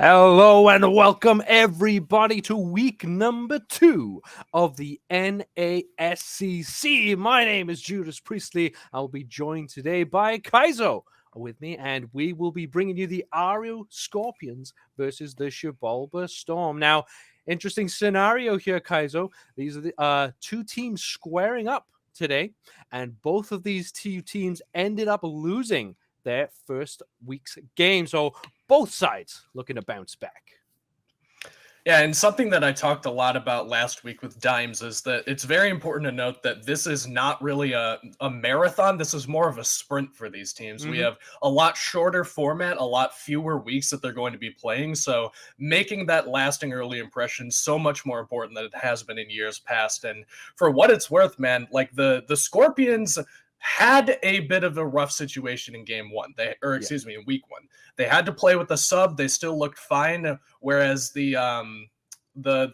Hello and welcome everybody to week number 2 of the NASCC. My name is Judas Priestley. I'll be joined today by Kaizo with me, and we will be bringing you the Aaru Scorpions versus the Xibalba Storm. Now, interesting scenario here, Kaizo. These are the two teams squaring up today, and both of these two teams ended up losing their first week's game. So both sides looking to bounce back. Yeah, and something that I talked a lot about last week with Dimes is that it's very important to note that this is not really a marathon. This is more of a sprint for these teams. We have a lot shorter format, a lot fewer weeks that they're going to be playing. So making that lasting early impression so much more important than it has been in years past. And for what it's worth, man, like the Scorpions had a bit of a rough situation in game one. In week one. They had to play with the sub. They still looked fine. Whereas the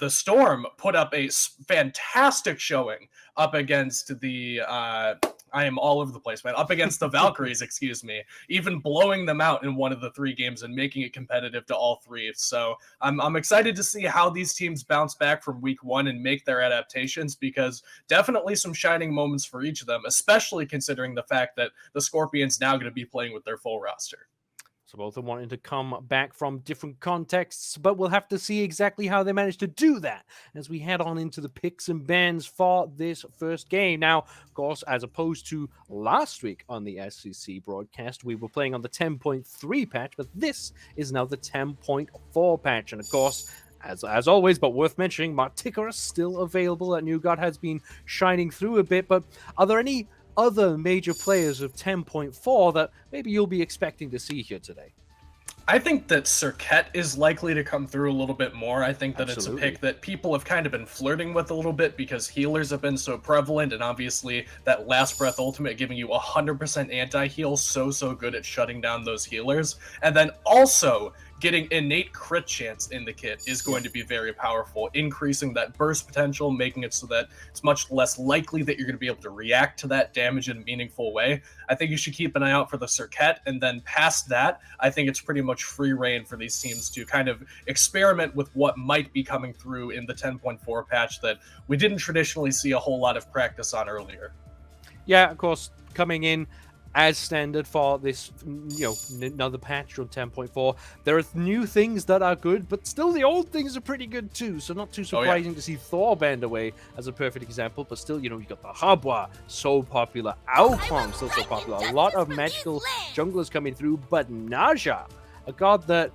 Storm put up a fantastic showing up against the I am all over the place, man. Up against the Valkyries, excuse me, even blowing them out in one of the 3 games and making it competitive to all 3. So I'm excited to see how these teams bounce back from week 1 and make their adaptations, because definitely some shining moments for each of them, especially considering the fact that the Scorpions now going to be playing with their full roster. So both of them wanting to come back from different contexts, but we'll have to see exactly how they manage to do that as we head on into the picks and bans for this first game. Now, of course, as opposed to last week on the SCC broadcast, we were playing on the 10.3 patch, but this is now the 10.4 patch. And of course, as always, but worth mentioning, Marticarus still available. That new god has been shining through a bit, but are there any other major players of 10.4 that maybe you'll be expecting to see here today? I think that Serket is likely to come through a little bit more. I think that It's a pick that people have kind of been flirting with a little bit because healers have been so prevalent, and obviously that Last Breath ultimate giving you 100% anti-heal, so good at shutting down those healers. And then also getting innate crit chance in the kit is going to be very powerful, increasing that burst potential, making it so that it's much less likely that you're going to be able to react to that damage in a meaningful way. I think you should keep an eye out for the Serket, and then past that, I think it's pretty much free reign for these teams to kind of experiment with what might be coming through in the 10.4 patch that we didn't traditionally see a whole lot of practice on earlier. Yeah, of course, coming in as standard for this, another patch on 10.4. There are new things that are good, but still the old things are pretty good too. So not too surprising to see Thor band away as a perfect example. But still, you got the Habwa, so popular. Aokong, still so popular. A lot of magical junglers coming through. But Naja, a god that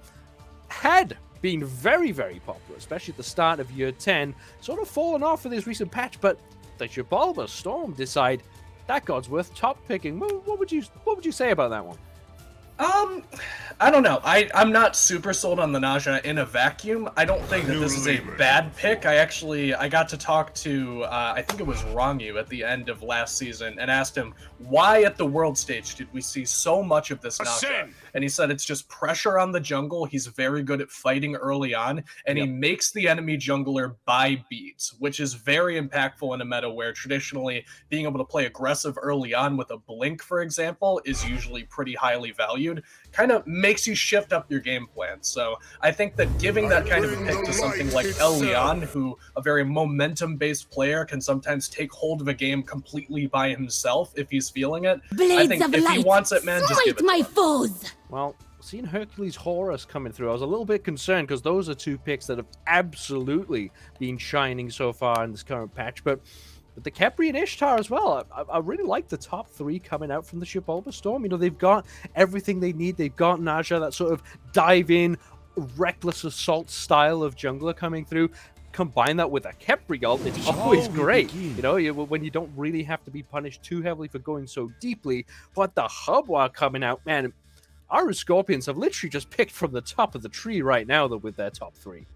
had been very, very popular, especially at the start of year 10, sort of fallen off for this recent patch. But the Xibalba Storm decide that god's worth top picking. What would you say about that one? I don't know. I'm not super sold on the Naja in a vacuum. I don't think that this is a bad pick. I got to talk to, I think it was Rongyu at the end of last season and asked him, why at the world stage did we see so much of this Naja? And he said it's just pressure on the jungle. He's very good at fighting early on, and he makes the enemy jungler buy beads, which is very impactful in a meta where traditionally being able to play aggressive early on with a blink, for example, is usually pretty highly valued. Kind of makes you shift up your game plan. So I think that giving that kind of a pick to something like El Leon, who a very momentum-based player can sometimes take hold of a game completely by himself if he's feeling it. I think if he wants it, man, just give it to him. Well, seeing Hercules Horus coming through, I was a little bit concerned because those are 2 picks that have absolutely been shining so far in this current patch. But the Khepri and Ishtar as well, I really like the top 3 coming out from the Xibalba Storm. They've got everything they need. They've got Naja, that sort of dive-in, reckless assault style of jungler coming through. Combine that with a Khepri ult, it's always great. When you don't really have to be punished too heavily for going so deeply. But the Habwa coming out, man, Aaru Scorpions have literally just picked from the top of the tree right now, though, with their top 3.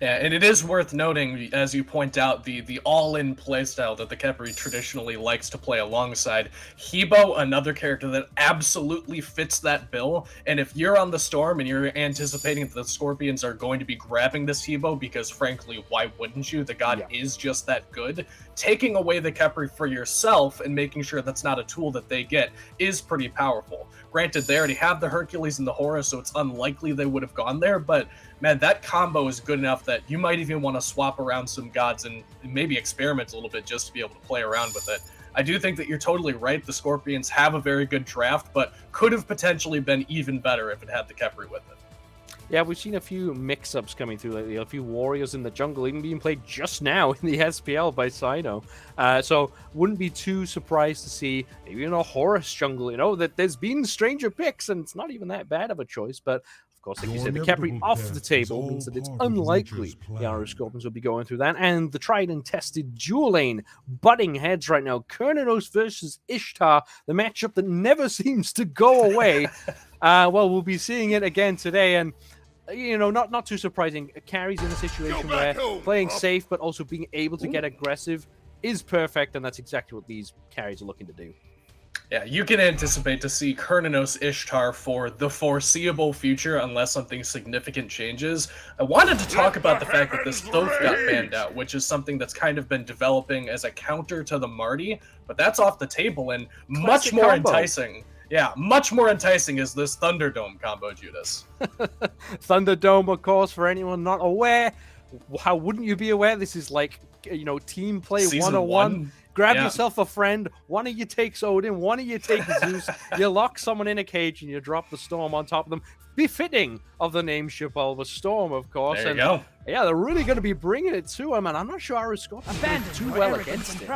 Yeah, and it is worth noting, as you point out, the all-in playstyle that the Khepri traditionally likes to play alongside. Hibo, another character that absolutely fits that bill, and if you're on the Storm and you're anticipating that the Scorpions are going to be grabbing this Hibo, because frankly, why wouldn't you? The god is just that good. Taking away the Khepri for yourself and making sure that's not a tool that they get is pretty powerful. Granted, they already have the Hercules and the Horus, so it's unlikely they would have gone there, but man, that combo is good enough that you might even want to swap around some gods and maybe experiment a little bit just to be able to play around with it. I do think that you're totally right. The Scorpions have a very good draft, but could have potentially been even better if it had the Khepri with it. Yeah, we've seen a few mix-ups coming through lately. A few warriors in the jungle even being played just now in the SPL by Sino. So wouldn't be too surprised to see maybe in a Horus jungle, that there's been stranger picks, and it's not even that bad of a choice. But of course, like you said, the Khepri off the table means that it's unlikely the Aaru Scorpions will be going through that. And the tried and tested dual lane butting heads right now. Kernanos versus Ishtar, the matchup that never seems to go away. Well, we'll be seeing it again today, and not too surprising. Carries in a situation where playing safe but also being able to get aggressive is perfect, and that's exactly what these carries are looking to do. Yeah, you can anticipate to see Kernanos Ishtar for the foreseeable future unless something significant changes. I wanted to talk about the fact that this Thoth got banned out, which is something that's kind of been developing as a counter to the Marty, but that's off the table and much more enticing. Yeah, much more enticing is this Thunderdome combo, Judas. Thunderdome, of course, for anyone not aware. How wouldn't you be aware? This is like, team play Season 101. Grab yourself a friend. One of you takes Odin. One of you takes Zeus. You lock someone in a cage and you drop the Storm on top of them. Befitting of the name Xibalba Storm, of course. There you go. Yeah, they're really going to be bringing it to him, and I'm not sure Aaru Scorpions did too well against it.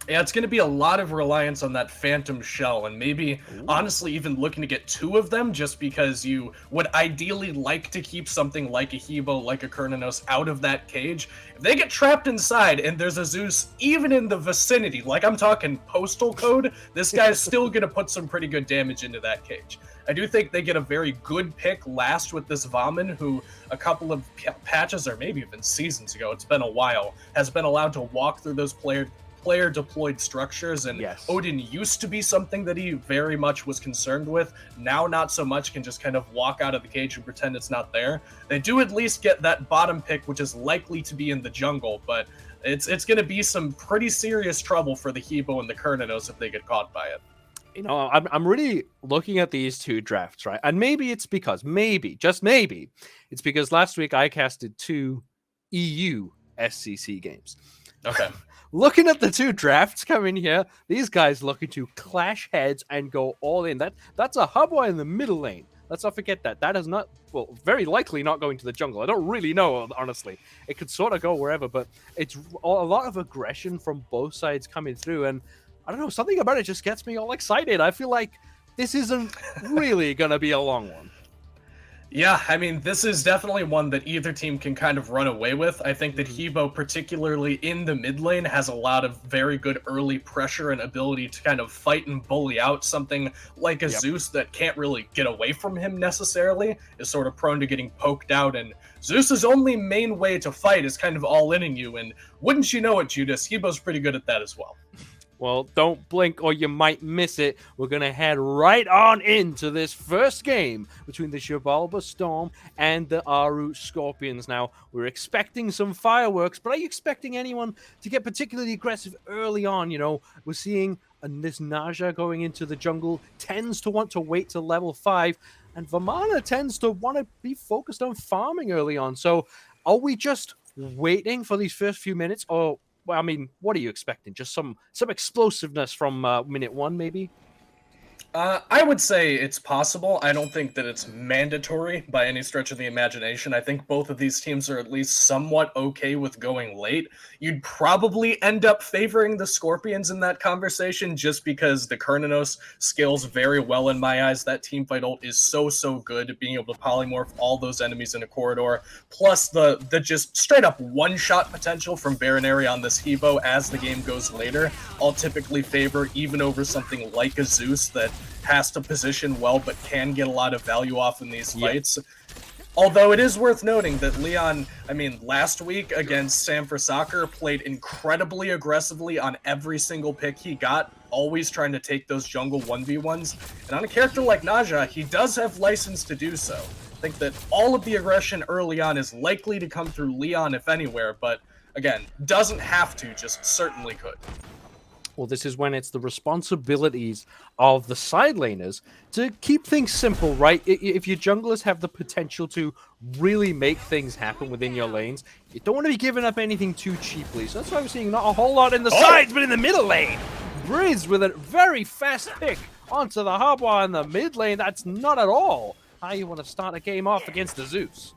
Yeah, it's going to be a lot of reliance on that Phantom Shell, and maybe, honestly, even looking to get 2 of them, just because you would ideally like to keep something like a Hibo, like a Kernanos, out of that cage. If they get trapped inside, and there's a Zeus even in the vicinity, like I'm talking postal code, this guy's still going to put some pretty good damage into that cage. I do think they get a very good pick last with this Vahman, who a couple of patches, or maybe even seasons ago, it's been a while, has been allowed to walk through those player-deployed structures, and Odin used to be something that he very much was concerned with. Now, not so much, can just kind of walk out of the cage and pretend it's not there. They do at least get that bottom pick, which is likely to be in the jungle, but it's going to be some pretty serious trouble for the Hibo and the Kernanos if they get caught by it. I'm really looking at these 2 drafts, right? And maybe it's because, just maybe, it's because last week I casted 2 EU SCC games. Okay. Looking at the 2 drafts coming here, these guys looking to clash heads and go all in. That's a Hubwa in the middle lane. Let's not forget that. That is not, very likely not going to the jungle. I don't really know, honestly. It could sort of go wherever, but it's a lot of aggression from both sides coming through, and I don't know, something about it just gets me all excited. I feel like this isn't really going to be a long one. Yeah, I mean, this is definitely one that either team can kind of run away with. I think that Hibo, particularly in the mid lane, has a lot of very good early pressure and ability to kind of fight and bully out something like a Zeus that can't really get away from him necessarily, is sort of prone to getting poked out, and Zeus's only main way to fight is kind of all-inning you, and wouldn't you know it, Judas, Hibo's pretty good at that as well. Well, don't blink or you might miss it. We're going to head right on into this first game between the Xibalba Storm and the Aaru Scorpions. Now, we're expecting some fireworks, but are you expecting anyone to get particularly aggressive early on? We're seeing this Naja going into the jungle tends to want to wait to level 5, and Vamana tends to want to be focused on farming early on. So are we just waiting for these first few minutes, or well, I mean, what are you expecting? Just some explosiveness from minute 1, maybe? I would say it's possible. I don't think that it's mandatory by any stretch of the imagination. I think both of these teams are at least somewhat okay with going late. You'd probably end up favoring the Scorpions in that conversation just because the Kernanos scales very well in my eyes. That teamfight ult is so good at being able to polymorph all those enemies in a corridor. Plus the just straight up one-shot potential from Baronary on this Hibo as the game goes later. I'll typically favor even over something like a Zeus that has to position well but can get a lot of value off in these fights. Although it is worth noting that Leon, I mean, last week against Sam for Soccer, played incredibly aggressively on every single pick he got, always trying to take those jungle 1v1s. And on a character like Naja, he does have license to do so. I think that all of the aggression early on is likely to come through Leon, if anywhere, but again, doesn't have to, just certainly could. Well, this is when it's the responsibilities of the side laners to keep things simple, right? If your junglers have the potential to really make things happen within your lanes, you don't want to be giving up anything too cheaply. So that's why we're seeing not a whole lot in the sides, but in the middle lane. Briz with a very fast pick onto the Hardwire in the mid lane. That's not at all how you want to start a game off against the Zeus.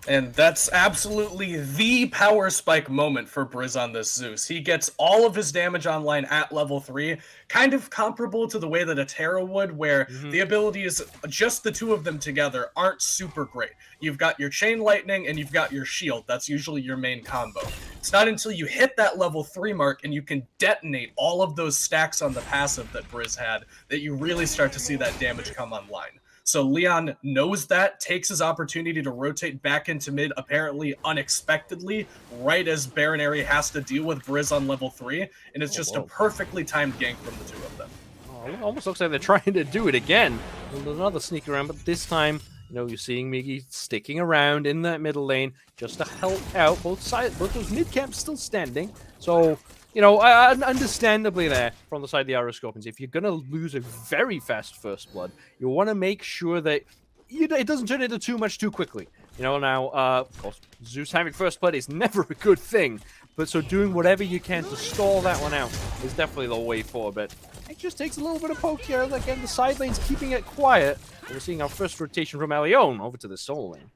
And that's absolutely the power spike moment for Briz on this Zeus. He gets all of his damage online at level 3, kind of comparable to the way that a Terra would, where the abilities, just the two of them together, aren't super great. You've got your Chain Lightning and you've got your Shield. That's usually your main combo. It's not until you hit that level 3 mark and you can detonate all of those stacks on the passive that Briz had that you really start to see that damage come online. So Leon knows that, takes his opportunity to rotate back into mid, apparently unexpectedly, right as Baron Aerie has to deal with Briz on level 3, and it's just a perfectly timed gank from the two of them. Oh, it almost looks like they're trying to do it again. Another sneak around, but this time, you know, you're seeing Miggy sticking around in that middle lane just to help out both sides. Both those mid camps still standing, so... You know, understandably there, from the side of the Aaru Scorpions, if you're going to lose a very fast first blood, you want to make sure that it doesn't turn into too much too quickly. You know, now, of course, Zeus having first blood is never a good thing, but so doing whatever you can to stall that one out is definitely the way forward. But it just takes a little bit of poke here. Again, the side lane's keeping it quiet. We're seeing our first rotation from Elion over to the solo lane.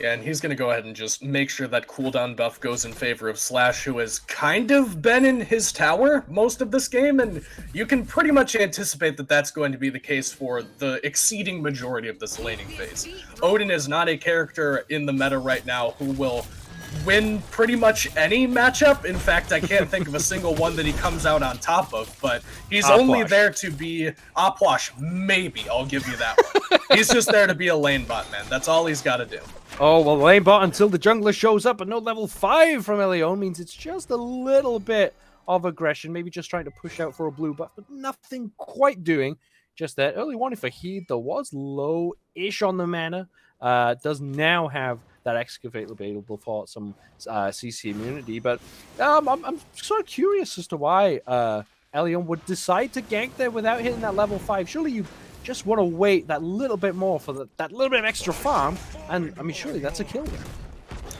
Yeah, and he's going to go ahead and just make sure that cooldown buff goes in favor of Slash, who has kind of been in his tower most of this game, and you can pretty much anticipate that that's going to be the case for the exceeding majority of this laning phase. Odin is not a character in the meta right now who will win pretty much any matchup. In fact, I can't think of a single one that he comes out on top of, but he's only there to be Opwash. Maybe, I'll give you that one. He's just there to be a lane bot, man. That's all he's got to do. Oh, well, lane bot until the jungler shows up, but no level 5 from Elion means it's just a little bit of aggression, maybe just trying to push out for a blue buff, but nothing quite doing. Just that early warning for Heed, there was low-ish on the mana, does now have that excavate available for some CC immunity, but I'm sort of curious as to why Elion would decide to gank there without hitting that level 5. Surely you just want to wait that little bit more for that little bit of extra farm, and I mean, surely that's a kill there.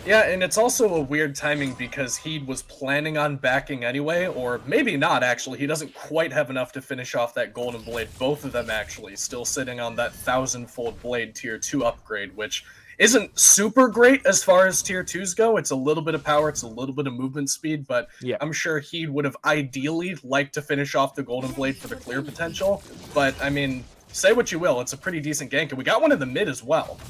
Yeah, and it's also a weird timing because he was planning on backing anyway, or maybe not actually. He doesn't quite have enough to finish off that Golden Blade. Both of them actually still sitting on that 1000-fold Blade tier 2 upgrade, which isn't super great as far as tier 2s go. It's a little bit of power, it's a little bit of movement speed, but yeah. I'm sure he would have ideally liked to finish off the Golden Blade for the clear potential. But, I mean, say what you will, it's a pretty decent gank, and we got one in the mid as well.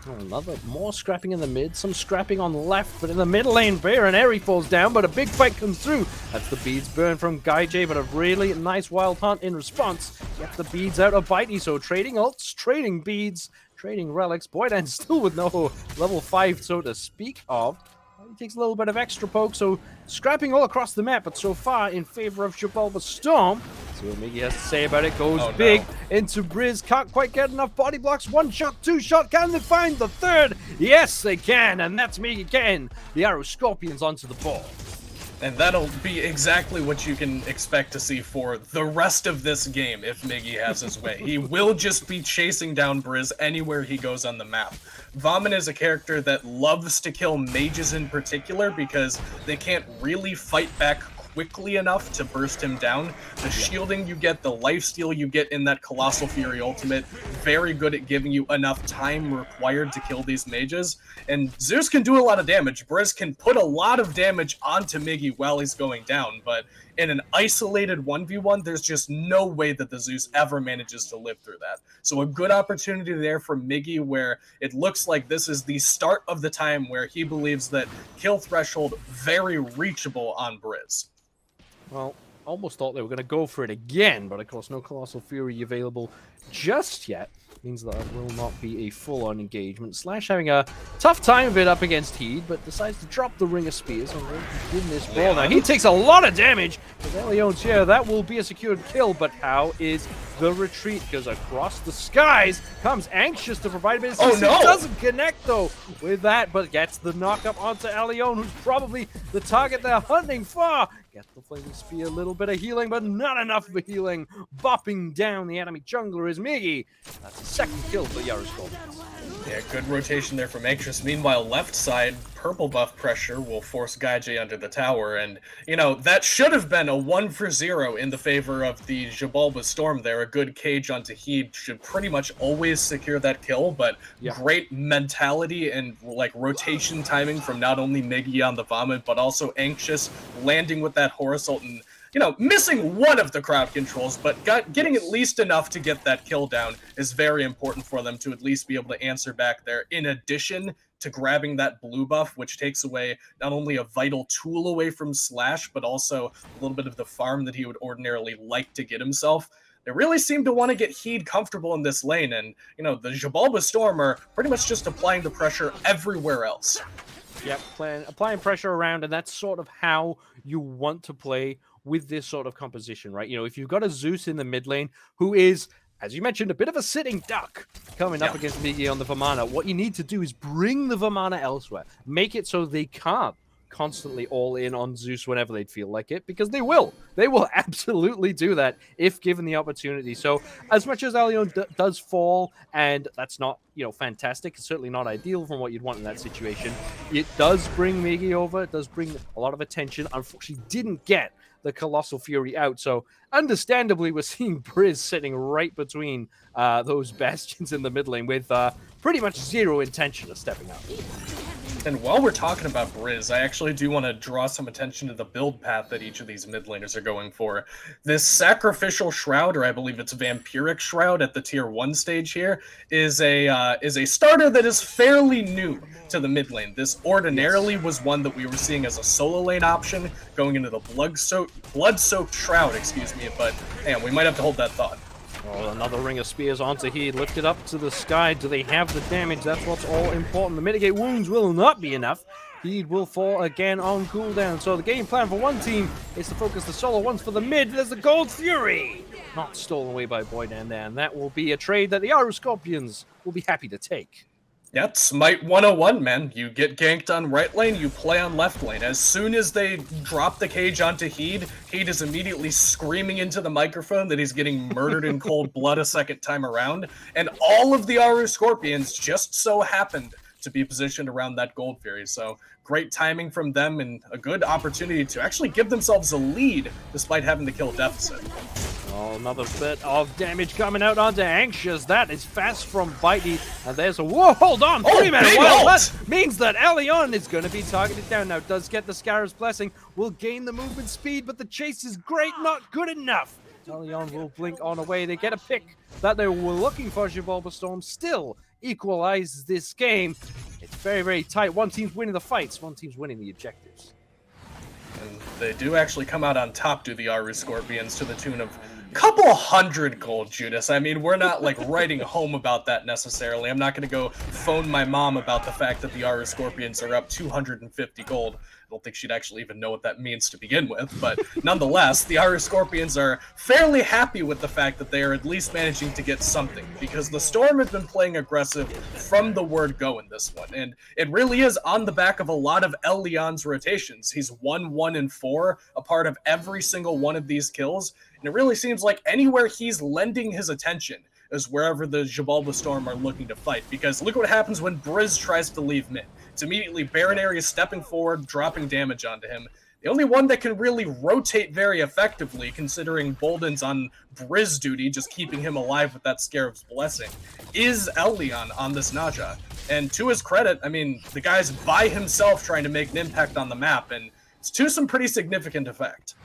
Oh, more scrapping in the mid, some scrapping on the left, but in the middle lane, Baron Aerie falls down, but a big fight comes through. That's the beads burn from Guy J, but a really nice wild hunt in response. Gets the beads out of Bitey, so trading ults, trading beads, trading relics. Boydan still with no level 5, so to speak of. He takes a little bit of extra poke, so scrapping all across the map, but so far in favor of Xibalba Storm. See what Miggy has to say about it. Goes big into Briz. Can't quite get enough body blocks. 1 shot, 2 shot. Can they find the 3rd? Yes, they can. And that's Miggy again. The Aaru Scorpions onto the ball. And that'll be exactly what you can expect to see for the rest of this game if Miggy has his way. He will just be chasing down Briz anywhere he goes on the map. Vaughn is a character that loves to kill mages in particular because they can't really fight back quickly enough to burst him down. The shielding you get, the lifesteal you get in that Colossal Fury ultimate, very good at giving you enough time required to kill these mages. And Zeus can do a lot of damage. Briz can put a lot of damage onto Miggy while he's going down, but in an isolated 1v1, there's just no way that the Zeus ever manages to live through that. So a good opportunity there for Miggy where it looks like this is the start of the time where he believes that kill threshold very reachable on Briz. Well, almost thought they were going to go for it again, but of course no Colossal Fury available just yet. Means that it will not be a full-on engagement. Slash having a tough time of it up against Heed, but decides to drop the Ring of Spears and begin this brawl. Now, he takes a lot of damage with Elion's here. That will be a secured kill, but how is the retreat? Goes across the skies, comes anxious to provide a bit of assistance. Oh, no! Doesn't connect, though, with that, but gets the knock-up onto Elion, who's probably the target they're hunting for. Get the Flaming Spear, a little bit of healing, but not enough of healing. Bopping down the enemy jungler is Miggy. That's the second kill for the Aaru Scorpions. Yeah, good rotation there from Anxious. Meanwhile, left side, purple buff pressure will force Gaijay under the tower. And, you know, that should have been a 1-for-0 in the favor of the Xibalba Storm there. A good cage onto Heed should pretty much always secure that kill, but great mentality and, like, rotation timing from not only Miggy on the Vomit, but also Anxious landing with that Horasult and, you know, missing one of the crowd controls, but getting at least enough to get that kill down is very important for them to at least be able to answer back there, in addition to grabbing that blue buff, which takes away not only a vital tool away from Slash, but also a little bit of the farm that he would ordinarily like to get himself. They really seem to want to get Heed comfortable in this lane, and, you know, the Xibalba Storm are pretty much just applying the pressure everywhere else. Yep, applying pressure around, and that's sort of how you want to play with this sort of composition, right? You know, if you've got a Zeus in the mid lane who is, as you mentioned, a bit of a sitting duck coming up against Miggy on the Vamana, what you need to do is bring the Vamana elsewhere. Make it so they can't constantly all in on Zeus whenever they'd feel like it, because they will. They will absolutely do that if given the opportunity. So as much as Elion does fall, and that's not, you know, fantastic, it's certainly not ideal from what you'd want in that situation, it does bring Miggy over, it does bring a lot of attention. Unfortunately, didn't get the Colossal Fury out, so understandably we're seeing Briz sitting right between those bastions in the mid lane with pretty much zero intention of stepping out. And while we're talking about Briz, I actually do want to draw some attention to the build path that each of these mid laners are going for. This Sacrificial Shroud, or I believe it's Vampiric Shroud at the Tier 1 stage here, is a starter that is fairly new to the mid lane. This ordinarily was one that we were seeing as a solo lane option, going into the Blood-Soaked Shroud, excuse me, but man, we might have to hold that thought. Oh, another Ring of Spears onto Heed, lifted up to the sky. Do they have the damage? That's what's all important. The mitigate wounds will not be enough. Heed will fall again on cooldown. So the game plan for one team is to focus the solo ones for the mid. There's the Gold Fury! Not stolen away by Boydan there, and that will be a trade that the Aaru Scorpions will be happy to take. Yeah, Smite 101, man. You get ganked on right lane, you play on left lane. As soon as they drop the cage onto Heed, Heed is immediately screaming into the microphone that he's getting murdered in cold blood a second time around. And all of the Aaru Scorpions just so happened to be positioned around that Gold Fury. So great timing from them and a good opportunity to actually give themselves a lead despite having to kill a deficit. Oh, another bit of damage coming out onto Anxious. That is fast from Bitey. And there's a... Whoa, hold on! 3-man well, that means that Elion is going to be targeted down. Now, does get the Scarab's Blessing, will gain the movement speed, but the chase is great, not good enough. Elion will blink on away. They get a pick that they were looking for. Xibalba Storm still equalizes this game. It's very, very tight. One team's winning the fights, one team's winning the objectives. And they do actually come out on top to the Aaru Scorpions to the tune of couple hundred gold, Judas. I mean, we're not like writing home about that necessarily. I'm not going to go phone my mom about the fact that the Aaru Scorpions are up 250 gold. I don't think she'd actually even know what that means to begin with, but nonetheless, the Aaru Scorpions are fairly happy with the fact that they are at least managing to get something, because the Storm has been playing aggressive from the word go in this one, and it really is on the back of a lot of Elion's rotations. He's 1, and 4, a part of every single one of these kills, and it really seems like anywhere he's lending his attention is wherever the Xibalba Storm are looking to fight, because look what happens when Briz tries to leave mid. It's immediately Baron Ares stepping forward, dropping damage onto him. The only one that can really rotate very effectively, considering Bolden's on Briz duty, just keeping him alive with that Scarab's Blessing, is Elion on this Naja. And to his credit, I mean, the guy's by himself trying to make an impact on the map, and it's to some pretty significant effect.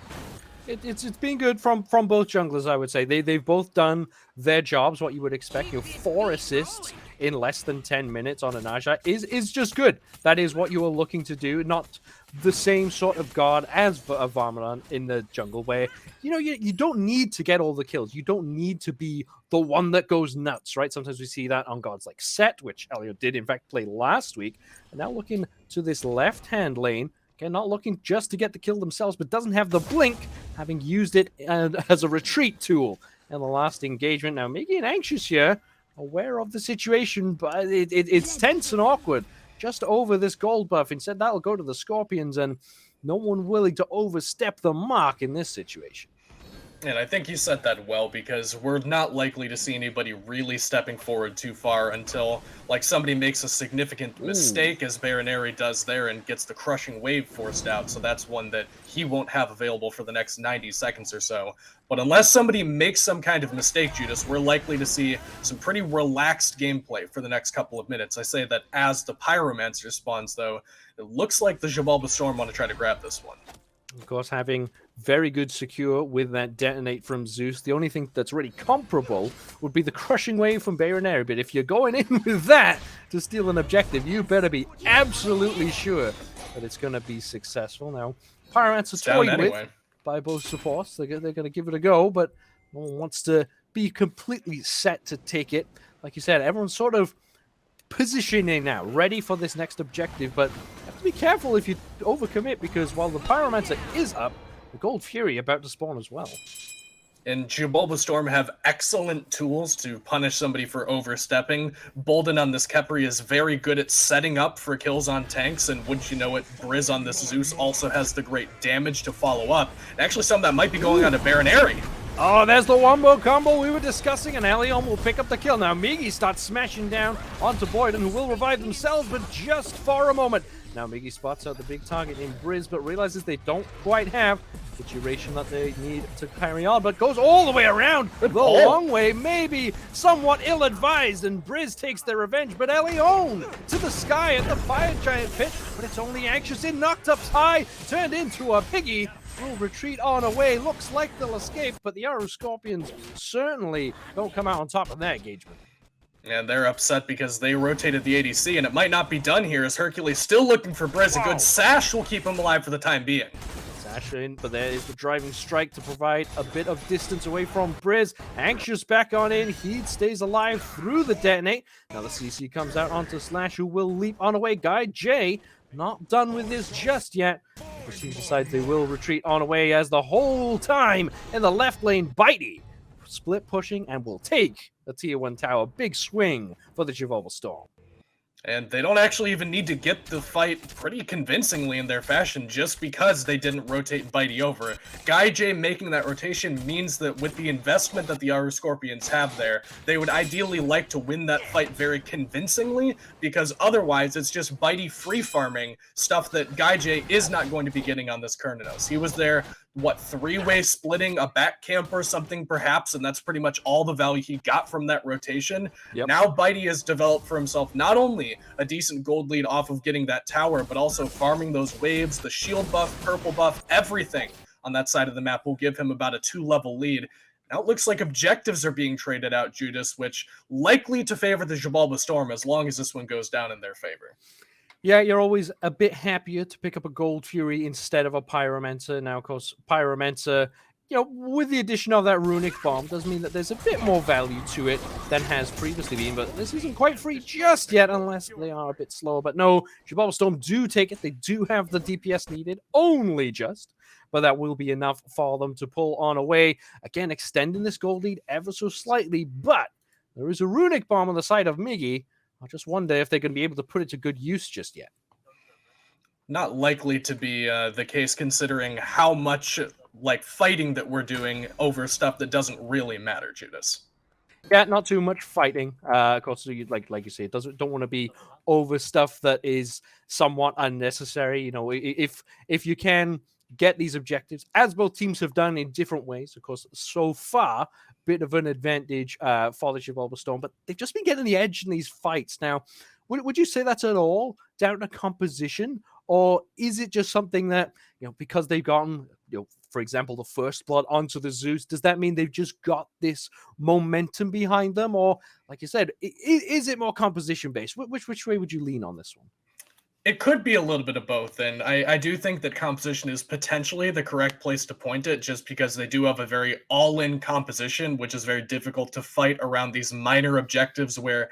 It's been good from both junglers, I would say. They've both done their jobs, what you would expect. You know, 4 assists in less than 10 minutes on an Aja is just good. That is what you are looking to do, not the same sort of guard as Varmaran in the jungle, where you don't need to get all the kills. You don't need to be the one that goes nuts, right? Sometimes we see that on gods like Set, which Elliot did in fact play last week. And now looking to this left-hand lane, again, not looking just to get the kill themselves, but doesn't have the blink, having used it as a retreat tool in the last engagement. Now, Miggy and Anxious here, aware of the situation, but it's tense and awkward. Just over this gold buff. Instead, that'll go to the Scorpions, and no one willing to overstep the mark in this situation. And I think you said that well, because we're not likely to see anybody really stepping forward too far until, like, somebody makes a significant mistake, as Baroneri does there, and gets the crushing wave forced out. So that's one that he won't have available for the next 90 seconds or so. But unless somebody makes some kind of mistake, Judas, we're likely to see some pretty relaxed gameplay for the next couple of minutes. I say that as the Pyromancer spawns, though, it looks like the Xibalba Storm want to try to grab this one. Of course, having very good secure with that detonate from Zeus. The only thing that's really comparable would be the crushing wave from Baroneri. But if you're going in with that to steal an objective, you better be absolutely sure that it's going to be successful. Now, Pyromancer toyed with by both supports. They're going to give it a go, but no one wants to be completely set to take it. Like you said, everyone's sort of positioning now, ready for this next objective, but you have to be careful if you overcommit, because while the Pyromancer is up, the Gold Fury about to spawn as well. And Xibalba Storm have excellent tools to punish somebody for overstepping. Bolden on this Khepri is very good at setting up for kills on tanks, and wouldn't you know it, Briz on this Zeus also has the great damage to follow up. And actually some that might be going on to Baroneri. Oh, there's the wombo combo we were discussing, and Elion will pick up the kill. Now Miggy starts smashing down onto Boyden, who will revive themselves, but just for a moment. Now Miggy spots out the big target in Briz, but realizes they don't quite have the duration that they need to carry on, but goes all the way around the long way, maybe somewhat ill-advised, and Briz takes their revenge, but Elion to the sky at the fire giant pit, but it's only Anxious in, knocked up high, turned into a piggy. Will retreat on away. Looks like they'll escape, but the Aaru Scorpions certainly don't come out on top of that engagement. And they're upset because they rotated the ADC, and it might not be done here, as Hercules still looking for Briz. A good sash will keep him alive for the time being. Sash in, but there is the driving strike to provide a bit of distance away from Briz. Anxious back on in. He stays alive through the detonate. Now the CC comes out onto Slash, who will leap on away. Guy J not done with this just yet. The team decides they will retreat on away, as the whole time in the left lane, Bitey split pushing and will take the tier 1 tower. Big swing for the Xibalba Storm. And they don't actually even need to get the fight pretty convincingly in their fashion, just because they didn't rotate Bitey over. Guy J making that rotation means that with the investment that the Aaru Scorpions have there, they would ideally like to win that fight very convincingly, because otherwise it's just Bitey free farming stuff that Guy J is not going to be getting on this Kerninos. He was there, what, 3-way splitting a back camp or something perhaps, and that's pretty much all the value he got from that rotation. Yep. Now Bitey has developed for himself not only a decent gold lead off of getting that tower, but also farming those waves, the shield buff, purple buff, everything on that side of the map will give him about a 2-level lead. Now it looks like objectives are being traded out, Judas, which likely to favor the Xibalba Storm as long as this one goes down in their favor. Yeah, you're always a bit happier to pick up a Gold Fury instead of a Pyromancer. Now, of course, Pyromancer, with the addition of that Runic Bomb, does mean that there's a bit more value to it than has previously been, but this isn't quite free just yet, unless they are a bit slower. But no, Xibalba Storm do take it. They do have the DPS needed, only just, but that will be enough for them to pull on away. Again, extending this gold lead ever so slightly, but there is a Runic Bomb on the side of Miggy. I just wonder if they're going to be able to put it to good use just yet. Not likely to be the case, considering how much fighting that we're doing over stuff that doesn't really matter, Judas. Yeah, not too much fighting. Of course, like you say, don't want to be over stuff that is somewhat unnecessary. If you can get these objectives, as both teams have done in different ways, of course, so far, bit of an advantage for the Xibalba Storm, but they've just been getting the edge in these fights. Now, would you say that's at all down to composition, or is it just something that, because they've gotten, for example, the first blood onto the Zeus, does that mean they've just got this momentum behind them? Or, like you said, is it more composition based? Which way would you lean on this one? It could be a little bit of both, and I do think that composition is potentially the correct place to point it, just because they do have a very all-in composition, which is very difficult to fight around these minor objectives where,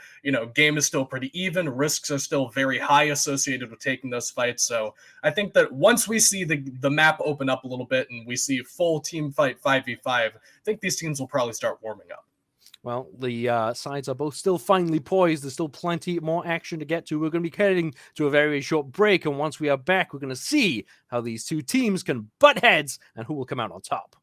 game is still pretty even, risks are still very high associated with taking those fights. So I think that once we see the map open up a little bit and we see full team fight 5v5, I think these teams will probably start warming up. Well, the sides are both still finely poised. There's still plenty more action to get to. We're going to be heading to a very short break, and once we are back, we're going to see how these two teams can butt heads and who will come out on top.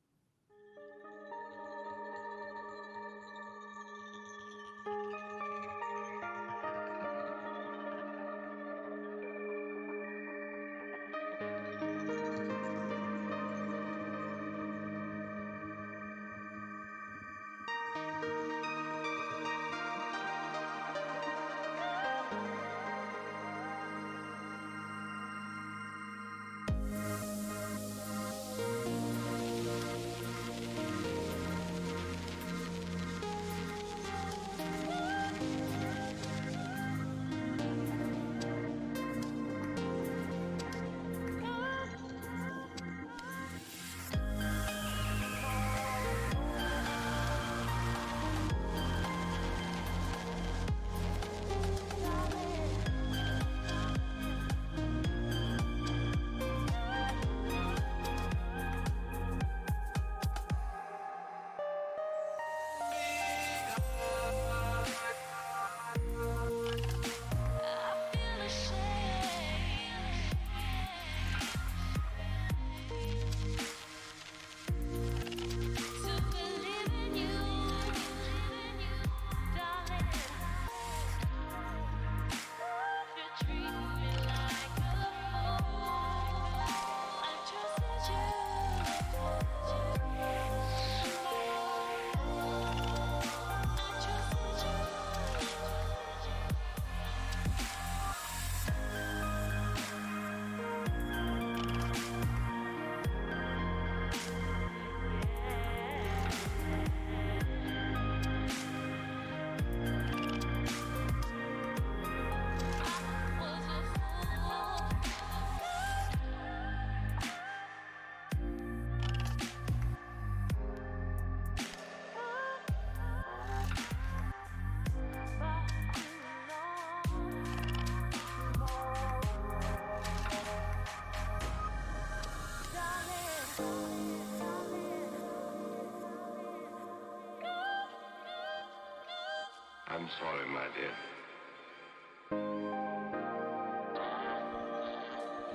I'm sorry, my dear.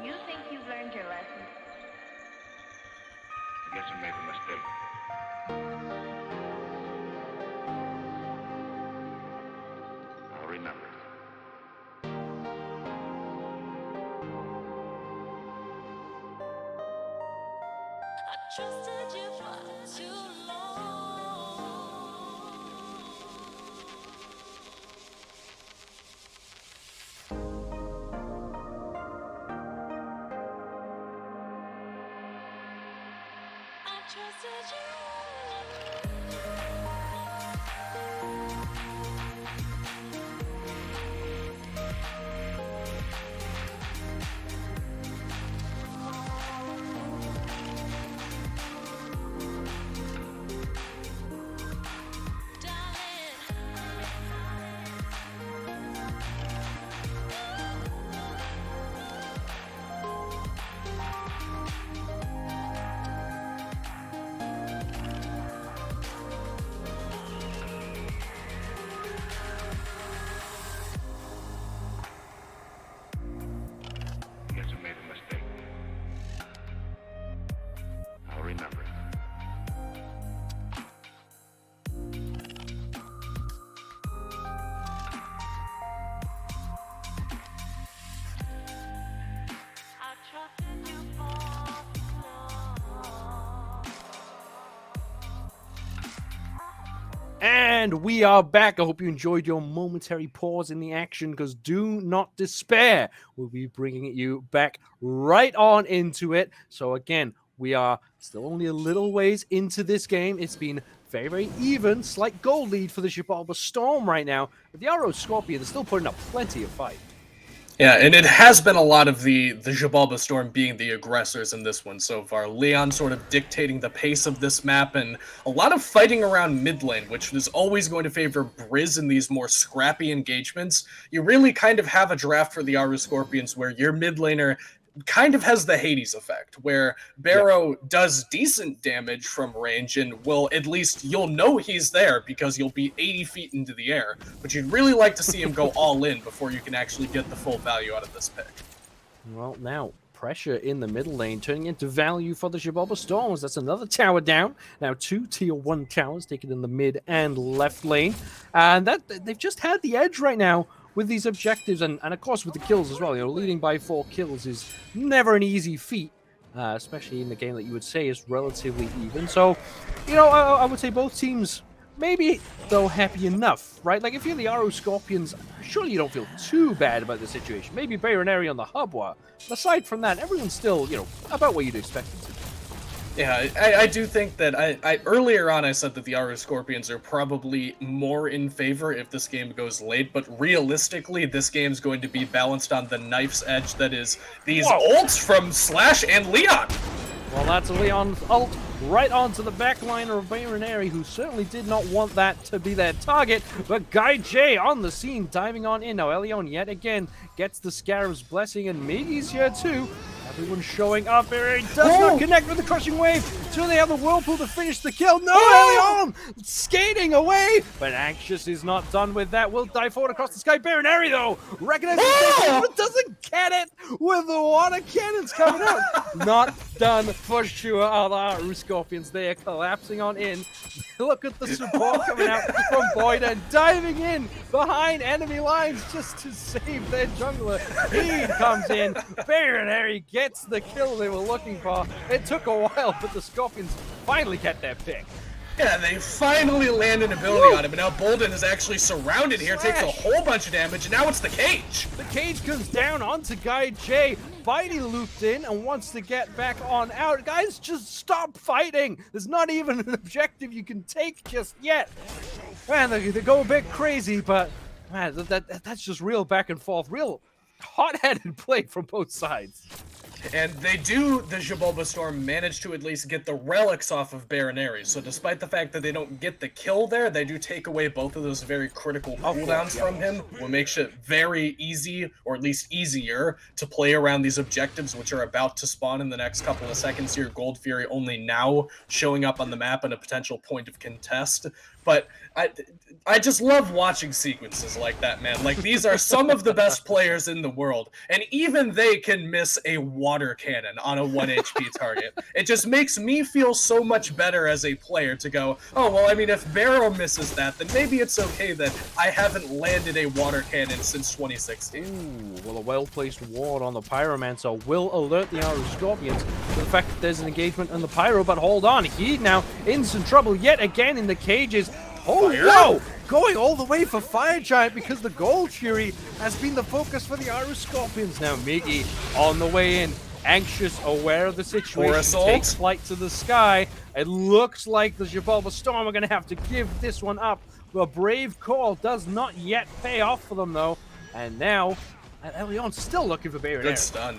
You think you've learned your lesson? I guess I made a mistake. I'll remember. I trusted you for too long. I trusted you. And we are back. I hope you enjoyed your momentary pause in the action, because do not despair. We'll be bringing you back right on into it. So again, we are still only a little ways into this game. It's been very, very even. Slight goal lead for the Xibalba Storm right now. But the Aaru Scorpions are still putting up plenty of fight. Yeah, and it has been a lot of the Xibalba Storm being the aggressors in this one so far. Leon sort of dictating the pace of this map, and a lot of fighting around mid lane, which is always going to favor Briz in these more scrappy engagements. You really kind of have a draft for the Aaru Scorpions where your mid laner kind of has the Hades effect, where Barrow does decent damage from range and will at least, you'll know he's there because you'll be 80 feet into the air, but you'd really like to see him go all in before you can actually get the full value out of this pick. Well, now, pressure in the middle lane turning into value for the Xibalba Storms. That's another tower down. Now 2 tier 1 towers taken in the mid and left lane. And they've just had the edge right now with these objectives, and of course with the kills as well. You know, leading by 4 kills is never an easy feat, especially in the game that you would say is relatively even. So, you know, I would say both teams maybe, though, happy enough, right? Like, if you're the Aaru Scorpions, surely you don't feel too bad about the situation. Maybe Bayronary on the hub were. Aside from that, everyone's still, you know, about what you'd expect them to be. Yeah, I do think that I earlier on I said that the Aaru Scorpions are probably more in favor if this game goes late, but realistically, this game's going to be balanced on the knife's edge that is these ults from Slash and Leon. Well, that's a Leon's ult right onto the backliner of Bayronary, who certainly did not want that to be their target. But Guy J on the scene, diving on in. Now, Elion yet again gets the Scarab's blessing, and Miggy's here too. Everyone's showing up. He does not connect with the crushing wave. So they have the whirlpool to finish the kill. No, Elion skating away. But Anxious is not done with that. Will dive forward across the sky. Bayronary, though, recognizes but doesn't get it with the water cannons coming out. Not done for sure. Oh, the Aaru Scorpions, they are collapsing on in. Look at the support coming out from Boyd and diving in behind enemy lines just to save their jungler. He comes in. Bayronary gets the kill they were looking for. It took a while, but the Scorpions finally get their pick. Yeah, they finally land an ability on him, and now Bolden is actually surrounded here, takes a whole bunch of damage, and now it's the cage. The cage comes down onto Guy J. Fighty looped in and wants to get back on out. Guys, just stop fighting. There's not even an objective you can take just yet. Man, they go a bit crazy, but man, that's just real back and forth, real hot-headed play from both sides. And they do, the Xibalba Storm, manage to at least get the relics off of Bayronary. So despite the fact that they don't get the kill there, they do take away both of those very critical cooldowns from him, what makes it very easy, or at least easier, to play around these objectives, which are about to spawn in the next couple of seconds here. Gold Fury only now showing up on the map and a potential point of contest. But I just love watching sequences like that, man. Like, these are some of the best players in the world, and even they can miss a water cannon on a 1 HP target. It just makes me feel so much better as a player to go, oh, well, I mean, if Barrow misses that, then maybe it's okay that I haven't landed a water cannon since 2016. Ooh, well, a well-placed ward on the Pyromancer will alert the Aaru Scorpions to the fact that there's an engagement on the Pyro, but hold on, he now in some trouble yet again in the cages. Oh, whoa! Going all the way for Fire Giant because the Gold Fury has been the focus for the Aaru Scorpions. Now Miggy on the way in, anxious, aware of the situation, takes flight to the sky. It looks like the Xibalba Storm are going to have to give this one up. The brave call does not yet pay off for them, though. And now, Elion's still looking for Bayronary. Good stun.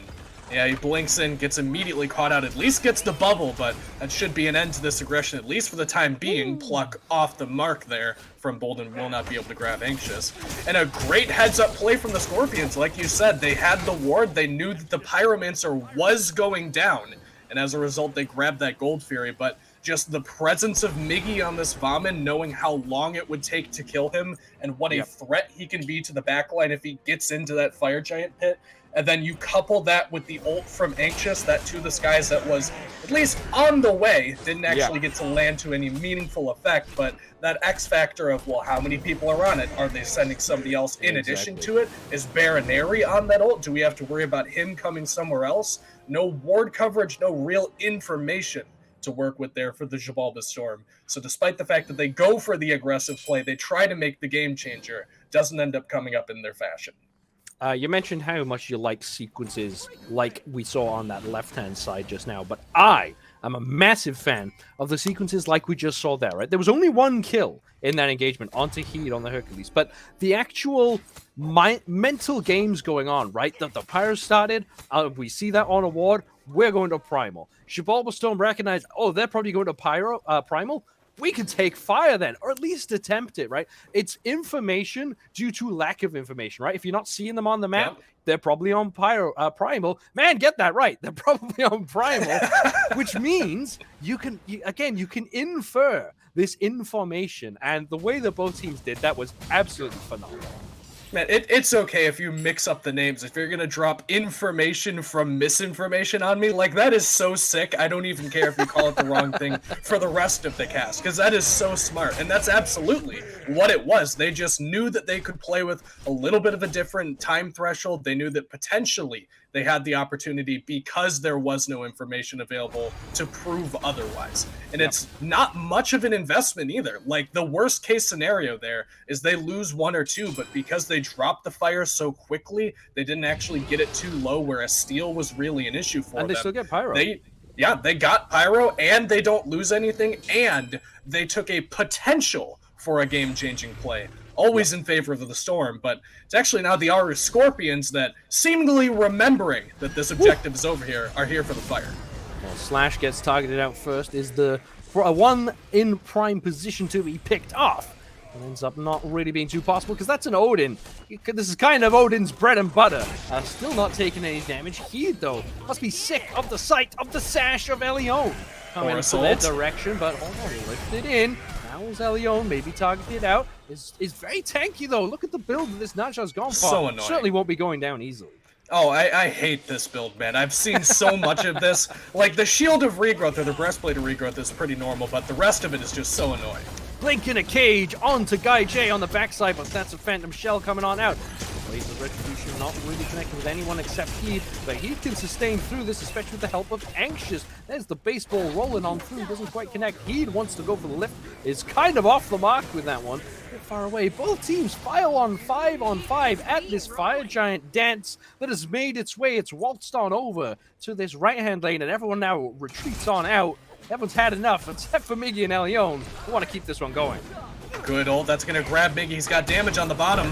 Yeah, he blinks in, gets immediately caught out, at least gets the bubble, but that should be an end to this aggression, at least for the time being. Pluck off the mark there from Bolden, will not be able to grab Anxious. And a great heads-up play from the Scorpions. Like you said, they had the ward, they knew that the Pyromancer was going down, and as a result, they grabbed that Gold Fury, but just the presence of Miggy on this Vaughn, knowing how long it would take to kill him, and what a threat he can be to the backline if he gets into that Fire Giant pit. And then you couple that with the ult from Anxious, that to the skies that was at least on the way, didn't actually get to land to any meaningful effect, but that X factor of, well, how many people are on it? Are they sending somebody else in addition to it? Is Bayronary on that ult? Do we have to worry about him coming somewhere else? No ward coverage, no real information to work with there for the Xibalba Storm. So despite the fact that they go for the aggressive play, they try to make the game changer, doesn't end up coming up in their fashion. You mentioned how much you like sequences like we saw on that left-hand side just now, but I am a massive fan of the sequences like we just saw there, right? There was only one kill in that engagement onto Heat on the Hercules, but the actual mental games going on, right? The Pyro started, we see that on a ward, we're going to Primal. Xibalba Storm recognized, oh, they're probably going to Primal. We can take fire then, or at least attempt it, right? It's information due to lack of information, right? If you're not seeing them on the map, they're probably on Primal. Man, get that right. They're probably on Primal, which means you can infer this information. And the way that both teams did that was absolutely phenomenal. Man, it's okay if you mix up the names. If you're going to drop information from misinformation on me, like, that is so sick. I don't even care if you call it the wrong thing for the rest of the cast, because that is so smart. And that's absolutely what it was. They just knew that they could play with a little bit of a different time threshold. They knew that potentially they had the opportunity because there was no information available to prove otherwise. And it's not much of an investment either. Like, the worst case scenario there is they lose 1 or 2, but because they dropped the fire so quickly, they didn't actually get it too low where a steal was really an issue for them. And they still get Pyro. They got Pyro, and they don't lose anything, and they took a potential for a game-changing play. Always in favor of the Storm, but it's actually now the Aaru Scorpions that, seemingly remembering that this objective is over here, are here for the fire. Well, Slash gets targeted out first, is the one in prime position to be picked off. It ends up not really being too possible, because that's an Odin. This is kind of Odin's bread and butter. Still not taking any damage. He, though, must be sick of the sight of the sash of Elion. Coming into their direction, but hold on, lifted in. Now is Elion maybe targeted out. Is very tanky, though. Look at the build that this Naja's gone for. So annoying. Certainly won't be going down easily. Oh, I hate this build, man. I've seen so much of this. Like, the Shield of Regrowth or the Breastplate of Regrowth is pretty normal, but the rest of it is just so annoying. Blink in a cage onto Guy J on the backside, but that's a Phantom Shell coming on out. Blaze of Retribution not really connecting with anyone except Heat, but Heat can sustain through this, especially with the help of Anxious. There's the baseball rolling on through, doesn't quite connect. Heat wants to go for the lift, is kind of off the mark with that one. A bit far away. Both teams file on 5 at this Fire Giant dance that has made its way. It's waltzed on over to this right-hand lane, and everyone now retreats on out. Everyone's had enough, except for Miggy and Elion. We want to keep this one going. Good old, that's going to grab Miggy. He's got damage on the bottom.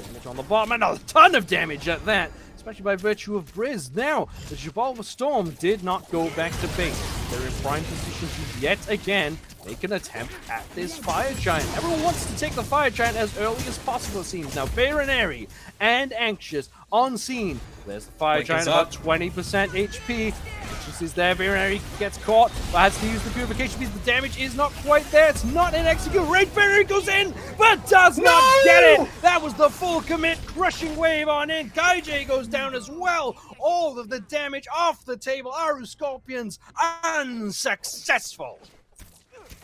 Damage on the bottom, and a ton of damage at that, especially by virtue of Briz. Now, the Xibalba Storm did not go back to base. They're in prime position to yet again make an attempt at this Fire Giant. Everyone wants to take the Fire Giant as early as possible, it seems. Now, Baronary and Anxious on scene. There's the Fire Giant, about 20% HP. Anxious is there. Baronary gets caught, but has to use the purification because the damage is not quite there. It's not an execute. Rage Baronary goes in, but does not get it. That was the full commit. Crushing wave on in. Guy J goes down as well. All of the damage off the table. Aaru Scorpions unsuccessful.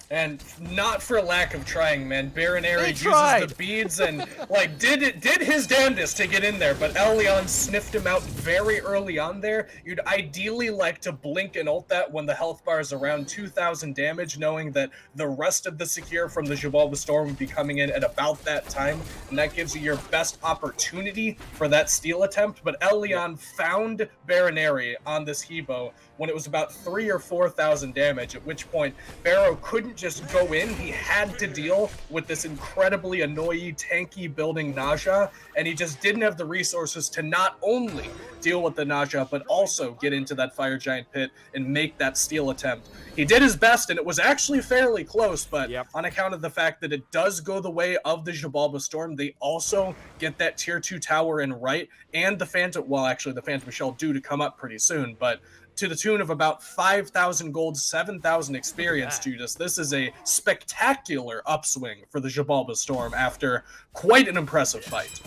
And not for lack of trying, man. Baronary uses the beads and, like, did his damnedest to get in there, but Elion sniffed him out very early on there. You'd ideally like to blink and ult that when the health bar is around 2,000 damage, knowing that the rest of the secure from the Xibalba Storm would be coming in at about that time, and that gives you your best opportunity for that steal attempt. But Elion found Baronary on this Hebo when it was about 3,000 or 4,000 damage, at which point Barrow couldn't just go in. He had to deal with this incredibly annoying, tanky building Naja, and he just didn't have the resources to not only deal with the Naja, but also get into that Fire Giant pit and make that steal attempt. He did his best, and it was actually fairly close, but on account of the fact that it does go the way of the Xibalba Storm, they also get that tier 2 tower in right, and the Phantom, well, actually the Phantom Shell due to come up pretty soon, but to the tune of about 5,000 gold, 7,000 experience, Judas. This is a spectacular upswing for the Xibalba Storm after quite an impressive fight.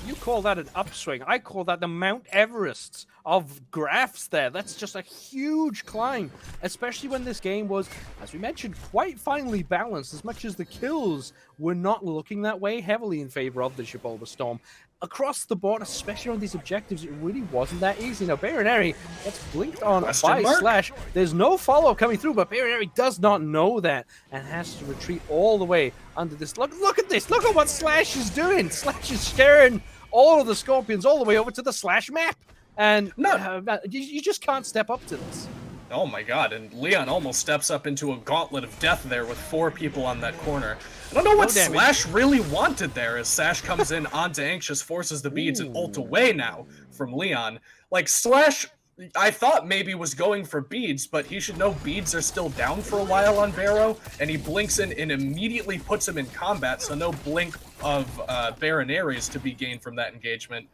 You call that an upswing. I call that the Mount Everest of graphs there. That's just a huge climb, especially when this game was, as we mentioned, quite finely balanced, as much as the kills were not looking that way, heavily in favor of the Xibalba Storm. across the board, especially on these objectives, it really wasn't that easy. Now, Baroneri gets blinked on Question by mark? Slash. There's no follow-up coming through, but Baroneri does not know that and has to retreat all the way under this. Look at this. Look at what Slash is doing. Slash is scaring all of the Scorpions all the way over to the Slash map. And you just can't step up to this. Oh my god, and Leon almost steps up into a gauntlet of death there with 4 people on that corner. I don't know what Slash really wanted there as Sash comes in onto Anxious, forces the beads, and ult away now from Leon. Like, Slash, I thought maybe was going for beads, but he should know beads are still down for a while on Barrow, and he blinks in and immediately puts him in combat, so no blink of Baroneri's to be gained from that engagement.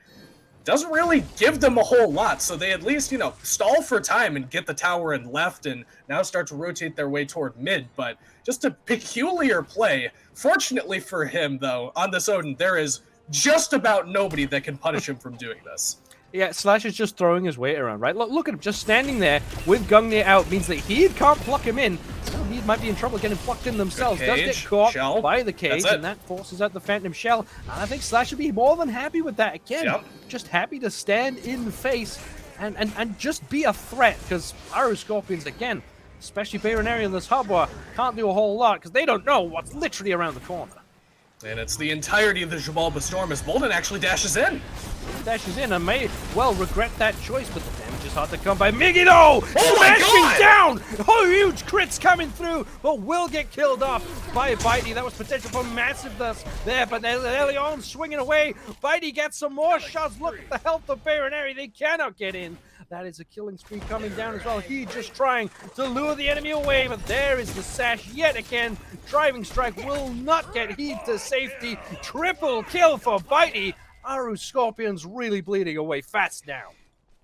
Doesn't really give them a whole lot, so they at least, you know, stall for time and get the tower and left and now start to rotate their way toward mid, but just a peculiar play. Fortunately for him, though, on this Odin, there is just about nobody that can punish him from doing this. Yeah, Slash is just throwing his weight around, right? Look at him just standing there with Gungnir out means that he can't pluck him in. So he might be in trouble getting plucked in themselves. Does get caught shell. by the cage, and that forces out the Phantom Shell. And I think Slash would be more than happy with that. Again, just happy to stand in the face and just be a threat, because Aaru Scorpions, again, especially Baroneri and this Hubwa, can't do a whole lot because they don't know what's literally around the corner. And it's the entirety of the Xibalba Storm as Bolden actually dashes in. Dashes in and may well regret that choice, but the damage is hard to come by. Miggy, though! Oh my God! Down! Oh, huge crits coming through, but will get killed off by Bitey. That was potential for massiveness there, but Leon swinging away. Bitey gets some more shots. Look at the health of Baroneri. They cannot get in. That is a killing spree coming down as well. He just trying to lure the enemy away, but there is the Sash yet again. Driving Strike will not get heed to safety. Triple kill for Bitey. Aaru Scorpions really bleeding away fast now.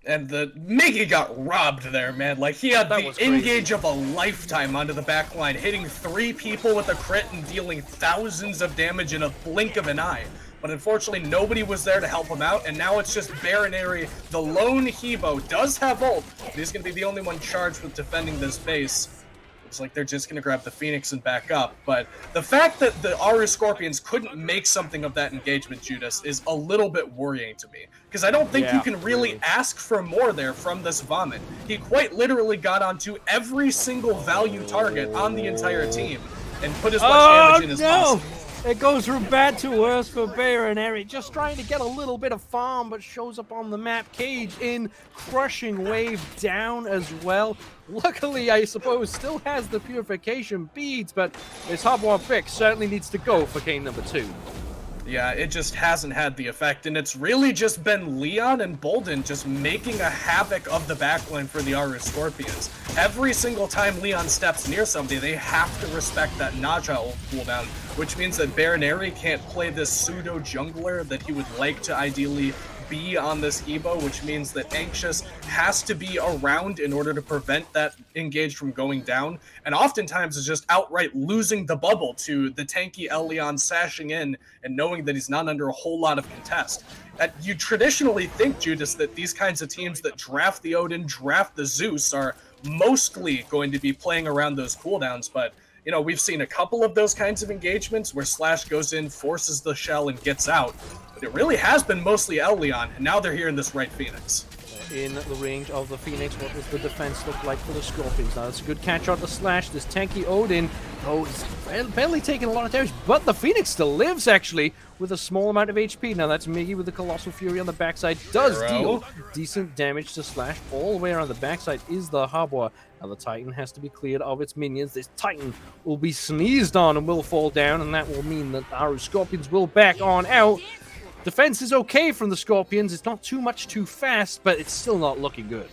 And the Miggy got robbed there, man. Like, he had the engage of a lifetime onto the back line, hitting 3 people with a crit and dealing thousands of damage in a blink of an eye. But unfortunately, nobody was there to help him out, and now it's just Baroneri. The lone Hebo does have ult, but he's going to be the only one charged with defending this base. Looks like they're just going to grab the Phoenix and back up. But the fact that the Aaru Scorpions couldn't make something of that engagement, Judas, is a little bit worrying to me. Because I don't think you can really ask for more there from this Vomit. He quite literally got onto every single value target on the entire team and put as much damage in as possible. It goes from bad to worse for Baroneri, just trying to get a little bit of farm, but shows up on the map. Cage in, crushing wave down as well. Luckily, I suppose, still has the purification beads, but his Hubwa pick certainly needs to go for game number 2. Yeah, it just hasn't had the effect, and it's really just been Leon and Bolden just making a havoc of the backline for the Aaru Scorpions. Every single time Leon steps near somebody, they have to respect that Naja ult cooldown, which means that Baroneri can't play this pseudo-jungler that he would like to ideally be on this Hebo, which means that Anxious has to be around in order to prevent that engage from going down, and oftentimes is just outright losing the bubble to the tanky Leon sashing in and knowing that he's not under a whole lot of contest. You traditionally think, Judas, that these kinds of teams that draft the Odin, draft the Zeus, are mostly going to be playing around those cooldowns, but you know, we've seen a couple of those kinds of engagements where Slash goes in, forces the shell, and gets out. But it really has been mostly Leon, and now they're here in this right Phoenix. In the range of the Phoenix, what does the defense look like for the Scorpions? Now, it's a good catch on the Slash. This tanky Odin, he's barely taking a lot of damage, but the Phoenix still lives, actually, with a small amount of HP. Now, that's Miggy with the Colossal Fury on the backside. Does deal decent damage to Slash. All the way around the backside is the Hubwa. Now, the Titan has to be cleared of its minions. This Titan will be sneezed on and will fall down, and that will mean that Aaru Scorpions will back on out. Defense is okay from the Scorpions. It's not too much too fast, but it's still not looking good.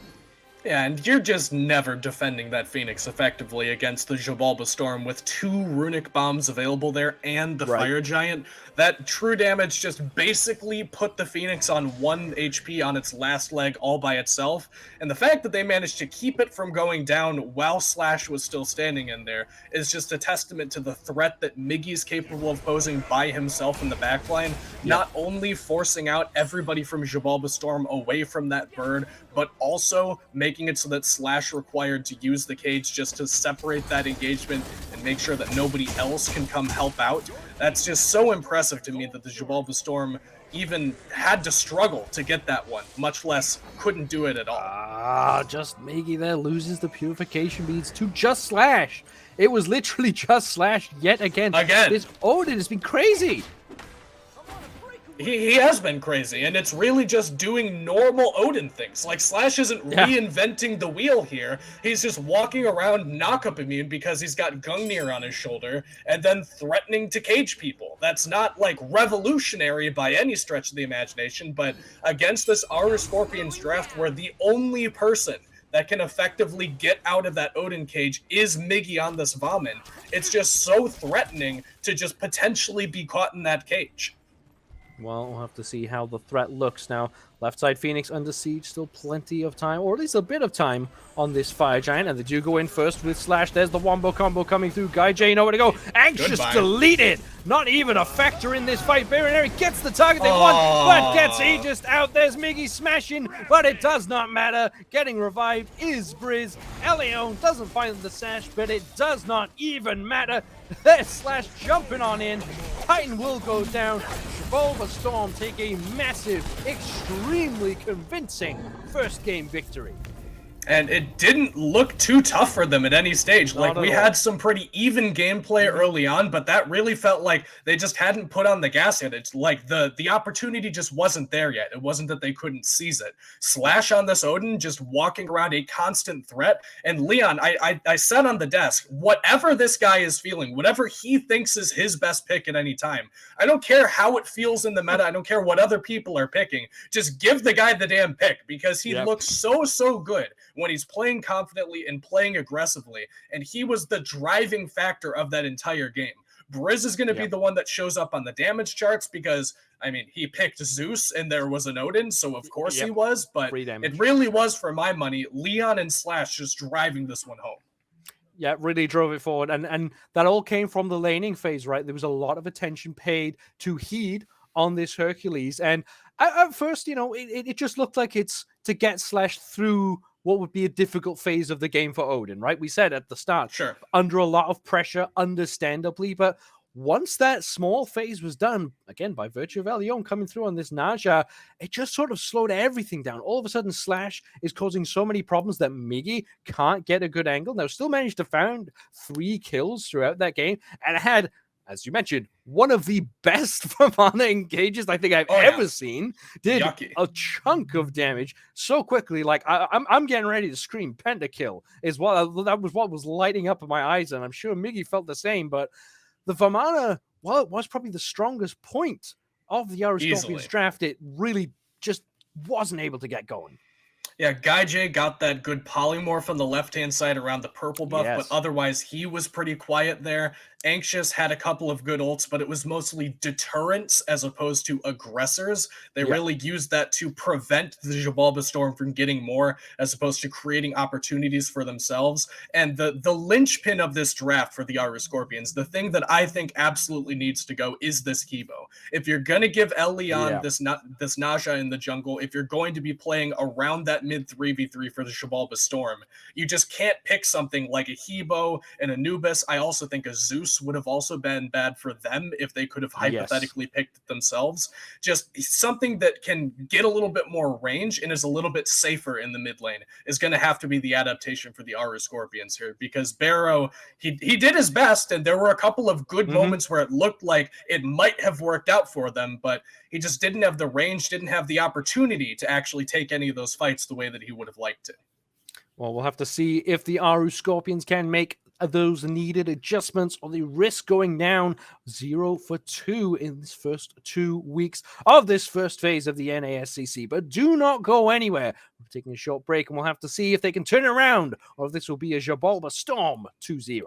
Yeah, and you're just never defending that Phoenix effectively against the Xibalba Storm with 2 runic bombs available there and the Fire Giant. That true damage just basically put the Phoenix on 1 HP on its last leg all by itself, and the fact that they managed to keep it from going down while Slash was still standing in there is just a testament to the threat that Miggy's capable of posing by himself in the backline, not only forcing out everybody from Xibalba Storm away from that bird, but also making it so that Slash required to use the cage just to separate that engagement and make sure that nobody else can come help out. That's just so impressive to me that the Xibalba Storm even had to struggle to get that one, much less couldn't do it at all. Just Miggy there loses the purification beads to just Slash. It was literally just Slash yet again. This Odin has been crazy. He has been crazy, and it's really just doing normal Odin things. Like, Slash isn't reinventing the wheel here. He's just walking around knock-up immune because he's got Gungnir on his shoulder, and then threatening to cage people. That's not, like, revolutionary by any stretch of the imagination, but against this Aaru Scorpions draft where the only person that can effectively get out of that Odin cage is Miggy on this Vomit, it's just so threatening to just potentially be caught in that cage. Well, we'll have to see how the threat looks now. Left side Phoenix under siege, still plenty of time, or at least a bit of time on this Fire Giant, and they do go in first with Slash. There's the wombo combo coming through. Guy J nowhere to go. Anxious deleted. Not even a factor in this fight. Baron gets the target they want, but gets Aegis out. There's Miggy smashing, but it does not matter. Getting revived is Briz. Elion doesn't find the sash, but it does not even matter. There's Slash jumping on in. Titan will go down. Xibalba Storm take a massive, extremely convincing first game victory. And it didn't look too tough for them at any stage. Like, we had some pretty even gameplay early on, but that really felt like they just hadn't put on the gas yet. It's like the opportunity just wasn't there yet. It wasn't that they couldn't seize it. Slash on this Odin, just walking around a constant threat. And Leon, I said on the desk, whatever this guy is feeling, whatever he thinks is his best pick at any time, I don't care how it feels in the meta. I don't care what other people are picking. Just give the guy the damn pick, because he looks so good when he's playing confidently and playing aggressively, and he was the driving factor of that entire game. Briz is going to be the one that shows up on the damage charts because, I mean, he picked Zeus and there was an Odin, so of course he was, but it really was, for my money, Leon and Slash just driving this one home. Yeah, really drove it forward, and that all came from the laning phase, right? There was a lot of attention paid to Heed on this Hercules, and at first, you know, it just looked like it's to get Slash through what would be a difficult phase of the game for Odin, right? We said at the start, under a lot of pressure, understandably, but once that small phase was done, again, by virtue of Elion coming through on this Naja, it just sort of slowed everything down. All of a sudden, Slash is causing so many problems that Miggy can't get a good angle. Now, still managed to find 3 kills throughout that game, and had, as you mentioned, one of the best Vamana engages I think I've ever seen. Did a chunk of damage so quickly. Like, I'm getting ready to scream pentakill is what that was what was lighting up in my eyes, and I'm sure Miggy felt the same. But the Vamana, well, it was probably the strongest point of the Aaru Scorpions draft. It really just wasn't able to get going. Yeah, Guy J got that good polymorph on the left-hand side around the purple buff, but otherwise he was pretty quiet there. Anxious had a couple of good ults, but it was mostly deterrents as opposed to aggressors. They really used that to prevent the Xibalba Storm from getting more, as opposed to creating opportunities for themselves. And the linchpin of this draft for the Aaru Scorpions, the thing that I think absolutely needs to go, is this Kibo. If you're going to give El Leon this Naja in the jungle, if you're going to be playing around that mid 3v3 for the Xibalba Storm, you just can't pick something like a Hebo and Anubis. I also think a Zeus would have also been bad for them if they could have hypothetically picked it themselves. Just something that can get a little bit more range and is a little bit safer in the mid lane is going to have to be the adaptation for the Aaru Scorpions here, because Barrow, he did his best, and there were a couple of good moments where it looked like it might have worked out for them, but he just didn't have the range, didn't have the opportunity to actually take any of those fights the way that he would have liked to. Well, we'll have to see if the Aaru Scorpions can make those needed adjustments, or the risk going down 0 for 2 in this first 2 weeks of this first phase of the NASCC. But do not go anywhere. We're taking a short break, and we'll have to see if they can turn it around, or if this will be a Xibalba Storm 2-0.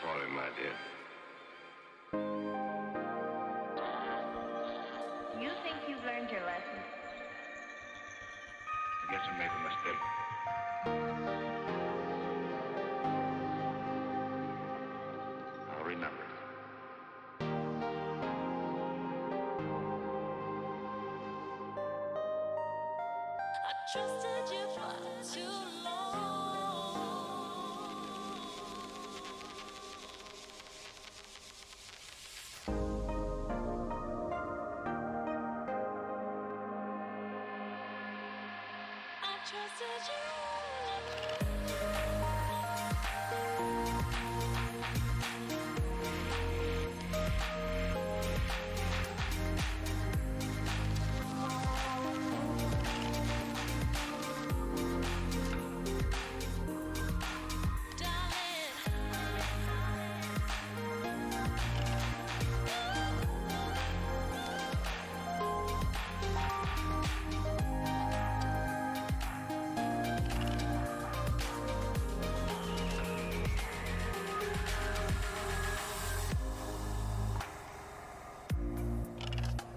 sorry, my dear. You think you've learned your lesson? I guess I made a mistake. I'll remember. I trusted you for too long. I trusted you.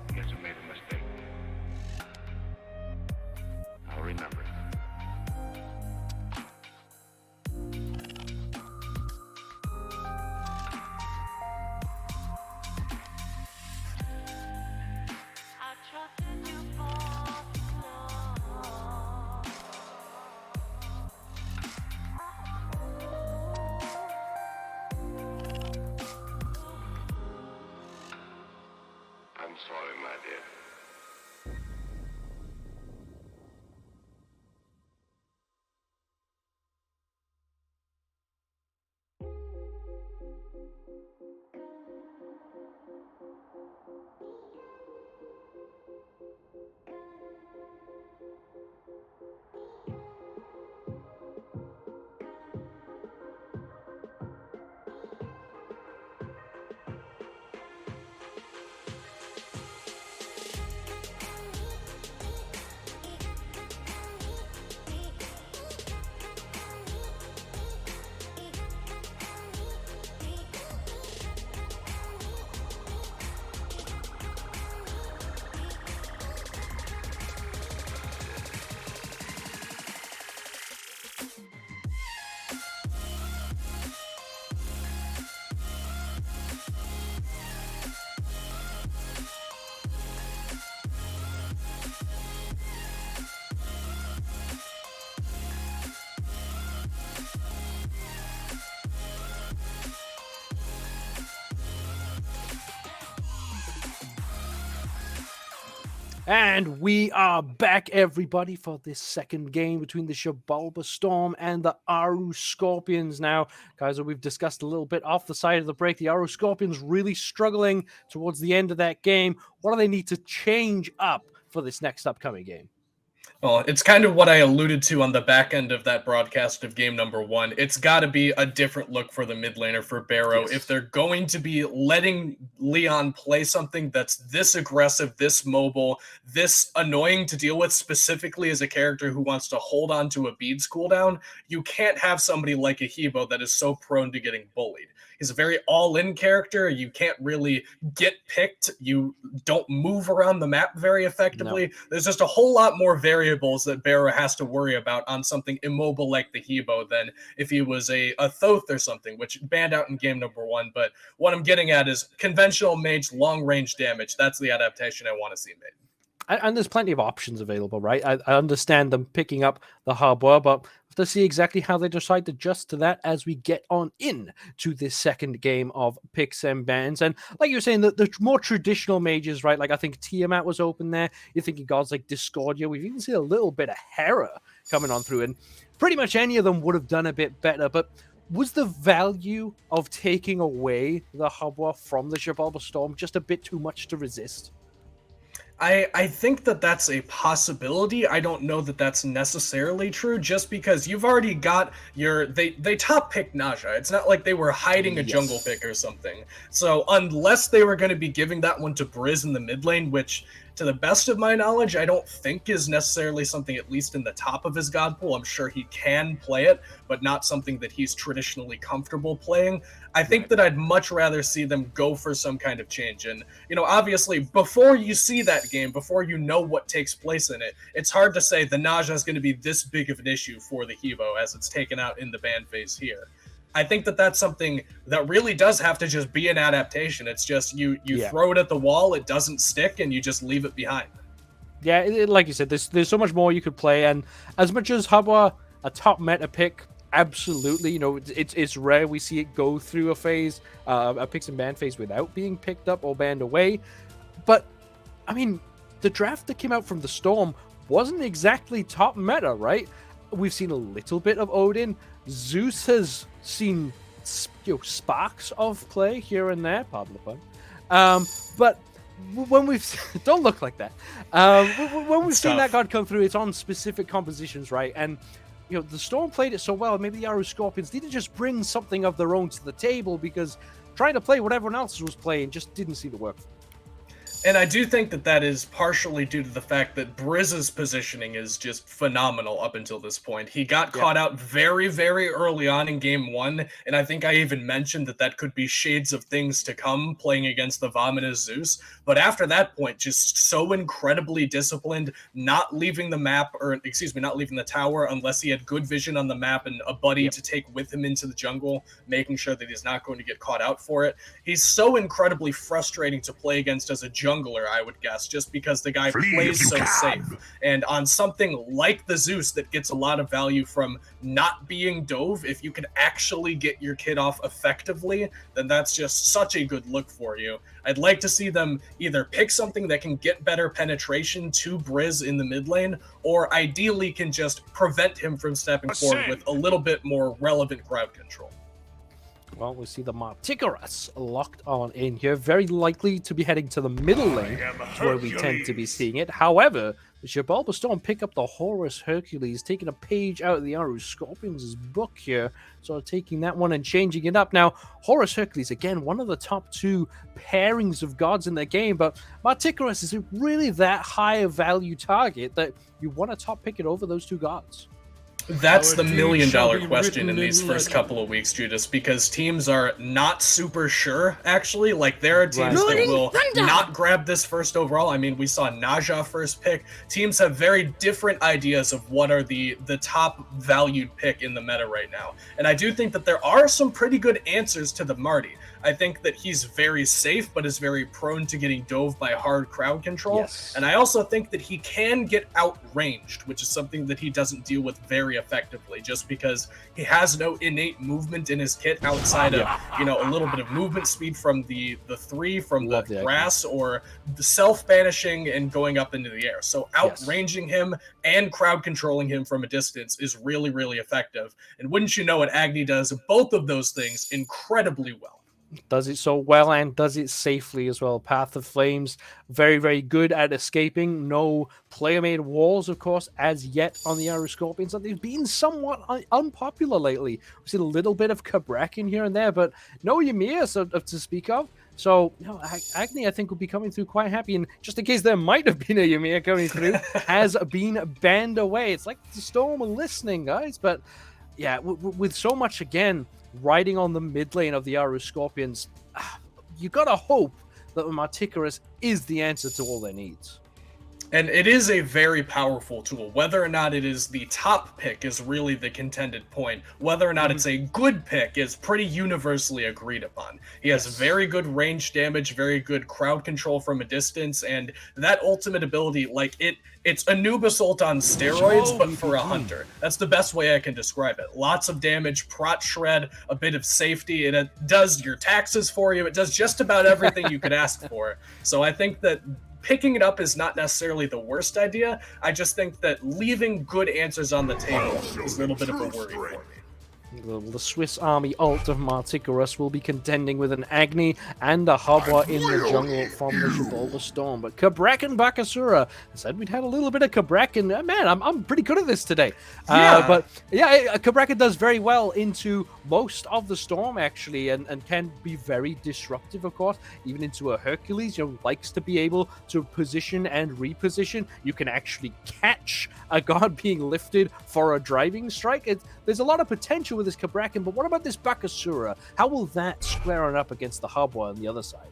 I guess I made a mistake. I'll remember. I trusted you for too long. I'm sorry, my dear. And we are back, everybody, for this second game between the Xibalba Storm and the Aaru Scorpions. Now, guys, we've discussed a little bit off the side of the break. The Aaru Scorpions really struggling towards the end of that game. What do they need to change up for this next upcoming game? Well, it's kind of what I alluded to on the back end of that broadcast of game number one. It's got to be a different look for the mid laner for Barrow. Yes. If they're going to be letting Leon play something that's this aggressive, this mobile, this annoying to deal with, specifically as a character who wants to hold on to a beads cooldown, you can't have somebody like a Hebo that is so prone to getting bullied. He's a very all-in character. You can't really get picked. You don't move around the map very effectively. There's just a whole lot more variables that Barrow has to worry about on something immobile like the Hebo than if he was a Thoth or something, which banned out in game number one. But what I'm getting at is conventional mage long-range damage. That's the adaptation I want to see made. And there's plenty of options available, right? I understand them picking up the hardware, but we'll have to see exactly how they decide to adjust to that as we get on in to this second game of picks and bans. And like you were saying, the more traditional mages, right? Like I think Tiamat was open there. You're thinking gods like Discordia. We've even seen a little bit of Hera coming on through, and pretty much any of them would have done a bit better. But was the value of taking away the hardware from the Xibalba Storm just a bit too much to resist? I think that that's a possibility. I don't know that that's necessarily true, just because you've already got your they top picked Naja. It's not like they were hiding a jungle pick or something. So unless they were going to be giving that one to Briz in the mid lane, which to the best of my knowledge, I don't think is necessarily something, at least in the top of his god pool. I'm sure he can play it, but not something that he's traditionally comfortable playing. I think that I'd much rather see them go for some kind of change. And, you know, obviously, before you see that game, before you know what takes place in it, it's hard to say the nausea is going to be this big of an issue for the Hevo as it's taken out in the ban phase here. I think that that's something that really does have to just be an adaptation. It's just you throw it at the wall, it doesn't stick, and you just leave it behind. Yeah, like you said, there's so much more you could play, and as much as Hubba, a top meta pick, absolutely, you know, it's rare we see it go through a phase, a picks and ban phase without being picked up or banned away. But I mean, the draft that came out from the Storm wasn't exactly top meta, right? We've seen a little bit of Odin. Zeus has seen, you know, sparks of play here and there, pardon the pun. But when we've don't look like that. When we've seen that god come through, it's on specific compositions, right? And you know, the Storm played it so well. Maybe the Aaru Scorpions didn't just bring something of their own to the table, because trying to play what everyone else was playing just didn't seem to work for them. And I do think that that is partially due to the fact that Brizz's positioning is just phenomenal up until this point. He got caught out very, very early on in game 1, and I think I even mentioned that that could be shades of things to come playing against the Vomitous Zeus. But after that point, just so incredibly disciplined, not leaving the map, or excuse me, not leaving the tower unless he had good vision on the map and a buddy to take with him into the jungle, making sure that he's not going to get caught out for it. He's so incredibly frustrating to play against as a jungler, I would guess, just because the guy plays so safe. And on something like the Zeus that gets a lot of value from not being dove, if you can actually get your kid off effectively, then that's just such a good look for you. I'd like to see them either pick something that can get better penetration to Briz in the mid lane, or ideally can just prevent him from stepping forward with a little bit more relevant crowd control. Well, we see the Martigarus locked on in here, very likely to be heading to the middle lane, where we tend to be seeing it. However, the Xibalba Storm pick up the Horus Hercules, taking a page out of the Aaru Scorpions' book here, sort of taking that one and changing it up. Now, Horus Hercules, again, one of the top 2 pairings of gods in the game, but Martigarus is really that high a value target that you want to top pick it over those 2 gods. That's the $1 million question in these first couple of weeks, Judas, because teams are not super sure, actually. Like, there are teams that will not grab this first overall. I mean, we saw Naja first pick. Teams have very different ideas of what are the top valued pick in the meta right now. And I do think that there are some pretty good answers to the Marty. I think that he's very safe, but is very prone to getting dove by hard crowd control. Yes. And I also think that he can get outranged, which is something that he doesn't deal with very effectively, just because he has no innate movement in his kit outside of, you know, a little bit of movement speed from the 3 from the grass, or the self-banishing and going up into the air. So outranging him and crowd controlling him from a distance is really, really effective. And wouldn't you know it, Agni does both of those things incredibly well. Does it so well and does it safely as well. Path of Flames, very, very good at escaping. No player-made walls, of course, as yet on the Aaru Scorpions. And they've been somewhat unpopular lately. We've seen a little bit of Kabrak in here and there, but no Ymir to speak of. So, you know, Agni, I think, will be coming through quite happy. And just in case there might have been a Ymir coming through, has been banned away. It's like the Storm are listening, guys. But, yeah, with so much, again, riding on the mid lane of the Aaru Scorpions, you gotta hope that the Martigarus is the answer to all their needs. And it is a very powerful tool. Whether or not it is the top pick is really the contended point. Whether or not it's a good pick is pretty universally agreed upon. He has very good range damage, very good crowd control from a distance, and that ultimate ability, like, it's Anubis ult on steroids, but for a hunter. That's the best way I can describe it. Lots of damage, prot shred, a bit of safety, and it does your taxes for you. It does just about everything you could ask for. So I think that picking it up is not necessarily the worst idea. I just think that leaving good answers on the table is a little bit of a worry for me. The Swiss Army ult of Marticorus will be contending with an Agni and a Habwa in the jungle from the Xibalba Storm. But Cabrakan Bakasura said we'd had a little bit of Cabrakan. Man, I'm pretty good at this today. But yeah, Cabrakan does very well into most of the Storm, actually, and can be very disruptive, of course, even into a Hercules. Likes to be able to position and reposition. You can actually catch a god being lifted for a driving strike. There's a lot of potential with this Cabrakan, but what about this Bakasura? How will that square on up against the Habwa on the other side?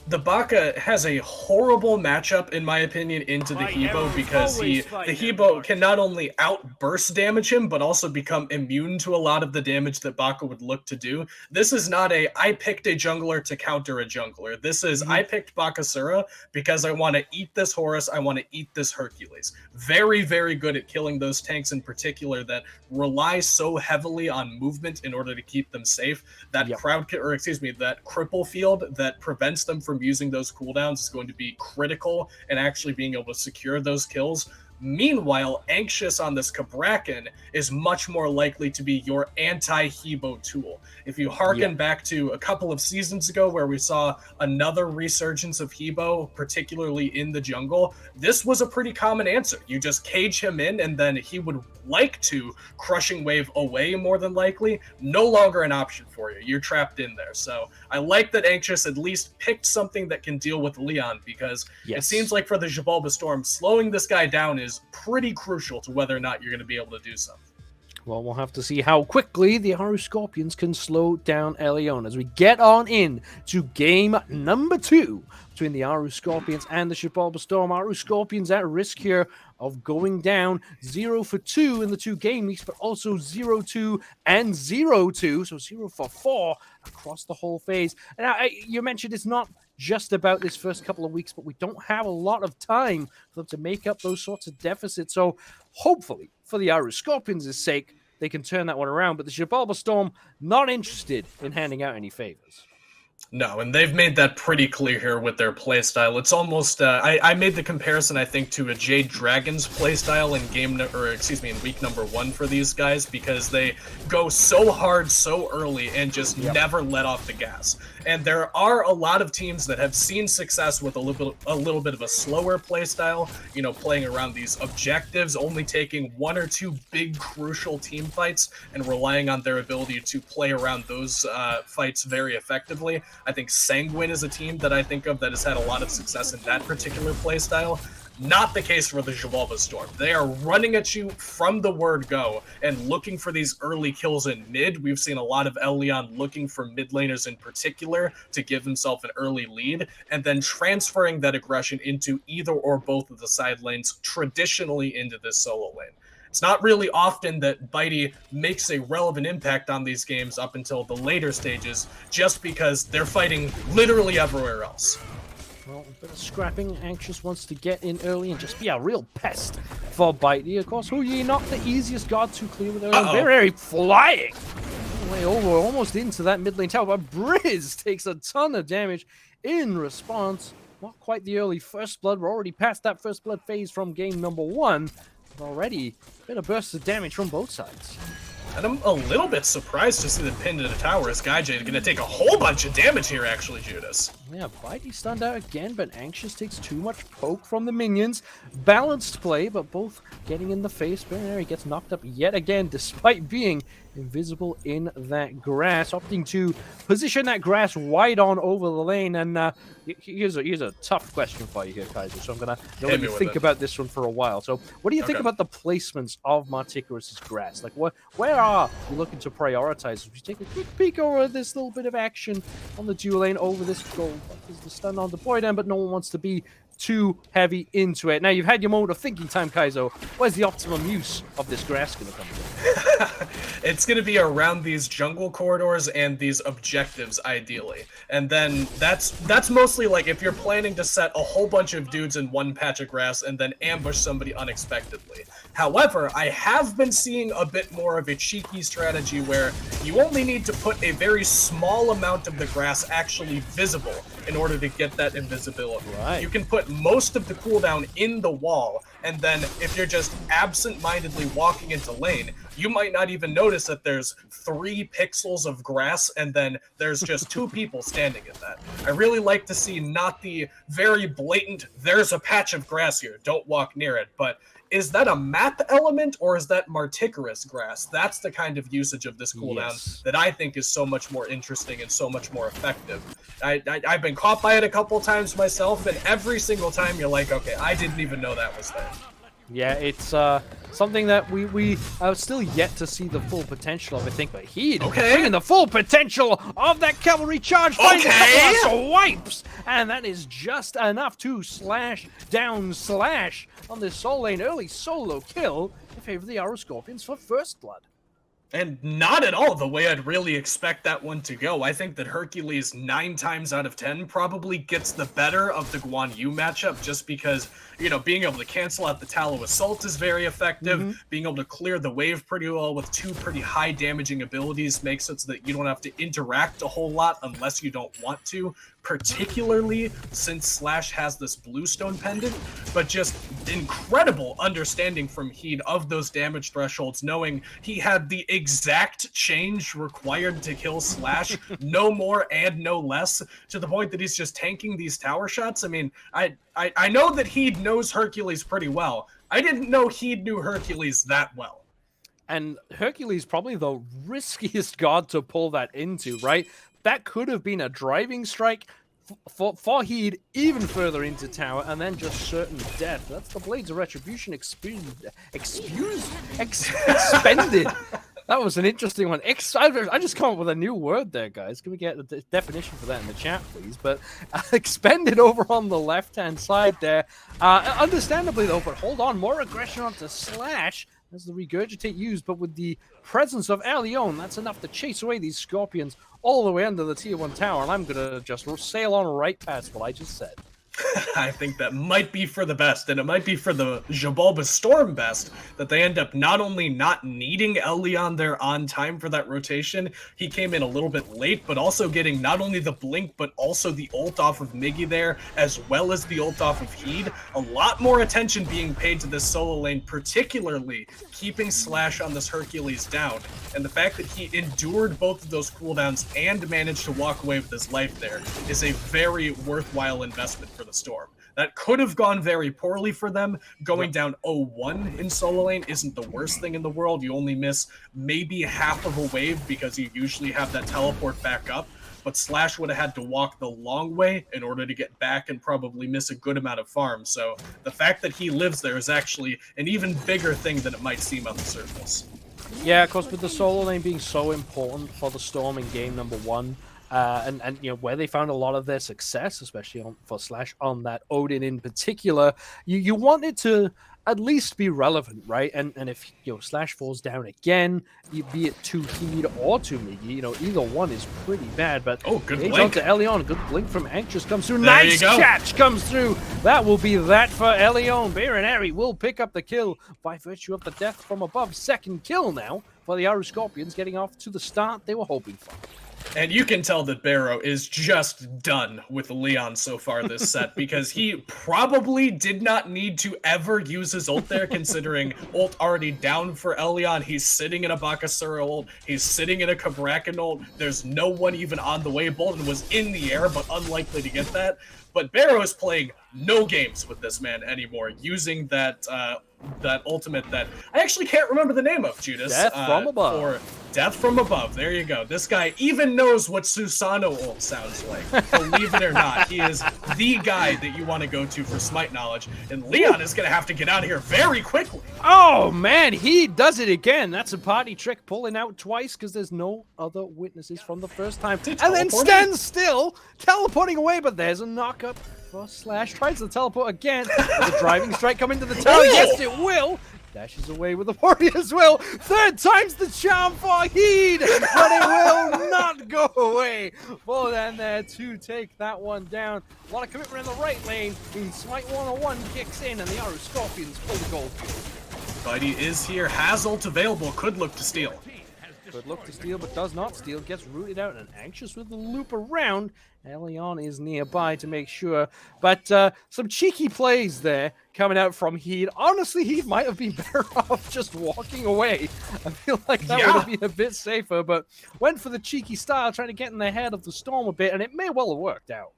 The Baka has a horrible matchup, in my opinion, into the Hebo because the Hebo can not only outburst damage him, but also become immune to a lot of the damage that Baka would look to do. This is not I picked a jungler to counter a jungler. This is I picked Bakasura because I want to eat this Horus, I want to eat this Hercules. Very, very good at killing those tanks in particular that rely so heavily on movement in order to keep them safe. That that cripple field that prevents them from using those cooldowns is going to be critical and actually being able to secure those kills. Meanwhile, Anxious on this Cabrakan is much more likely to be your anti-Hebo tool. If you harken back to a couple of seasons ago where we saw another resurgence of Hebo, particularly in the jungle, this was a pretty common answer. You just cage him in and then he would like to Crushing Wave away more than likely. No longer an option for you. You're trapped in there. So I like that Anxious at least picked something that can deal with Leon because it seems like for the Xibalba Storm, slowing this guy down is pretty crucial to whether or not you're going to be able to do something. Well, we'll have to see how quickly the Aaru Scorpions can slow down Elion as we get on in to game number 2 between the Aaru Scorpions and the Xibalba Storm. Aaru Scorpions at risk here of going down 0 for 2 in the 2 game weeks, but also 0-2 and 0-2, so 0 for 4 across the whole phase. And you mentioned it's not just about this first couple of weeks, but we don't have a lot of time for them to make up those sorts of deficits. So hopefully, for the Aaru Scorpions' sake, they can turn that one around. But the Xibalba Storm, not interested in handing out any favors. No, and they've made that pretty clear here with their playstyle. It's almost, I made the comparison, I think, to a Jade Dragon's playstyle in week number 1 for these guys, because they go so hard so early and just never let off the gas. And there are a lot of teams that have seen success with a little bit of a slower playstyle, playing around these objectives, only taking 1 or 2 big crucial team fights and relying on their ability to play around those fights very effectively. I think Sanguine is a team that I think of that has had a lot of success in that particular playstyle. Not the case for the Xibalba Storm. They are running at you from the word go and looking for these early kills in mid. We've seen a lot of Elion looking for mid laners in particular to give himself an early lead, and then transferring that aggression into either or both of the side lanes, traditionally into this solo lane. It's not really often that Bitey makes a relevant impact on these games up until the later stages, just because they're fighting literally everywhere else. Well, a bit of scrapping. Anxious wants to get in early and just be a real pest for Bitey. Of course, Huyi, not the easiest god to clear with early. Very flying way over, almost into that mid lane tower. But Briz takes a ton of damage in response. Not quite the early first blood. We're already past that first blood phase from game number 1. Already been a burst of damage from both sides. And I'm a little bit surprised to see them pinned to the tower as Gaijay is going to take a whole bunch of damage here, actually, Judas. Yeah, Bitey stunned out again, but Anxious takes too much poke from the minions. Balanced play, but both getting in the face. He gets knocked up yet again, despite being invisible in that grass, opting to position that grass wide on over the lane. And here's a tough question for you here, Kaiser. So I'm gonna let you think about this one for a while. So what do you think about the placements of Marticorus' grass? Like, where are you looking to prioritize? If you take a quick peek over this little bit of action on the dual lane over this goal, is the stun on the boy down, but no one wants to be too heavy into it. Now you've had your moment of thinking time, Kaizo. Where's the optimum use of this grass going to come from? It's going to be around these jungle corridors and these objectives, ideally. And then that's mostly like if you're planning to set a whole bunch of dudes in one patch of grass and then ambush somebody unexpectedly. However, I have been seeing a bit more of a cheeky strategy where you only need to put a very small amount of the grass actually visible in order to get that invisibility. Right. You can put most of the cooldown in the wall, and then if you're just absent-mindedly walking into lane, you might not even notice that there's 3 pixels of grass and then there's just 2 people standing in that. I really like to see not the very blatant, there's a patch of grass here, don't walk near it, but is that a map element or is that marticorous grass? That's the kind of usage of this cooldown that I think is so much more interesting and so much more effective. I've been caught by it a couple times myself, and every single time you're like, okay, I didn't even know that was there. Yeah, it's something that we are still yet to see the full potential of, I think, but he'd bringing the full potential of that cavalry charge, finds a couple of swipes, and that is just enough to slash down slash on this Soul Lane early solo kill in favor of the Aaru Scorpions for first blood. And not at all the way I'd really expect that one to go. I think that Hercules 9 times out of 10 probably gets the better of the Guan Yu matchup just because, you know, being able to cancel out the Tallow Assault is very effective. Being able to clear the wave pretty well with 2 pretty high damaging abilities makes it so that you don't have to interact a whole lot unless you don't want to, particularly since Slash has this Bluestone pendant, but just incredible understanding from Heed of those damage thresholds, knowing he had the exact change required to kill Slash, no more and no less, to the point that he's just tanking these tower shots. I mean, I know that Heed knows Hercules pretty well. I didn't know Heed knew Hercules that well. And Hercules probably the riskiest god to pull that into, right? That could have been a driving strike for Heed even further into tower, and then just certain death. That's the Blades of Retribution expended. That was an interesting one. I just come up with a new word there, guys. Can we get the definition for that in the chat, please? But expended over on the left-hand side there. Understandably, though, but hold on. More aggression onto Slash as the Regurgitate used, but with the presence of Leon, that's enough to chase away these Scorpions all the way under the tier 1 tower, and I'm going to just sail on right past what I just said. I think that might be for the best, and it might be for the Xibalba Storm best, that they end up not only not needing Leon there on time for that rotation, he came in a little bit late, but also getting not only the blink, but also the ult off of Miggy there, as well as the ult off of Heed. A lot more attention being paid to this solo lane, particularly keeping Slash on this Hercules down, and the fact that he endured both of those cooldowns and managed to walk away with his life there is a very worthwhile investment for the Storm. That could have gone very poorly for them. Going down 0-1 in solo lane isn't the worst thing in the world. You only miss maybe half of a wave because you usually have that teleport back up. But Slash would have had to walk the long way in order to get back and probably miss a good amount of farm. So the fact that he lives there is actually an even bigger thing than it might seem on the surface. Yeah, of course, with the solo lane being so important for the Storm in game number 1, and you know where they found a lot of their success, especially for Slash on that Odin in particular, you want it to at least be relevant, right? And if Slash falls down again, be it to Heed or to Miggy, either one is pretty bad. But good blink blink to Elion, good blink from Anxious comes through. There Nice you go. catch comes through. That will be that for Elion. Baron Ari will pick up the kill by virtue of the death from above. Second kill now for the Aaru Scorpions, getting off to the start they were hoping for. And you can tell that Barrow is just done with Leon so far this set, because he probably did not need to ever use his ult there, considering ult already down for Elion. He's sitting in a Bakasura ult. He's sitting in a Kabrakan ult. There's no one even on the way. Bolton was in the air, but unlikely to get that. But Barrow is playing no games with this man anymore, using that ultimate that I actually can't remember the name of, Judas. Death from above. Or Death from Above. There you go. This guy even knows what Susanoo ult sounds like. Believe it or not, he is the guy that you want to go to for Smite knowledge. And Leon is going to have to get out of here very quickly. Oh, man, he does it again. That's a party trick, pulling out twice because there's no other witnesses from the first time. And then stands still, teleporting away, but there's a knockup for Slash. Tries to teleport again. With a driving strike coming to the tower. Yes, it will. Dashes away with the party as well. Third time's the charm for Heed, but it will not go away. For them there to take that one down. A lot of commitment in the right lane. Smite 101 kicks in, and the Aaru Scorpions pull the goal. Bitey is here, has ult available, could look to steal. Good look to steal, but does not steal. Gets rooted out and anxious with the loop around. Elion is nearby to make sure. But some cheeky plays there coming out from Heed. Honestly, Heed might have been better off just walking away. I feel like that would have been a bit safer, but went for the cheeky style, trying to get in the head of the storm a bit, and it may well have worked out.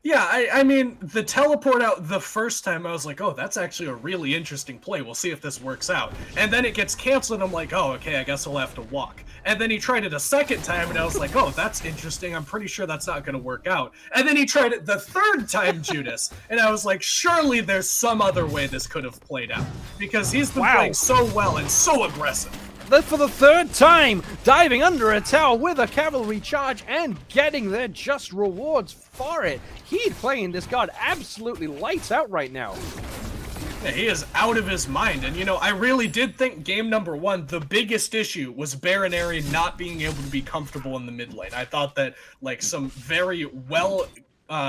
Yeah, I mean, the teleport out the first time, I was like, oh, that's actually a really interesting play. We'll see if this works out. And then it gets canceled, and I'm like, oh, okay, I guess I'll have to walk. And then he tried it a second time, and I was like, oh, that's interesting. I'm pretty sure that's not going to work out. And then he tried it the third time, Judas, and I was like, surely there's some other way this could have played out. Because he's been playing so well and so aggressive. Then for the third time, diving under a tower with a cavalry charge and getting their just rewards for it. He's playing this god absolutely lights out right now. Yeah, he is out of his mind. And, you know, I really did think game number 1, the biggest issue was Baron Aaru not being able to be comfortable in the mid lane. I thought that, like, some very well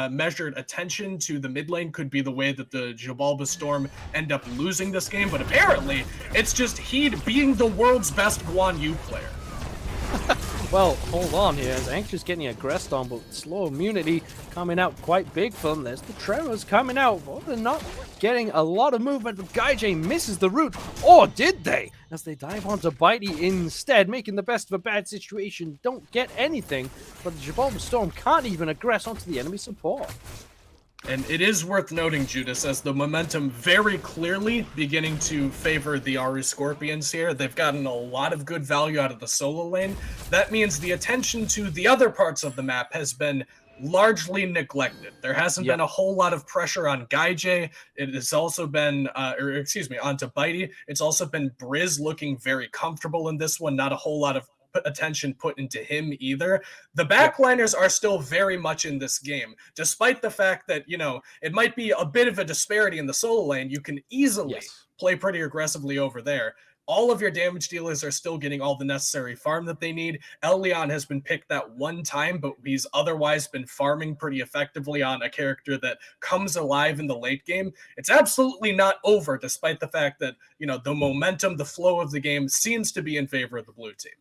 measured attention to the mid lane could be the way that the Xibalba Storm end up losing this game, but apparently it's just Heed being the world's best Guan Yu player. Well, hold on here, as Anxious getting aggressed on, but slow immunity coming out quite big for them. There's the Tremors coming out, but they're not getting a lot of movement, but Gaijin misses the route, or did they? As they dive onto Bitey instead, making the best of a bad situation, don't get anything, but the Xibalba Storm can't even aggress onto the enemy support. And it is worth noting, Judas, as the momentum very clearly beginning to favor the Aaru Scorpions here. They've gotten a lot of good value out of the solo lane. That means the attention to the other parts of the map has been largely neglected. There hasn't been a whole lot of pressure on Gaijin. It has also been, onto Bitey. It's also been Briz looking very comfortable in this one. Not a whole lot of attention put into him either. The backliners are still very much in this game, despite the fact that, you know, it might be a bit of a disparity in the solo lane. You can easily play pretty aggressively over there. All of your damage dealers are still getting all the necessary farm that they need. Elion has been picked that one time, but he's otherwise been farming pretty effectively on a character that comes alive in the late game. It's absolutely not over, despite the fact that, you know, the momentum, the flow of the game seems to be in favor of the blue team.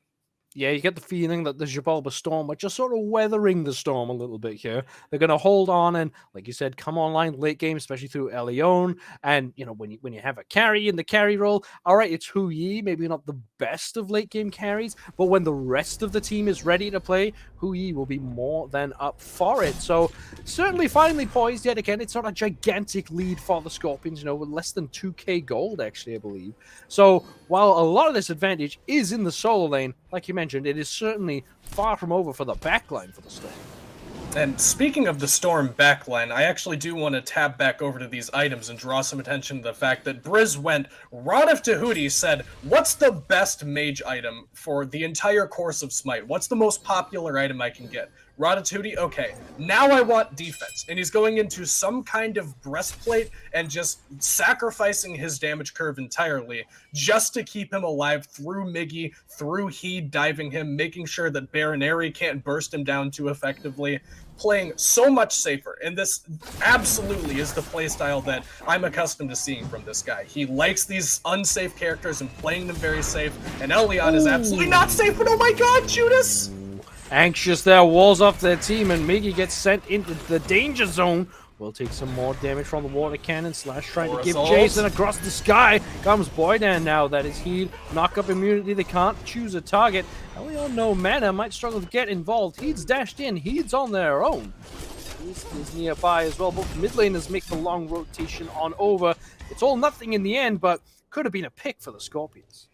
Yeah, you get the feeling that the Xibalba Storm are just sort of weathering the storm a little bit here. They're going to hold on and, like you said, come online late game, especially through Elion. And, you know, when you have a carry in the carry role, all right, it's Hu Yi, maybe not the best of late game carries, but when the rest of the team is ready to play, Hu Yi will be more than up for it. So certainly finally poised yet again. It's not a gigantic lead for the Scorpions, you know, with less than 2k gold, actually, I believe. So while a lot of this advantage is in the solo lane, like you mentioned, it is certainly far from over for the backline for the Storm. And speaking of the Storm backline, I actually do want to tab back over to these items and draw some attention to the fact that Briz went right up to Hootie, said, what's the best mage item for the entire course of Smite? What's the most popular item I can get? Ratatouille? Okay, now I want defense. And he's going into some kind of breastplate and just sacrificing his damage curve entirely just to keep him alive through Miggy, through Heed diving him, making sure that Baron Aaru can't burst him down too effectively. Playing so much safer, and this absolutely is the playstyle that I'm accustomed to seeing from this guy. He likes these unsafe characters and playing them very safe, and Elion is absolutely not safe, but oh my god, Judas! Anxious there, walls off their team, and Miggy gets sent into the danger zone. Will take some more damage from the water cannon. Slash trying to give Jason across the sky. Comes Boydan now. That is Heed. Knock up immunity. They can't choose a target. Elion no mana. Might struggle to get involved. Heed's dashed in. Heed's on their own. Is nearby as well. Both mid laners make the long rotation on over. It's all nothing in the end, but could have been a pick for the Scorpions.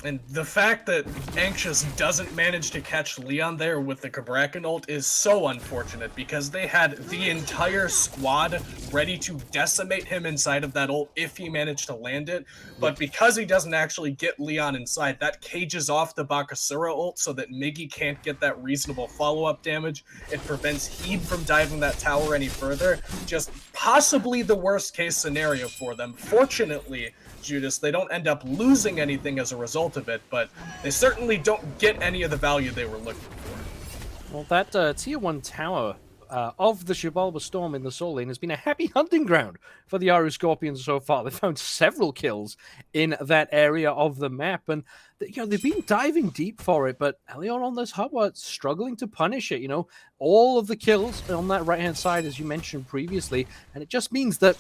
And the fact that Anxious doesn't manage to catch Leon there with the Cabrakan ult is so unfortunate, because they had the entire squad ready to decimate him inside of that ult if he managed to land it. But because he doesn't actually get Leon inside, that cages off the Bakasura ult so that Miggy can't get that reasonable follow-up damage. It prevents Heed from diving that tower any further. Just possibly the worst case scenario for them. Fortunately, Judas, they don't end up losing anything as a result of it, but they certainly don't get any of the value they were looking for. Well, that tier 1 tower of the Xibalba Storm in the Soul Lane has been a happy hunting ground for the Aaru Scorpions so far. They've found several kills in that area of the map, and they've been diving deep for it, but Elion on this hub are struggling to punish it. All of the kills on that right-hand side, as you mentioned previously, and it just means that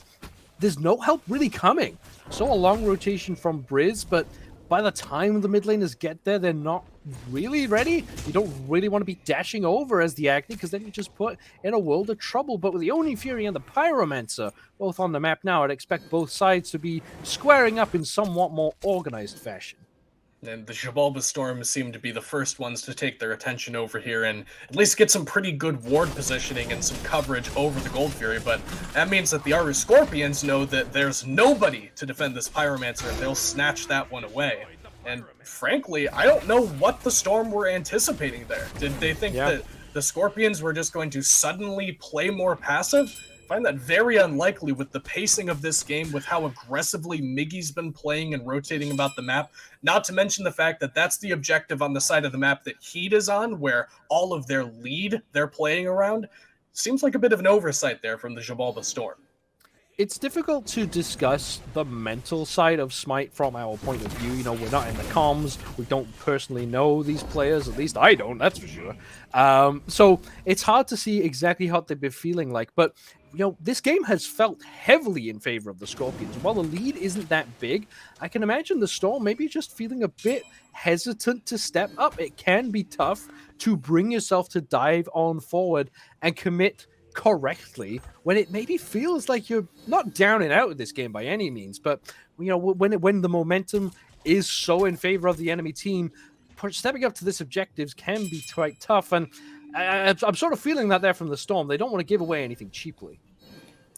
there's no help really coming. So a long rotation from Briz, but by the time the mid laners get there, they're not really ready. You don't really want to be dashing over as the Agni, because then you just put in a world of trouble. But with the Oni Fury and the Pyromancer both on the map now, I'd expect both sides to be squaring up in somewhat more organized fashion. And the Xibalba Storm seem to be the first ones to take their attention over here and at least get some pretty good ward positioning and some coverage over the Gold Fury, but that means that the Aaru Scorpions know that there's nobody to defend this Pyromancer, and they'll snatch that one away. And frankly, I don't know what the Storm were anticipating there. Did they think that the Scorpions were just going to suddenly play more passive? I find that very unlikely with the pacing of this game, with how aggressively Miggy's been playing and rotating about the map, not to mention the fact that that's the objective on the side of the map that Heat is on, where all of their lead they're playing around. Seems like a bit of an oversight there from the Xibalba Storm. It's difficult to discuss the mental side of SMITE from our point of view. We're not in the comms. We don't personally know these players. At least I don't, that's for sure. So it's hard to see exactly how they've been feeling like. But, this game has felt heavily in favor of the Scorpions. While the lead isn't that big, I can imagine the Storm maybe just feeling a bit hesitant to step up. It can be tough to bring yourself to dive on forward and commit correctly when it maybe feels like you're not down and out of this game by any means, but when the momentum is so in favor of the enemy team, stepping up to this objectives can be quite tough. And I'm sort of feeling that there from the Storm. They don't want to give away anything cheaply.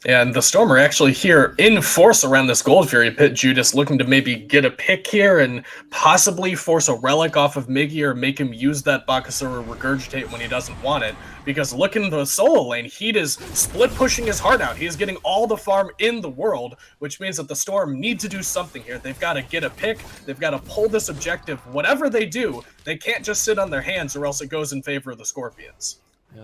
And the Storm are actually here in force around this Gold Fury pit, Judas, looking to maybe get a pick here and possibly force a relic off of Miggy or make him use that Bakasura Regurgitate when he doesn't want it. Because look in the solo lane, Heat is split pushing his heart out. He is getting all the farm in the world, which means that the Storm need to do something here. They've got to get a pick. They've got to pull this objective. Whatever they do, they can't just sit on their hands, or else it goes in favor of the Scorpions.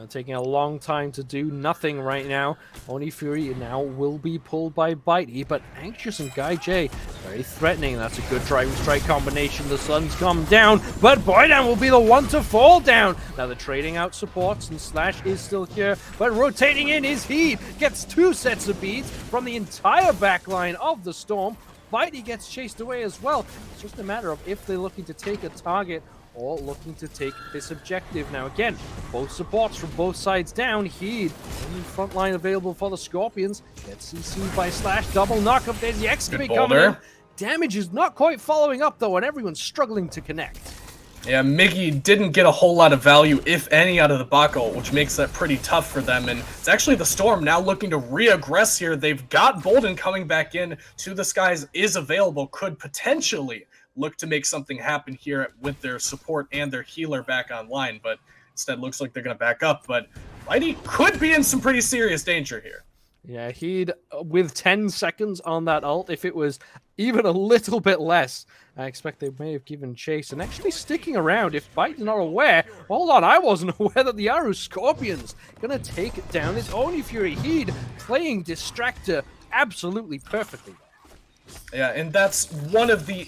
Taking a long time to do nothing right now. Oni Fury now will be pulled by Bitey, but Anxious and Guy J very threatening. That's a good driving strike combination. The sun's come down, but Boydan will be the one to fall down. Now they're trading out supports, and Slash is still here, but rotating in is Heat. Gets 2 sets of beads from the entire backline of the Storm. Bitey gets chased away as well. It's just a matter of if they're looking to take a target or looking to take this objective. Now again, both supports from both sides down. Heed, only front line available for the Scorpions. Gets CC'd by Slash, double knock up. There's the excavate coming in. Damage is not quite following up though, and everyone's struggling to connect. Yeah, Miggy didn't get a whole lot of value, if any, out of the Baka ult, which makes that pretty tough for them. And it's actually the Storm now looking to re-aggress here. They've got Bolden coming back in. To the Skies is available, could potentially look to make something happen here with their support and their healer back online, but instead looks like they're going to back up. But Mighty could be in some pretty serious danger here. Yeah, he'd, with 10 seconds on that ult, if it was even a little bit less, I expect they may have given chase. And actually sticking around, if Byte's not aware, hold on, I wasn't aware that the Aaru Scorpions going to take down this Oni Fury. He'd playing Distractor absolutely perfectly. Yeah, and that's one of the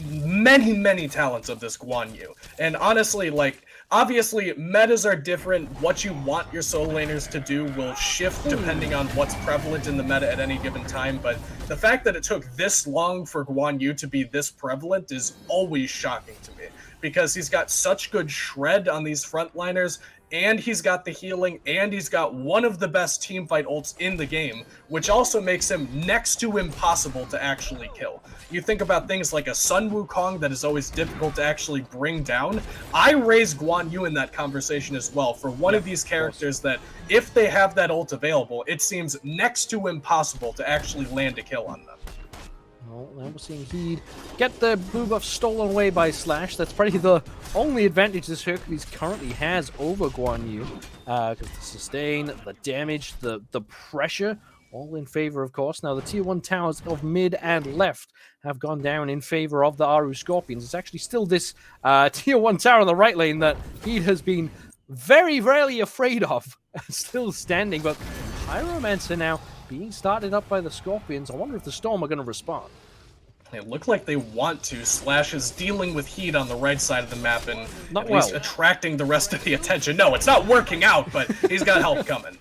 many talents of this Guan Yu. And honestly, like, obviously, metas are different. What you want your solo laners to do will shift depending on what's prevalent in the meta at any given time. But the fact that it took this long for Guan Yu to be this prevalent is always shocking to me, because he's got such good shred on these frontliners, and he's got the healing, and he's got one of the best teamfight ults in the game, which also makes him next to impossible to actually kill. You think about things like a Sun Wukong that is always difficult to actually bring down. I raise Guan Yu in that conversation as well for one of these characters that, if they have that ult available, it seems next to impossible to actually land a kill on them. Well, now we're seeing Heed get the blue buff stolen away by Slash. That's probably the only advantage this Hercules currently has over Guan Yu. Because the sustain, the damage, the pressure, all in favor, of course. Now, the tier 1 towers of mid and left have gone down in favor of the Aaru Scorpions. It's actually still this tier 1 tower on the right lane that Heed has been very rarely afraid of still standing, but Pyromancer now being started up by the Scorpions. I wonder if the Storm are going to respond. It looked like they want to. Slash is dealing with heat on the right side of the map and Not at least well. attracting the rest of the attention. No, it's not working out, but he's got help coming.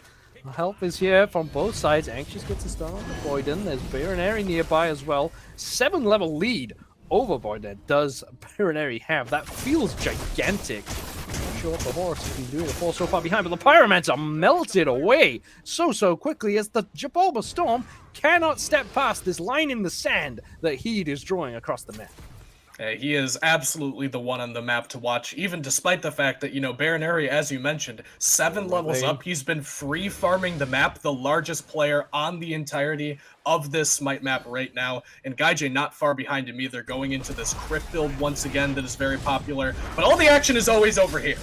Help is here from both sides. Anxious gets a stun on the Boyden. There's Baronary nearby as well. 7-level lead over Boyden does Baronary have. That feels gigantic. Not sure what the horse has been doing to fall so far behind, but the Pyromancer melted away so quickly as the Xibalba Storm cannot step past this line in the sand that Heed is drawing across the map. He is absolutely the one on the map to watch, even despite the fact that, Baronary, as you mentioned, 7 levels up. He's been free farming the map, the largest player on the entirety of this Smite map right now. And Gaijay not far behind him either, going into this crypt build once again that is very popular. But all the action is always over here.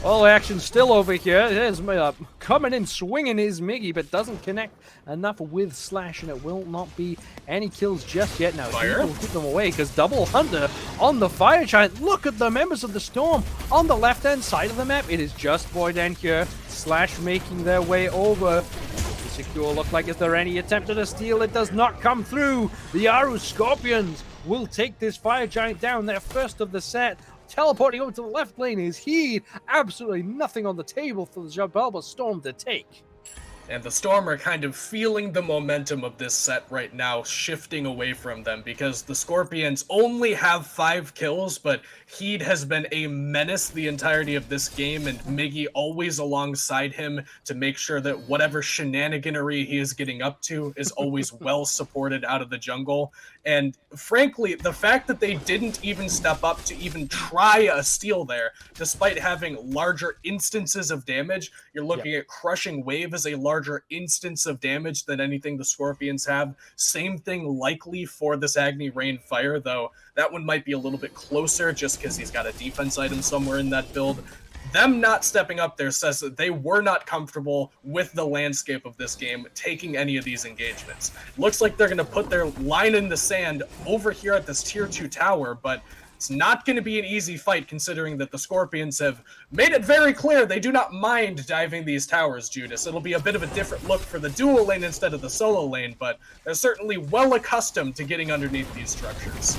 All action still over here. There's coming in swinging is Miggy, but doesn't connect enough with Slash, and it will not be any kills just yet. Now, Fire will keep them away because Double Hunter on the Fire Giant. Look at the members of the Storm on the left-hand side of the map. It is just Boyden here. Slash making their way over. Secure look like, is there any attempt at a steal? It does not come through. The Aaru Scorpions will take this Fire Giant down. Their first of the set. Teleporting over to the left lane is Heed. Absolutely nothing on the table for the Xibalba Storm to take. And the Storm are kind of feeling the momentum of this set right now, shifting away from them, because the Scorpions only have 5 kills, but Heed has been a menace the entirety of this game, and Miggy always alongside him to make sure that whatever shenaniganery he is getting up to is always well supported out of the jungle. And frankly, the fact that they didn't even step up to even try a steal there, despite having larger instances of damage, you're looking at Crushing Wave as a larger instance of damage than anything the Scorpions have. Same thing likely for this Agni Rain Fire, though that one might be a little bit closer just because he's got a defense item somewhere in that build. Them not stepping up there says that they were not comfortable with the landscape of this game, taking any of these engagements. Looks like they're going to put their line in the sand over here at this tier 2 tower, but it's not going to be an easy fight considering that the Scorpions have made it very clear they do not mind diving these towers, Judas. It'll be a bit of a different look for the dual lane instead of the solo lane, but they're certainly well accustomed to getting underneath these structures.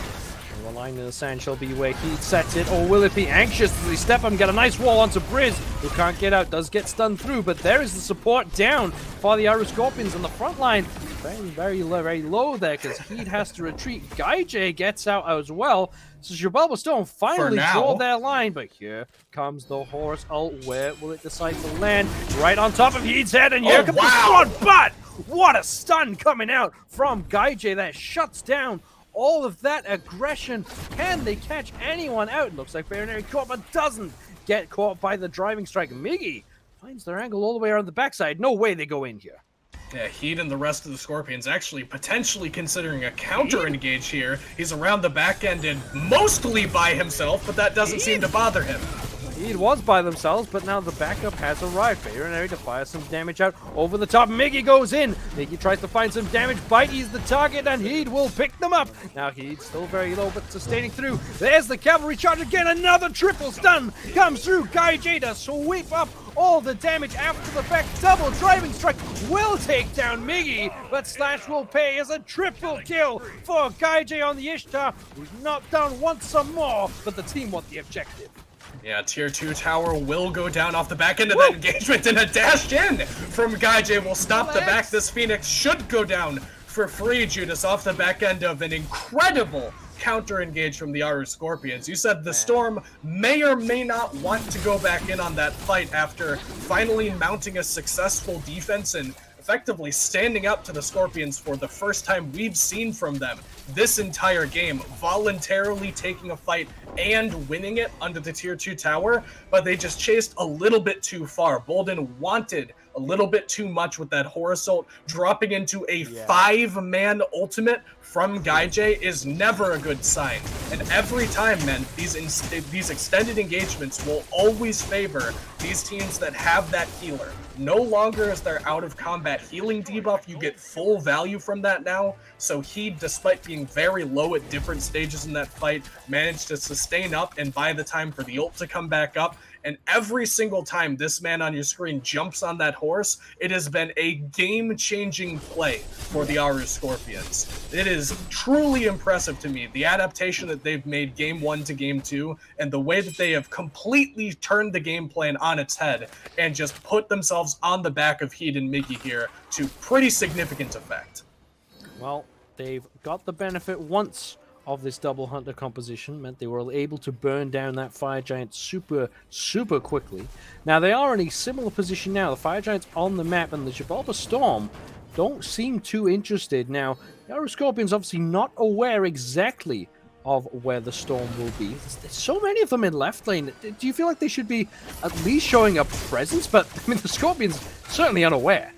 The line in the sand shall be where Heat sets it, or will it be Anxious as they step and get a nice wall onto Briz, who can't get out, does get stunned through, but there is the support down for the Aaru Scorpions on the front line. Very low there, because Heat has to retreat. Gaijay gets out as well, so Xibalba Storm finally draw their line, but here comes the Horus ult. Where will it decide to land? Right on top of Heat's head, and here comes the squad, but what a stun coming out from Gaijay that shuts down all of that aggression. Can they catch anyone out? Looks like Baronary caught, but doesn't get caught by the driving strike. Miggy finds their angle all the way around the backside. No way they go in here. Yeah, Heat and the rest of the Scorpions actually potentially considering a counter engage here. He's around the back end and mostly by himself, but that doesn't seem to bother him. Heed was by themselves, but now the backup has arrived. Baronary to fire some damage out over the top. Miggy goes in. Miggy tries to find some damage. Bitey's the target, and Heed will pick them up. Now Heed's still very low, but sustaining through. There's the cavalry charge again. Another triple stun comes through. Gaijay to sweep up all the damage after the fact. Double driving strike will take down Miggy, but Slash will pay as a triple kill for Gaijay on the Ishtar, who's knocked down once some more, but the team want the objective. Yeah, tier 2 tower will go down off the back end of that engagement, and a dash in from Gaijay will stop the back. This Phoenix should go down for free, Judas, off the back end of an incredible counter engage from the Aaru Scorpions. You said the Storm may or may not want to go back in on that fight after finally mounting a successful defense and effectively standing up to the Scorpions for the first time we've seen from them this entire game, voluntarily taking a fight and winning it under the tier 2 tower, but they just chased a little bit too far. Bolden wanted a little bit too much with that Horus ult. Dropping into a 5-man ultimate from Gaijay is never a good sign. And every time, man, these extended engagements will always favor these teams that have that healer. No longer is there out of combat healing debuff. You get full value from that now. So he, despite being very low at different stages in that fight, managed to sustain up, and by the time for the ult to come back up, And every single time this man on your screen jumps on that horse, it has been a game-changing play for the Aaru Scorpions. It is truly impressive to me, the adaptation that they've made Game 1 to Game 2, and the way that they have completely turned the game plan on its head and just put themselves on the back of Heat and Miggy here to pretty significant effect. Well, they've got the benefit once of this double hunter composition, meant they were able to burn down that fire giant super quickly. Now they are in a similar position now. The fire giant's on the map, and the Xibalba Storm don't seem too interested. Now, the Aaru Scorpion's obviously not aware exactly of where the storm will be. There's so many of them in left lane. Do you feel like they should be at least showing a presence? But I mean, the Scorpion's certainly unaware.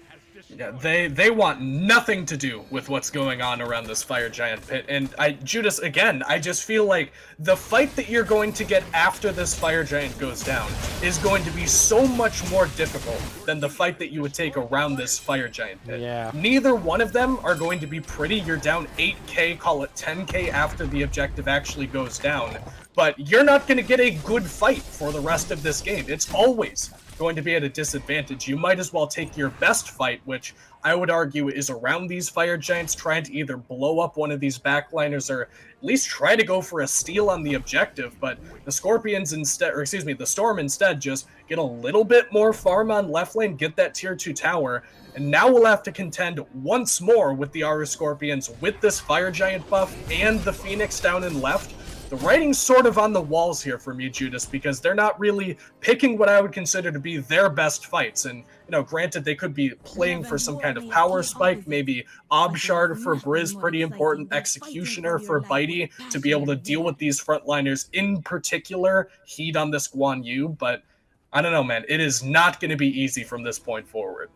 Yeah, they want nothing to do with what's going on around this fire giant pit. And Judas, again, I just feel like the fight that you're going to get after this fire giant goes down is going to be so much more difficult than the fight that you would take around this fire giant pit. Yeah. Neither one of them are going to be pretty. You're down 8k, call it 10k after the objective actually goes down. But you're not going to get a good fight for the rest of this game. It's always going to be at a disadvantage. You might as well take your best fight, which I would argue is around these fire giants, trying to either blow up one of these backliners or at least try to go for a steal on the objective. But the Scorpions instead, or excuse me, the Storm instead just get a little bit more farm on left lane, get that tier 2 tower, and now we'll have to contend once more with the Aaru Scorpions with this fire giant buff and the Phoenix down in left. The writing's sort of on the walls here for me, Judas, because they're not really picking what I would consider to be their best fights. And, you know, granted, they could be playing for some kind of power spike, maybe Obshard for Briz, pretty important, Executioner for Bitey to be able to deal with these frontliners, in particular, Heat on this Guan Yu. But I don't know, man, it is not going to be easy from this point forward.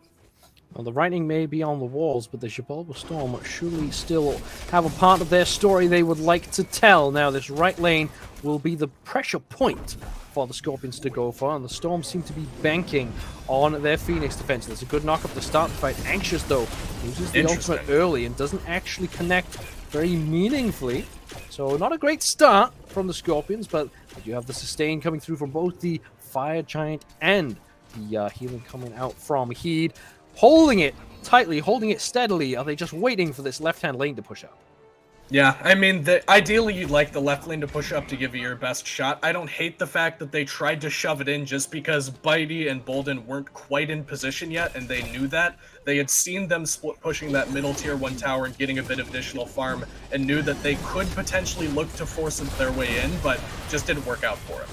Well, the writing may be on the walls, but the Xibalba Storm surely still have a part of their story they would like to tell. Now, this right lane will be the pressure point for the Scorpions to go for, and the Storm seem to be banking on their Phoenix defense. There's a good knock-up to start the fight. Anxious, though, uses the ultimate early and doesn't actually connect very meaningfully. So, not a great start from the Scorpions, but you have the sustain coming through from both the Fire Giant and the healing coming out from Heed. Holding it tightly, holding it steadily. Are they just waiting for this left-hand lane to push up? Yeah, I mean, ideally you'd like the left lane to push up to give you your best shot. I don't hate the fact that they tried to shove it in just because Bitey and Bolden weren't quite in position yet, and they knew that. They had seen them split pushing that middle tier 1 tower and getting a bit of additional farm, and knew that they could potentially look to force their way in, but just didn't work out for it.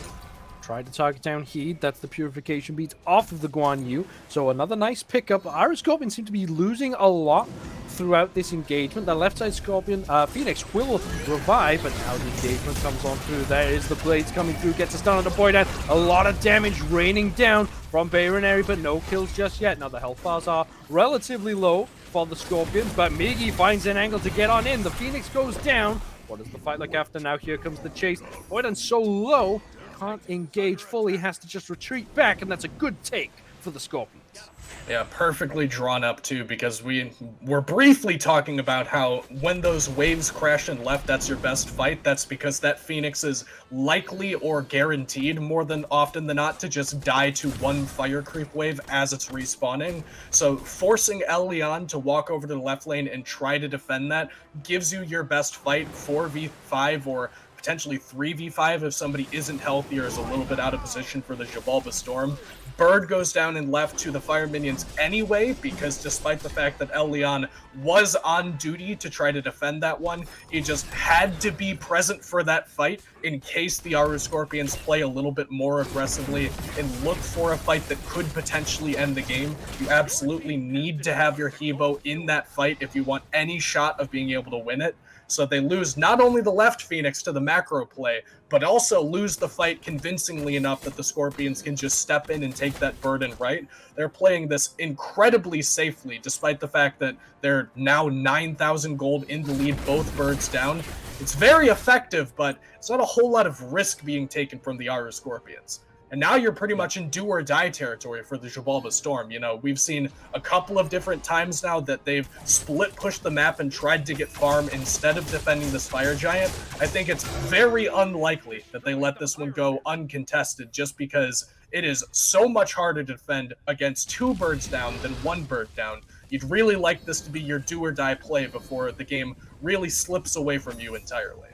Tried to target down Heed. That's the purification beats off of the Guan Yu. So another nice pickup. Aaru Scorpion seem to be losing a lot throughout this engagement. The left side Scorpion, Phoenix will revive, but now the engagement comes on through. There is the blades coming through, gets a stun on the boy down. A lot of damage raining down from Bayronary, but no kills just yet. Now the health bars are relatively low for the Scorpions, but Miggy finds an angle to get on in. The Phoenix goes down. What does the fight look after? Now here comes the chase. Boyden's so low, can't engage fully, has to just retreat back, and that's a good take for the Scorpions. Yeah, perfectly drawn up too, because we were briefly talking about how when those waves crash and left, that's your best fight. That's because that Phoenix is likely or guaranteed more than often than not to just die to one fire creep wave as it's respawning. So forcing Leon to walk over to the left lane and try to defend that gives you your best fight, 4v5 or potentially 3v5 if somebody isn't healthy or is a little bit out of position for the Xibalba Storm. Bird goes down and left to the fire minions anyway, because despite the fact that Leon was on duty to try to defend that one, he just had to be present for that fight in case the Aaru Scorpions play a little bit more aggressively and look for a fight that could potentially end the game. You absolutely need to have your Hebo in that fight if you want any shot of being able to win it. So they lose not only the left Phoenix to the macro play, but also lose the fight convincingly enough that the Scorpions can just step in and take that burden right. They're playing this incredibly safely, despite the fact that they're now 9,000 gold in the lead, both birds down. It's very effective, but it's not a whole lot of risk being taken from the Aaru Scorpions. And now you're pretty much in do or die territory for the Xibalba Storm. You know, we've seen a couple of different times now that they've split pushed the map and tried to get farm instead of defending this fire giant. I think it's very unlikely that they let this one go uncontested, just because it is so much harder to defend against 2 birds down than 1 bird down. You'd really like this to be your do or die play before the game really slips away from you entirely.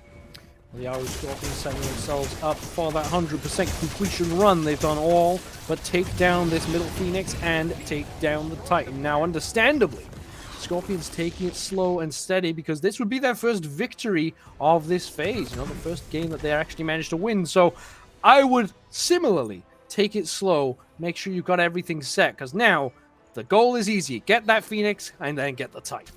The Aaru Scorpions setting themselves up for that 100% completion run. They've done all but take down this middle Phoenix and take down the Titan. Now, understandably, Scorpions taking it slow and steady because this would be their first victory of this phase. You know, the first game that they actually managed to win. So I would similarly take it slow, make sure you've got everything set, because now the goal is easy. Get that Phoenix and then get the Titan.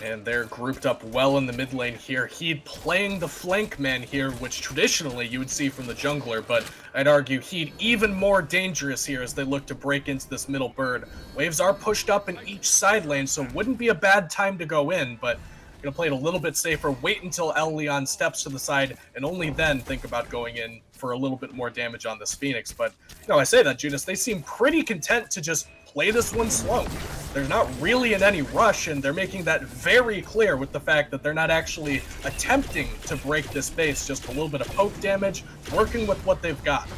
And they're grouped up well in the mid lane here. He'd playing the flank man here, which traditionally you would see from the jungler, but I'd argue He'd even more dangerous here as they look to break into this middle bird. Waves are pushed up in each side lane, so wouldn't be a bad time to go in, but gonna play it a little bit safer, wait until El Leon steps to the side, and only then think about going in for a little bit more damage on this Phoenix. But, I say that, Judas, they seem pretty content to just play this one slow. They're not really in any rush, and they're making that very clear with the fact that they're not actually attempting to break this base, just a little bit of poke damage, working with what they've got.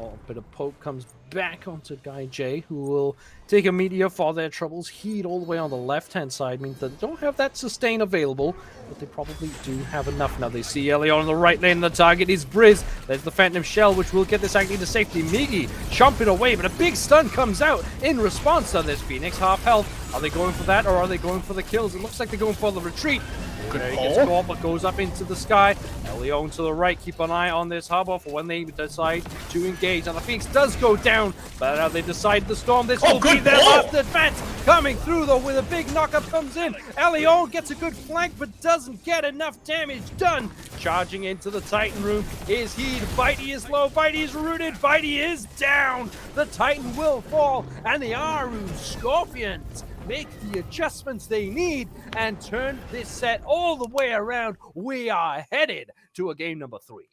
A bit of poke comes back onto Guy J, who will take a meteor for their troubles. Heat all the way on the left-hand side means that they don't have that sustain available, but they probably do have enough. Now they see Ellie on the right lane, the target is Briz. There's the Phantom Shell, which will get this actually to safety. Migi chomping away, but a big stun comes out in response to this Phoenix. Half health. Are they going for that, or are they going for the kills? It looks like they're going for the retreat. He gets caught, but goes up into the sky. Leon to the right. Keep an eye on this harbor for when they decide to engage. Now the Phoenix does go down, but now they decide to storm. This will be their last advance. Coming through though with a big knockup comes in. Leon gets a good flank, but doesn't get enough damage done. Charging into the Titan room is Heed. Bitey is low. Bitey is rooted. Bitey is down. The Titan will fall, and the Aaru Scorpions make the adjustments they need and turn this set all the way around. We are headed to a game number 3.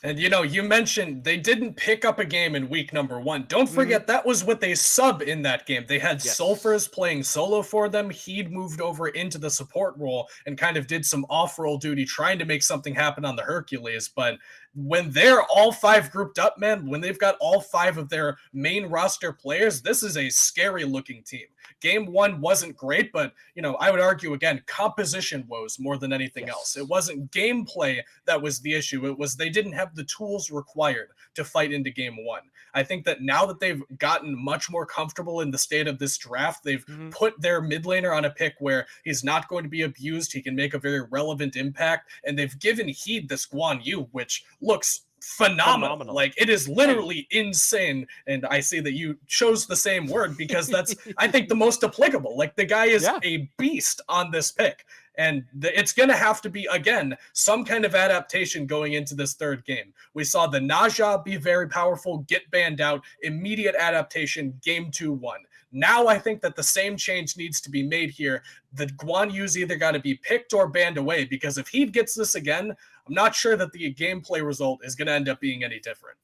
And you mentioned they didn't pick up a game in week number 1. Don't forget that was what they sub in that game. They had Sulfurs playing solo for them. He'd moved over into the support role and kind of did some off-role duty trying to make something happen on the Hercules. But when they're all 5 grouped up, man, when they've got all 5 of their main roster players, this is a scary looking team. Game 1 wasn't great, but, I would argue, again, composition woes more than anything else. It wasn't gameplay that was the issue. It was they didn't have the tools required to fight into Game 1. I think that now that they've gotten much more comfortable in the state of this draft, they've put their mid laner on a pick where he's not going to be abused. He can make a very relevant impact, and they've given Heed this Guan Yu, which looks phenomenal. Like, it is literally insane. And I see that you chose the same word because that's, I think, the most applicable. Like, the guy is a beast on this pick. And it's going to have to be, again, some kind of adaptation going into this third game. We saw the Naja be very powerful, get banned out, immediate adaptation, game 2-1. Now I think that the same change needs to be made here. The Guan Yu's either got to be picked or banned away, because if he gets this again, I'm not sure that the gameplay result is going to end up being any different.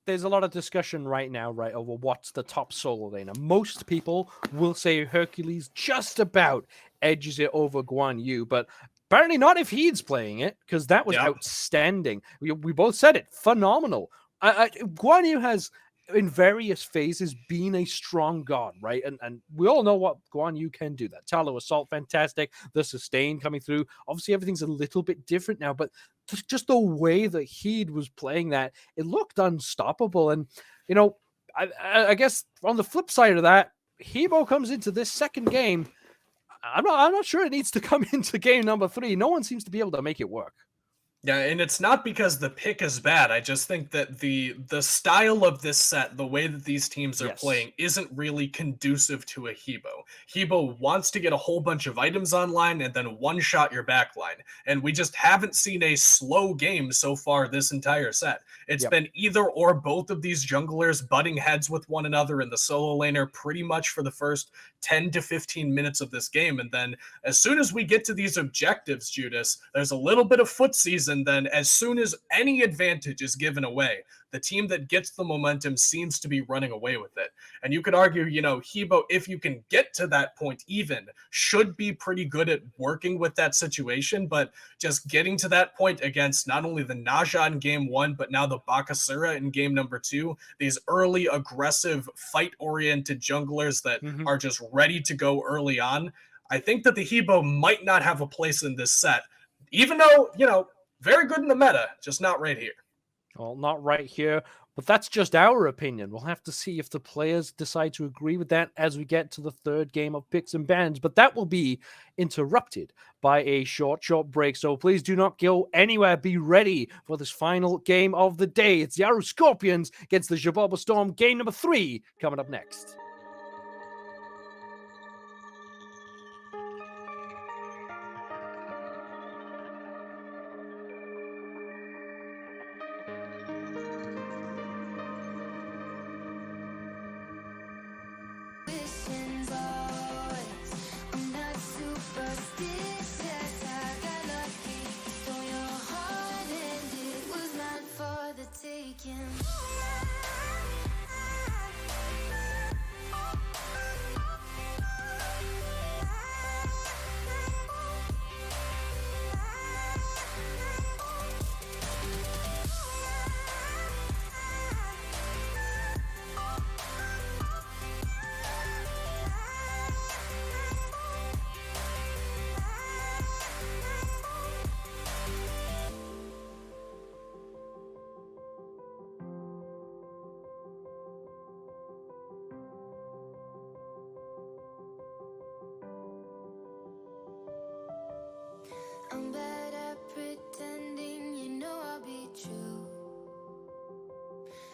There's a lot of discussion right now, over what's the top solo laner. Most people will say Hercules just about edges it over Guan Yu, but apparently not if Heed's playing it, because that was outstanding. We both said it. Phenomenal. Guan Yu has, in various phases, been a strong god, right? And we all know what Guan Yu can do. That Tallow Assault, fantastic. The sustain coming through. Obviously, everything's a little bit different now, but just the way that Heed was playing that, it looked unstoppable. And, I guess on the flip side of that, Hebo comes into this second game. I'm not sure it needs to come into game number 3. No one seems to be able to make it work. Yeah, and it's not because the pick is bad. I just think that the style of this set, the way that these teams are playing, isn't really conducive to a Hebo. Hebo wants to get a whole bunch of items online and then one-shot your backline. And we just haven't seen a slow game so far this entire set. It's been either or both of these junglers butting heads with one another in the solo laner pretty much for the first 10 to 15 minutes of this game. And then as soon as we get to these objectives, Judas, there's a little bit of foot season and then as soon as any advantage is given away, the team that gets the momentum seems to be running away with it. And you could argue, Hebo, if you can get to that point even, should be pretty good at working with that situation, but just getting to that point against not only the Naja in game 1, but now the Bakasura in game number 2, these early aggressive fight-oriented junglers that are just ready to go early on. I think that the Hebo might not have a place in this set, even though, very good in the meta, just not right here. Well, not right here, but that's just our opinion. We'll have to see if the players decide to agree with that as we get to the third game of picks and bans, but that will be interrupted by a short break. So please do not go anywhere. Be ready for this final game of the day. It's the Aaru Scorpions against the Xibalba Storm, game number 3, coming up next. I'm bad at pretending, I'll be true.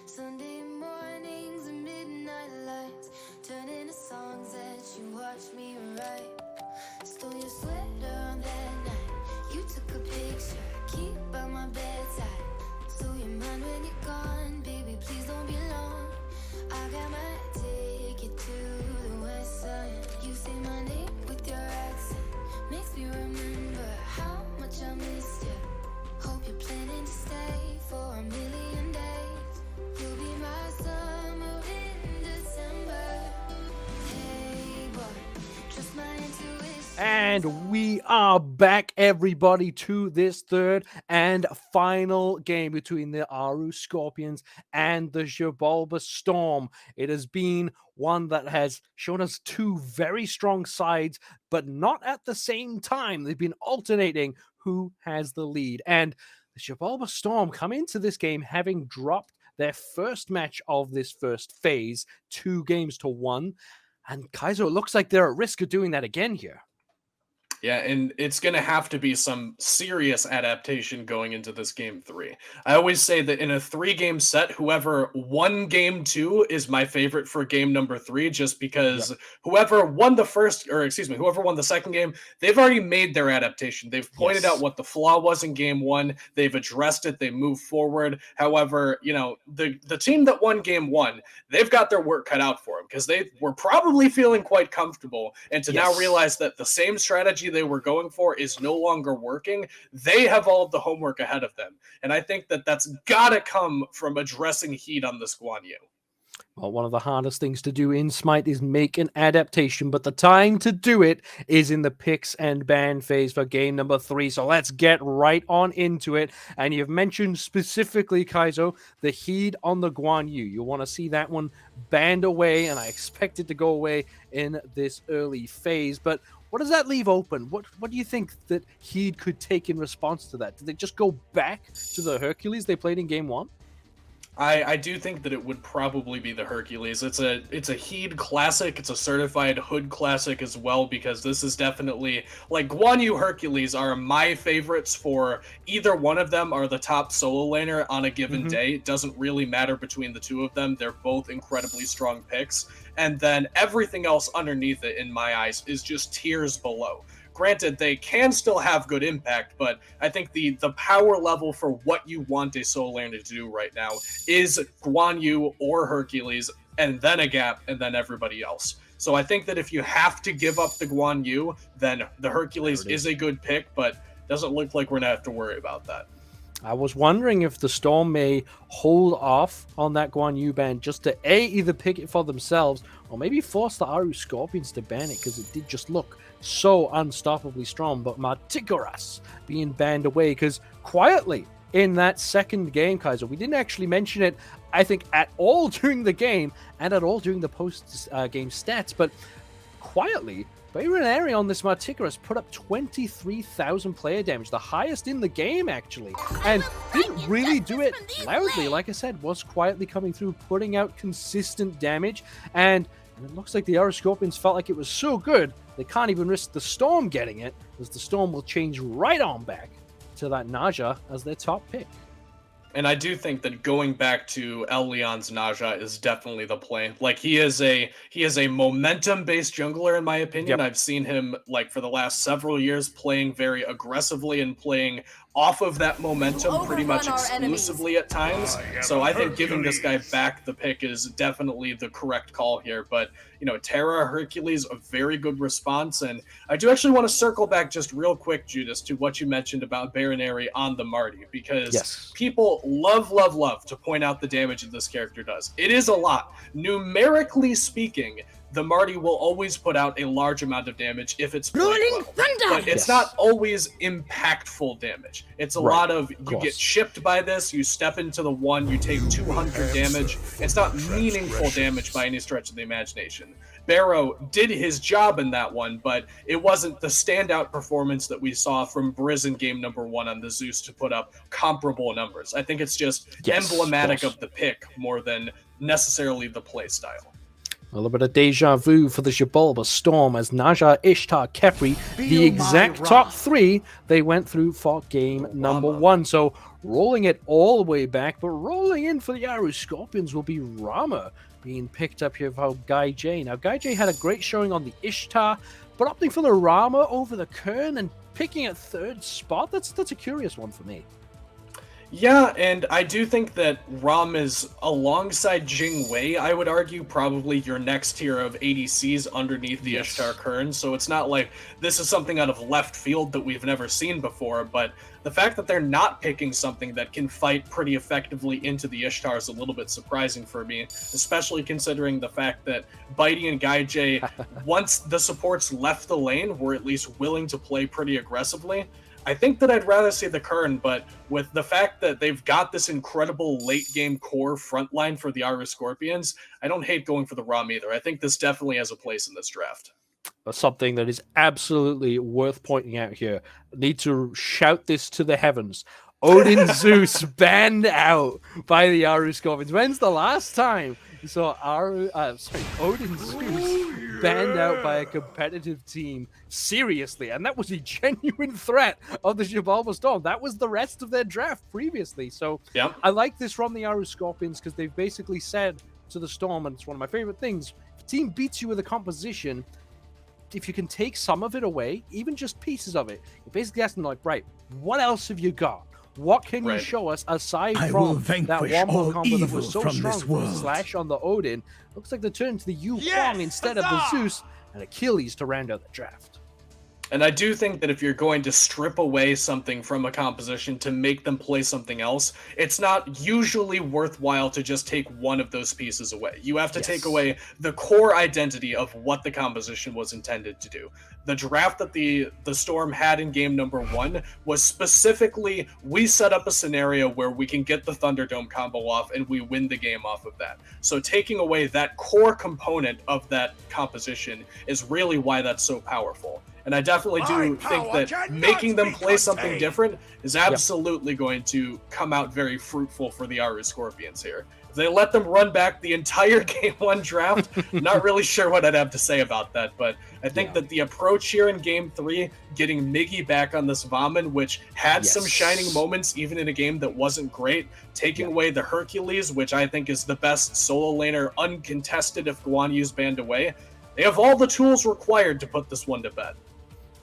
Sunday mornings and midnight lights turn into songs that you watch me write. Stole your sweater on that night. You took a picture, keep by my bedside. So you're mine when you're gone, baby, please don't be long. I got my ticket to the west side. You say my name with your accent, makes me remember how much I missed you. Hope you're planning to stay for a million days. You'll be my summer in December. Hey boy, trust my intuition. And we are back, everybody, to this third and final game between the Aaru Scorpions and the Xibalba Storm. It has been one that has shown us two very strong sides, but not at the same time. They've been alternating who has the lead. And the Xibalba Storm come into this game having dropped their first match of this first phase, 2-1. And Kaizo, it looks like they're at risk of doing that again here. Yeah, and it's going to have to be some serious adaptation going into this game 3. I always say that in a 3-game set, whoever won game 2 is my favorite for game number 3, just because whoever won the second game, they've already made their adaptation. They've pointed out what the flaw was in game 1. They've addressed it. They moved forward. However, the team that won game 1, they've got their work cut out for them because they were probably feeling quite comfortable. And to now realize that the same strategy they were going for is no longer working, they have all of the homework ahead of them. And I think that that's got to come from addressing heat on this Guan Yu. Well, one of the hardest things to do in SMITE is make an adaptation, but the time to do it is in the picks and ban phase for game number 3. So let's get right on into it. And you've mentioned specifically, Kaizo, the heat on the Guan Yu. You want to see that one banned away, and I expect it to go away in this early phase. But what does that leave open? What do you think that Heed could take in response to that? Did they just go back to the Hercules they played in game 1? I do think that it would probably be the Hercules. It's a Heed classic. It's a certified Hood classic as well, because this is definitely, like, Guan Yu Hercules are my favorites for either one of them are the top solo laner on a given day. It doesn't really matter between the two of them. They're both incredibly strong picks. And then everything else underneath it, in my eyes, is just tiers below. Granted, they can still have good impact, but I think the power level for what you want a solo laner to do right now is Guan Yu or Hercules, and then a gap, and then everybody else. So I think that if you have to give up the Guan Yu, then the Hercules is a good pick, but doesn't look like we're going to have to worry about that. I was wondering if the Storm may hold off on that Guan Yu ban just to either pick it for themselves or maybe force the Aaru Scorpions to ban it, because it did just look so unstoppably strong. But Martikaras being banned away, because quietly in that second game, Kaiser, we didn't actually mention it, I think, at all during the game and at all during the post-game stats, but quietly, Baronary on this Martikaras put up 23,000 player damage, the highest in the game, actually, and didn't really do it loudly. Like I said, was quietly coming through, putting out consistent damage, and it looks like the Aaru Scorpions felt like it was so good, they can't even risk the Storm getting it, as the Storm will change right on back to that Naja as their top pick. And I do think that going back to El Leon's Naja is definitely the play. Like, he is a momentum-based jungler, in my opinion. Yep. I've seen him, like, for the last several years playing very aggressively and playing off of that momentum pretty much exclusively at times. So I think giving this guy back the pick is definitely the correct call here. But, you know, Terra, Hercules, a very good response. And I do actually want to circle back just real quick, Judas, to what you mentioned about Baronary on the Marty, because people love to point out the damage that this character does. It is a lot. Numerically speaking, the Marty will always put out a large amount of damage if it's played well. But it's not always impactful damage. It's a lot of, you get chipped by this, you step into the one, you take 200 damage. It's not meaningful damage by any stretch of the imagination. Barrow did his job in that one, but it wasn't the standout performance that we saw from Briz in game number 1 on the Zeus to put up comparable numbers. I think it's just emblematic of the pick more than necessarily the play style. A little bit of deja vu for the Xibalba Storm as Naja, Ishtar, Kepri, the exact top 3 they went through for game number 1. So rolling it all the way back, but rolling in for the Aaru Scorpions will be Rama being picked up here for Guy J. Now, Guy J had a great showing on the Ishtar, but opting for the Rama over the Kern and picking a 3rd spot, that's a curious one for me. Yeah, and I do think that Ram is, alongside Jing Wei, I would argue, probably your next tier of ADCs underneath the Ishtar Kern, so it's not like this is something out of left field that we've never seen before, but the fact that they're not picking something that can fight pretty effectively into the Ishtar is a little bit surprising for me, especially considering the fact that Bitey and Guy J, once the supports left the lane, were at least willing to play pretty aggressively. I think that I'd rather see the Kern, but with the fact that they've got this incredible late-game core frontline for the Aaru Scorpions, I don't hate going for the Rom either. I think this definitely has a place in this draft. Something that is absolutely worth pointing out here. Need to shout this to the heavens. Odin Zeus banned out by the Aaru Scorpions. When's the last time you saw Odin Zeus banned out by a competitive team seriously? And that was a genuine threat of the Xibalba Storm. That was the rest of their draft previously. So I like this from the Aaru Scorpions because they've basically said to the Storm, and it's one of my favorite things, if a team beats you with a composition, if you can take some of it away, even just pieces of it, you're basically asking, like, right, what else have you got? What can you show us aside from that wombo combo that was so strong from Slash on the Odin? Looks like they turned to the Yu Huang instead of the Zeus and Achilles to round out the draft. And I do think that if you're going to strip away something from a composition to make them play something else, it's not usually worthwhile to just take one of those pieces away. You have to take away the core identity of what the composition was intended to do. The draft that the Storm had in game number 1 was specifically, we set up a scenario where we can get the Thunderdome combo off and we win the game off of that. So taking away that core component of that composition is really why that's so powerful. And I definitely do think that making them play something different is absolutely going to come out very fruitful for the Aaru Scorpions here. If they let them run back the entire Game 1 draft, not really sure what I'd have to say about that, but I think that the approach here in Game 3, getting Miggy back on this Vammen, which had some shining moments even in a game that wasn't great, taking away the Hercules, which I think is the best solo laner uncontested if Guan Yu's banned away, they have all the tools required to put this one to bed.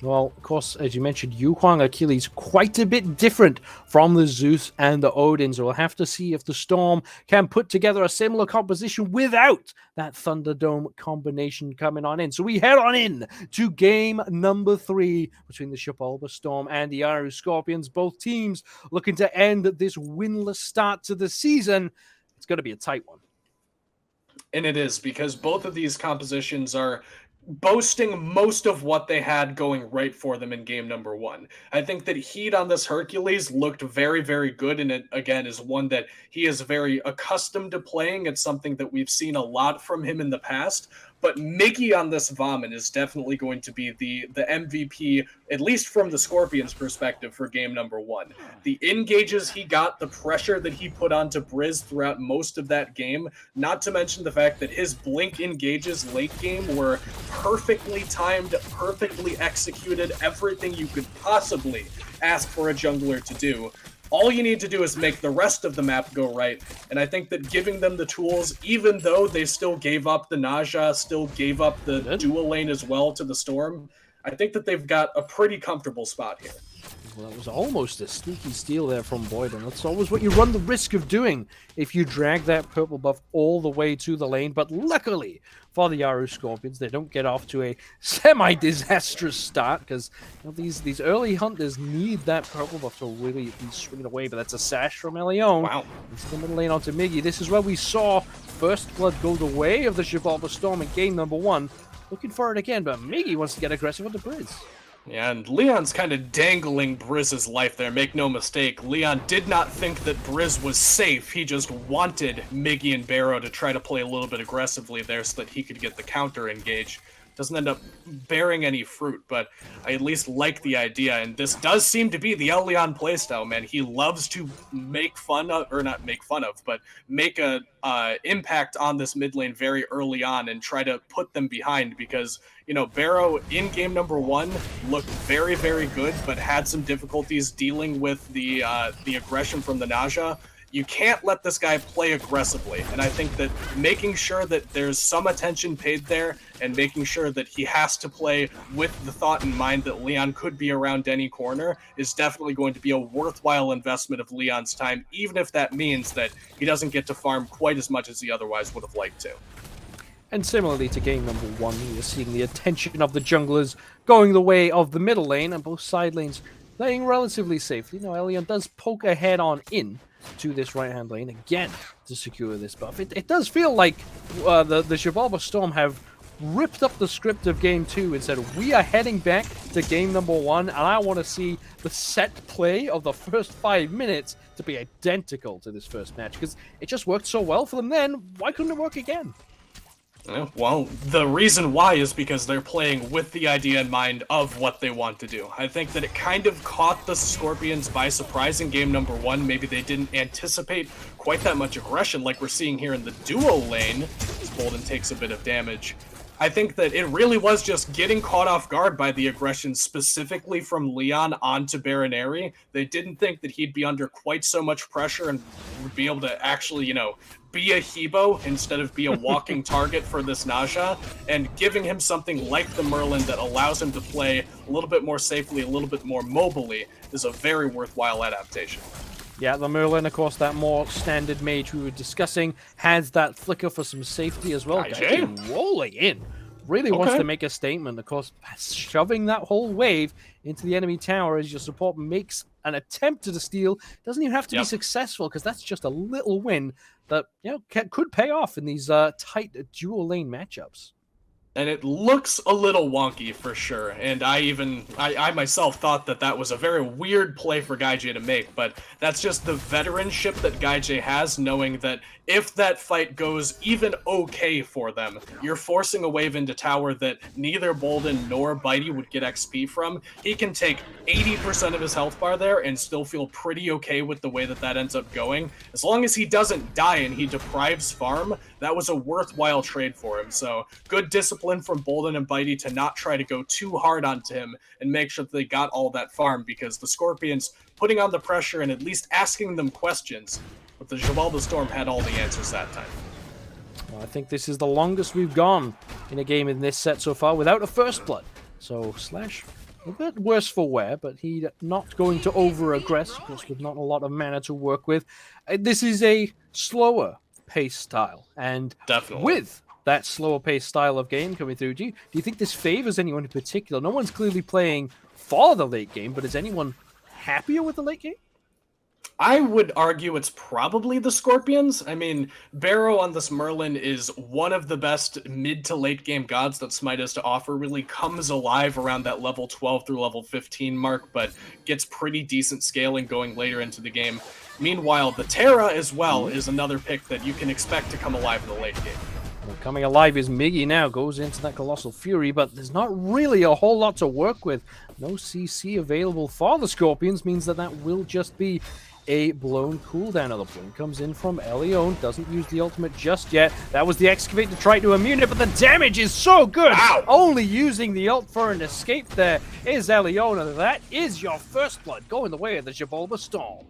Well, of course, as you mentioned, Yu Huang Achilles quite a bit different from the Zeus and the Odins. We'll have to see if the Storm can put together a similar composition without that Thunderdome combination coming on in. So we head on in to game number 3 between the Xibalba Storm and the Aaru Scorpions. Both teams looking to end this winless start to the season. It's going to be a tight one. And it is, because both of these compositions are boasting most of what they had going right for them in game number 1. I think that Heat on this Hercules looked very, very good, and it, again, is one that he is very accustomed to playing. It's something that we've seen a lot from him in the past. But Miggy on this Vomit is definitely going to be the MVP, at least from the Scorpions' perspective, for game number 1. The engages he got, the pressure that he put onto Briz throughout most of that game, not to mention the fact that his blink engages late game were perfectly timed, perfectly executed, everything you could possibly ask for a jungler to do. All you need to do is make the rest of the map go right, and I think that giving them the tools, even though they still gave up the Naja, still gave up the dual lane as well to the Storm, I think that they've got a pretty comfortable spot here. Well, that was almost a sneaky steal there from Boyd, and that's always what you run the risk of doing if you drag that purple buff all the way to the lane. But luckily for the Aaru Scorpions, they don't get off to a semi-disastrous start, because these early hunters need that purple buff to really be swinging away. But that's a sash from Elion. Wow. Into the middle lane onto Miggy. This is where we saw first blood go the way of the Xibalba Storm in game number 1. Looking for it again, but Miggy wants to get aggressive on the Briz. Yeah, and Leon's kind of dangling Briz's life there, make no mistake. Leon did not think that Briz was safe. He just wanted Miggy and Barrow to try to play a little bit aggressively there so that he could get the counter engage. Doesn't end up bearing any fruit, but I at least like the idea, and this does seem to be the Leon playstyle, man. He loves to make fun of, or not make fun of, but make a impact on this mid lane very early on and try to put them behind, because Barrow in game number 1 looked very, very good, but had some difficulties dealing with the aggression from the Naja. You can't let this guy play aggressively, and I think that making sure that there's some attention paid there and making sure that he has to play with the thought in mind that Leon could be around any corner is definitely going to be a worthwhile investment of Leon's time, even if that means that he doesn't get to farm quite as much as he otherwise would have liked to. And similarly to game number 1, we are seeing the attention of the junglers going the way of the middle lane, and both side lanes playing relatively safely. Elion does poke a head on in to this right-hand lane again to secure this buff. It does feel like the Xibalba Storm have ripped up the script of game 2 and said, we are heading back to game number 1, and I want to see the set play of the first 5 minutes to be identical to this first match, because it just worked so well for them then. Why couldn't it work again? Well, the reason why is because they're playing with the idea in mind of what they want to do. I think that it kind of caught the Scorpions by surprise in game number 1. Maybe they didn't anticipate quite that much aggression like we're seeing here in the duo lane, as Bolden takes a bit of damage. I think that it really was just getting caught off guard by the aggression specifically from Leon onto Baronary. They didn't think that he'd be under quite so much pressure and would be able to actually, be a Hebo instead of be a walking target for this Naja, and giving him something like the Merlin that allows him to play a little bit more safely, a little bit more mobily, is a very worthwhile adaptation. Yeah, the Merlin, of course, that more standard mage we were discussing, has that flicker for some safety as well. Rolling in. Really wants to make a statement, of course, shoving that whole wave into the enemy tower as your support makes an attempt to steal. Doesn't even have to be successful, because that's just a little win that could pay off in these tight dual lane matchups. And it looks a little wonky for sure, and I myself thought that was a very weird play for GuyJ to make, but that's just the veteranship that GuyJ has, knowing that if that fight goes even okay for them, you're forcing a wave into tower that neither Bolden nor Bitey would get XP from. He can take 80% of his health bar there and still feel pretty okay with the way that ends up going. As long as he doesn't die and he deprives farm, that was a worthwhile trade for him. So good discipline from Bolden and Bitey to not try to go too hard onto him and make sure that they got all that farm, because the Scorpions putting on the pressure and at least asking them questions, but the Xibalba Storm had all the answers that time. Well, I think this is the longest we've gone in a game in this set so far without a first blood. So Slash A bit worse for wear, but he not going to over-aggress, of course, with not a lot of mana to work with. This is a slower pace style, and Definitely. with that slower pace style of game coming through, do you think this favors anyone in particular? No one's clearly playing for the late game, but is anyone happier with the late game? I would argue it's probably the Scorpions. I mean, Barrow on this Merlin is one of the best mid to late game gods that Smite has to offer. Really comes alive around that level 12 through level 15 mark, but gets pretty decent scaling going later into the game. Meanwhile, the Terra as well is another pick that you can expect to come alive in the late game. Well, coming alive is Miggy now, goes into that Colossal Fury, but there's not really a whole lot to work with. No CC available for the Scorpions means that will just be a blown cooldown. Of the blink comes in from Elion, doesn't use the ultimate just yet. That was the Excavate to try to immune it, but the damage is so good! Wow. Only using the ult for an escape there is Elion, and that is your first blood going the way of the Xibalba Storm.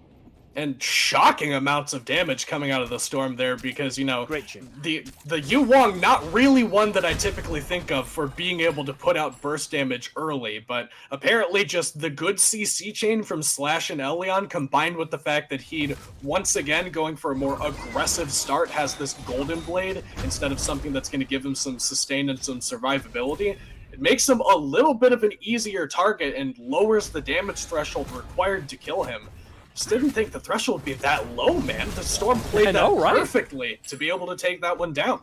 And shocking amounts of damage coming out of the storm there because, you know, Great chain. the Yu Wong, not really one that I typically think of for being able to put out burst damage early, but apparently just the good CC chain from Slash and Elion combined with the fact that he'd, once again, going for a more aggressive start, has this Golden Blade instead of something that's going to give him some sustain and some survivability. It makes him a little bit of an easier target and lowers the damage threshold required to kill him. Just didn't think the threshold would be that low, man. The Storm played perfectly to be able to take that one down.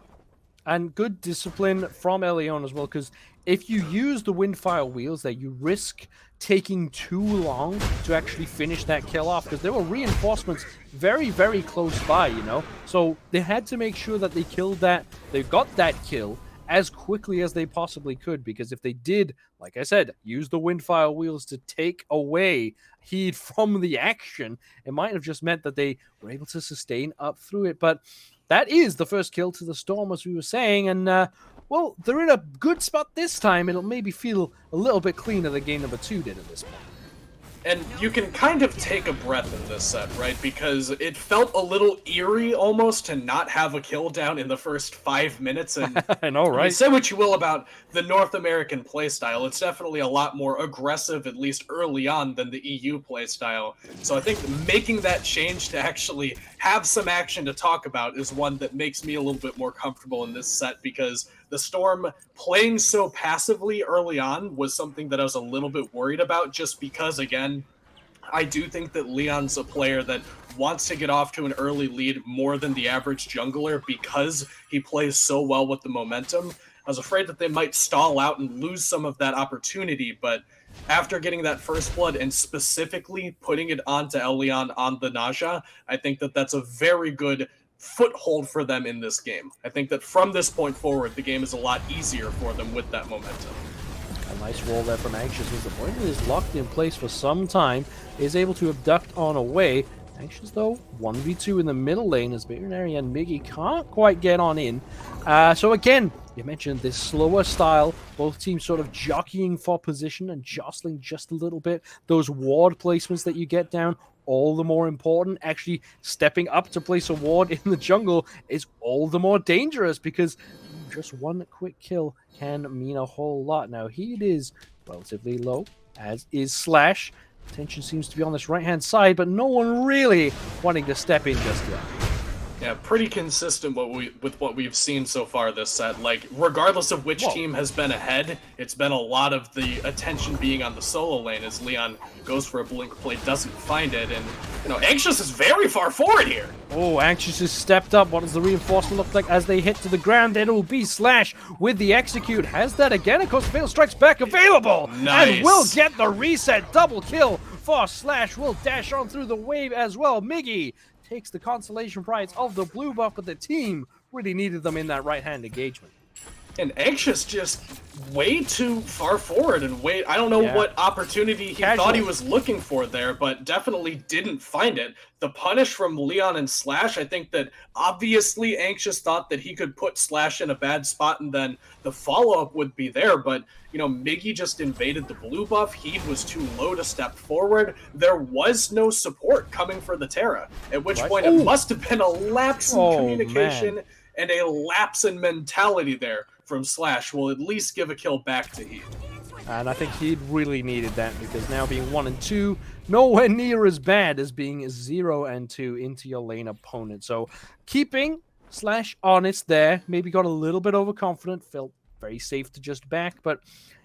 And good discipline from Elion as well, because if you use the Windfire Wheels there, you risk taking too long to actually finish that kill off, because there were reinforcements very, very close by, you know? So they had to make sure that they got that kill as quickly as they possibly could, because if they did, like I said, use the Windfire Wheels to take away heat from the action, it might have just meant that they were able to sustain up through it. But that is the first kill to the Storm, as we were saying, and well, they're in a good spot this time. It'll maybe feel a little bit cleaner than game number 2 did at this point. And you can kind of take a breath in this set, right? Because it felt a little eerie almost to not have a kill down in the first 5 minutes. And I know, right? I mean, say what you will about the North American playstyle, it's definitely a lot more aggressive, at least early on, than the EU playstyle. So I think making that change to actually have some action to talk about is one that makes me a little bit more comfortable in this set, because the Storm playing so passively early on was something that I was a little bit worried about, just because, again, I do think that Leon's a player that wants to get off to an early lead more than the average jungler because he plays so well with the momentum. I was afraid that they might stall out and lose some of that opportunity, but after getting that first blood and specifically putting it onto Elion on the Naja, I think that that's a very good foothold for them in this game. I think that from this point forward, the game is a lot easier for them with that momentum. A nice roll there from Anxious as the point is locked in place for some time, is able to abduct on away. Anxious, though, 1v2 in the middle lane as Veterinary and Miggy can't quite get on in. So again, you mentioned this slower style, both teams sort of jockeying for position and jostling just a little bit. Those ward placements that you get down, all the more important. Actually stepping up to place a ward in the jungle is all the more dangerous, because just one quick kill can mean a whole lot. Now, heat is relatively low, as is Slash. Tension seems to be on this right-hand side, but no one really wanting to step in just yet. Yeah, pretty consistent with what we've seen so far this set. Like, regardless of which team has been ahead, it's been a lot of the attention being on the solo lane as Leon goes for a blink play, doesn't find it, and, you know, Anxious is very far forward here. Oh, Anxious has stepped up. What does the reinforcement look like as they hit to the ground? It will be Slash with the execute. Has that again. Of course, Fatal Strikes Back available. Nice. And will get the reset. Double kill for Slash. Will dash on through the wave as well. Miggy takes the consolation prize of the blue buff, but the team really needed them in that right-hand engagement. And Anxious just way too far forward and I don't know what opportunity he thought he was looking for there, but definitely didn't find it. The punish from Leon and Slash, I think that obviously Anxious thought that he could put Slash in a bad spot and then the follow-up would be there, but, you know, Miggy just invaded the blue buff. He was too low to step forward. There was no support coming for the Terra, at which point it must have been a lapse in communication and a lapse in mentality there from Slash. Will at least give a kill back to Heat. And I think he really needed that, because now being 1 and 2, nowhere near as bad as being 0 and 2 into your lane opponent. So keeping / honest there, maybe got a little bit overconfident, felt very safe to just back, but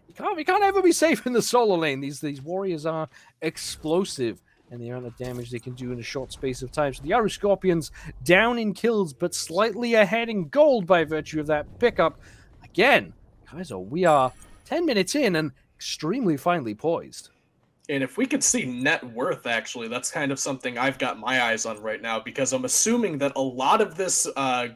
you can't ever be safe in the solo lane. These warriors are explosive, and the amount of damage they can do in a short space of time. So the Aaru Scorpions down in kills, but slightly ahead in gold by virtue of that pickup. Again, Kaizo, we are 10 minutes in and extremely finely poised. And if we could see net worth, actually, that's kind of something I've got my eyes on right now, because I'm assuming that a lot of this